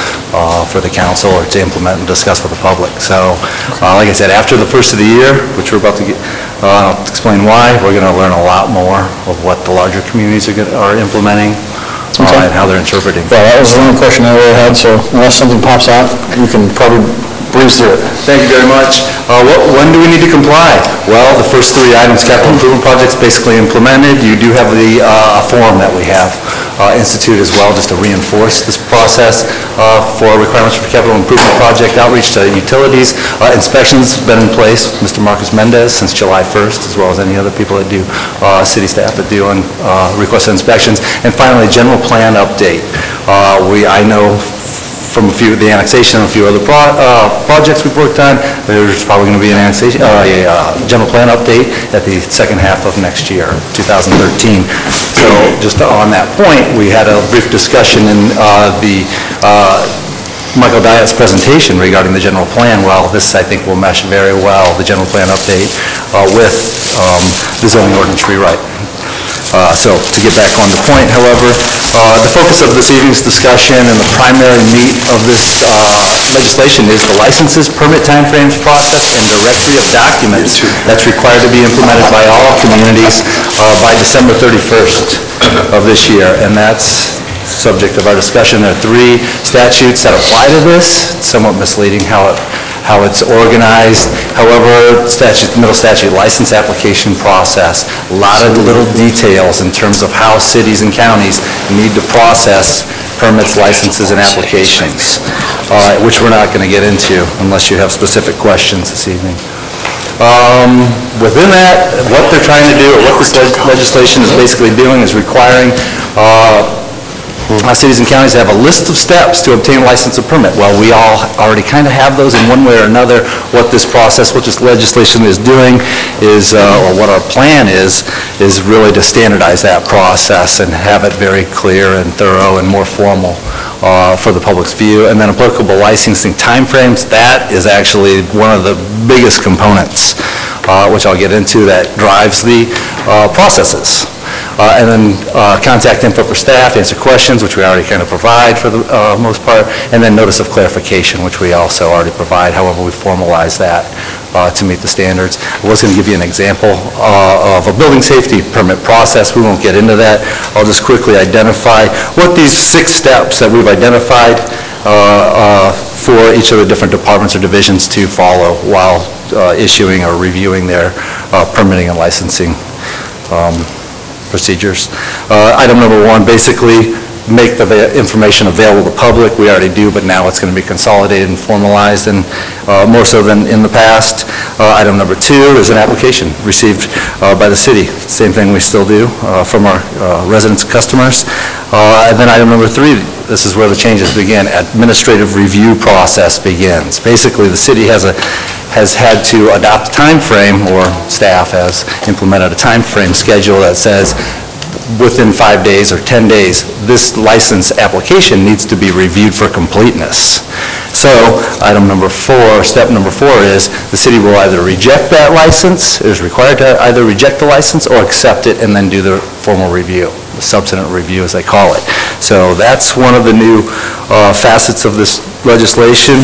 for the council or to implement and discuss with the public. So, like I said, after the first of the year, which we're about to get, I'll explain why, we're going to learn a lot more of what the larger communities are implementing and how they're interpreting. Well, that was the only question I really had, so unless something pops out, you can probably breeze through it. Thank you very much. When do we need to comply? Well, the first 3 items, capital improvement projects, basically implemented. You do have the form that we have instituted as well, just to reinforce this process for requirements for capital improvement project outreach to utilities. Inspections have been in place. Mr. Marcus Mendez since July 1st, as well as any other people that do, city staff that do request inspections. And finally, general plan update. I know from the annexation and a few other projects we've worked on, there's probably going to be an annexation, general plan update at the second half of next year, 2013. So just on that point, we had a brief discussion in the Michael Diet's presentation regarding the general plan. Well, this I think will mesh very well, the general plan update, with the zoning ordinance rewrite. So to get back on the point, however, the focus of this evening's discussion and the primary meat of this legislation is the licenses, permit timeframes process, and directory of documents that's required to be implemented by all communities by December 31st of this year. And that's subject of our discussion. There are 3 statutes that apply to this. It's somewhat misleading how it's organized. However, middle statute, license application process, a lot of little details in terms of how cities and counties need to process permits, licenses, and applications, which we're not going to get into unless you have specific questions this evening. Within that, what they're trying to do, or what this legislation is basically doing, is requiring cities and counties have a list of steps to obtain license or permit. Well, we all already kind of have those in one way or another. What this process, what this legislation is doing is, or what our plan is really to standardize that process and have it very clear and thorough and more formal for the public's view. And then applicable licensing timeframes, that is actually one of the biggest components, which I'll get into, that drives the processes. And then contact info for staff, answer questions, which we already kind of provide for the most part, and then notice of clarification, which we also already provide. However, we formalize that to meet the standards. I was going to give you an example of a building safety permit process. We won't get into that. I'll just quickly identify what these 6 steps that we've identified for each of the different departments or divisions to follow while issuing or reviewing their permitting and licensing procedures. Item number 1, basically make the information available to the public. We already do, but now it's going to be consolidated and formalized, and more so than in the past. Item number 2 is an application received by the city. Same thing we still do from our residents and customers. And then item number 3, this is where the changes begin. Administrative review process begins. Basically, the city has had to adopt a time frame, or staff has implemented a time frame schedule that says within 5 days or 10 days, this license application needs to be reviewed for completeness. So item number 4, step number 4 is the city will either reject that license, is required to either reject the license or accept it and then do the formal review, the substantive review as they call it. So that's one of the new facets of this legislation.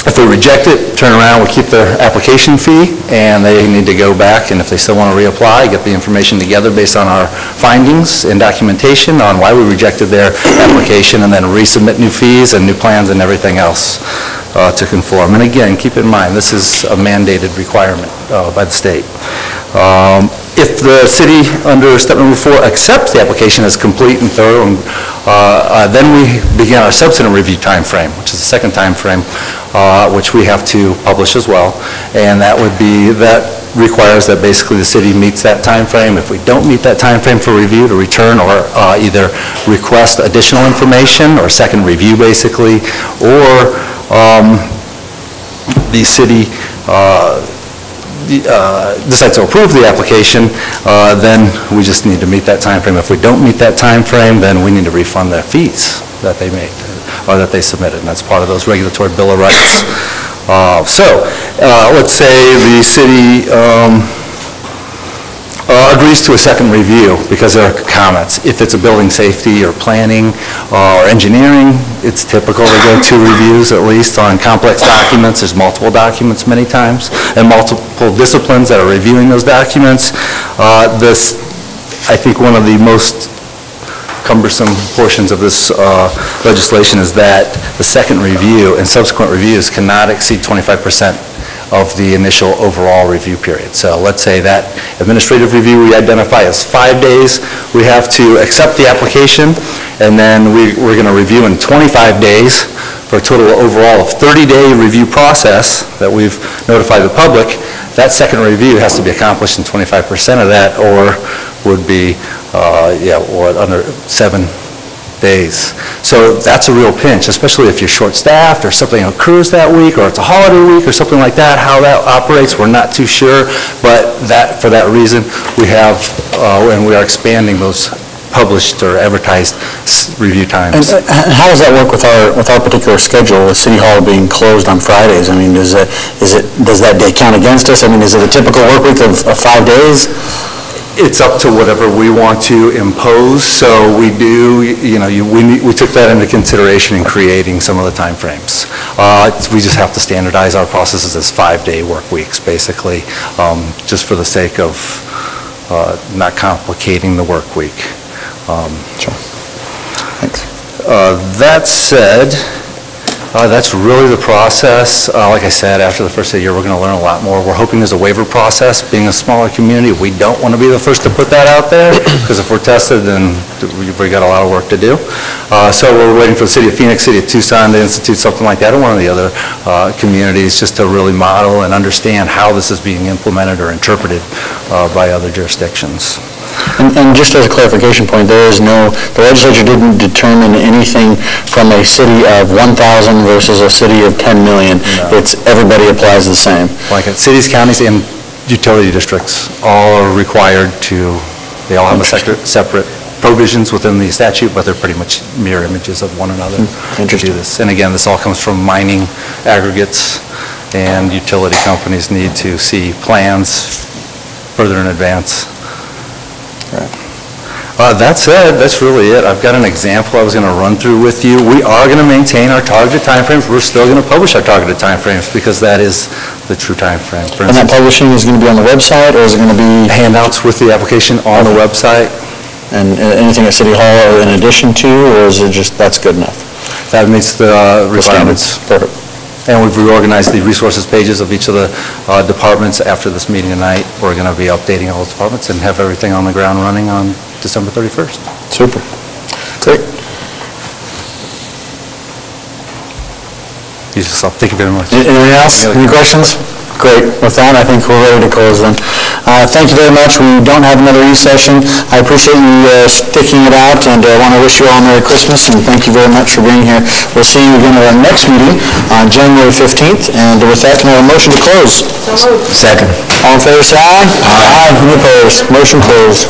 If they reject it, turn around, we keep their application fee, and they need to go back, and if they still want to reapply, get the information together based on our findings and documentation on why we rejected their application, and then resubmit new fees and new plans and everything else to conform. And again, keep in mind, this is a mandated requirement by the state. If the city, under step number 4, accepts the application as complete and thorough, then we begin our substantive review time frame, which is the second time frame, which we have to publish as well. And that requires that basically the city meets that time frame. If we don't meet that time frame for review, to return or either request additional information or second review basically, or the city decides to approve the application, then we just need to meet that time frame. If we don't meet that time frame, then we need to refund their fees that they made or that they submitted, and that's part of those regulatory bill of rights. Let's say the city agrees to a second review because there are comments. If it's a building safety or planning or engineering, it's typical to go 2 reviews at least on complex documents. There's multiple documents many times and multiple disciplines that are reviewing those documents. I think one of the most cumbersome portions of this legislation is that the second review and subsequent reviews cannot exceed 25% of the initial overall review period. So let's say that administrative review we identify as 5 days. We have to accept the application, and then we're going to review in 25 days for a total overall of 30-day review process that we've notified the public. That second review has to be accomplished in 25% of that, or would be, under 7 days. So that's a real pinch, especially if you're short-staffed or something occurs that week, or it's a holiday week or something like that. How that operates, we're not too sure, but for that reason, we have, and we are expanding those published or advertised review times. And how does that work with our particular schedule, with City Hall being closed on Fridays? I mean, does that day count against us? I mean, is it a typical work week of 5 days? It's up to whatever we want to impose, so we do, we took that into consideration in creating some of the time frames. We just have to standardize our processes as 5-day work weeks, basically, just for the sake of not complicating the work week. Sure. Thanks. That said, That's really the process. Like I said, after the first of the year, we're going to learn a lot more. We're hoping there's a waiver process. Being a smaller community, we don't want to be the first to put that out there, because if we're tested, then we got a lot of work to do. So we're waiting for the City of Phoenix, City of Tucson to institute something like that, or one of the other communities, just to really model and understand how this is being implemented or interpreted by other jurisdictions. And just as a clarification point, the legislature didn't determine anything from a city of 1,000 versus a city of 10 million. No. It's everybody applies the same. Like cities, counties, and utility districts all are required to, they all have separate provisions within the statute, but they're pretty much mirror images of one another to do this. And again, this all comes from mining aggregates, and utility companies need to see plans further in advance. That said, that's really it. I've got an example I was going to run through with you. We are going to maintain our targeted timeframes. We're still going to publish our targeted timeframes because that is the true timeframe. And that publishing is going to be on the website, or is it going to be handouts with the application on the website? And anything at City Hall in addition to, or is it just that's good enough? That meets the requirements. Perfect. And we've reorganized the resources pages of each of the departments after this meeting tonight. We're going to be updating all the departments and have everything on the ground running on December 31st. Super. Great. Thank you very much. Anything else? Any questions? Great. With that, I think we're ready to close then. Thank you very much. We don't have another e-session. I appreciate you sticking it out, and I want to wish you all Merry Christmas, and thank you very much for being here. We'll see you again at our next meeting on January 15th, and with that, can I have a motion to close? So moved. Second. All in favor, say aye. Aye. Any opposed? Motion closed.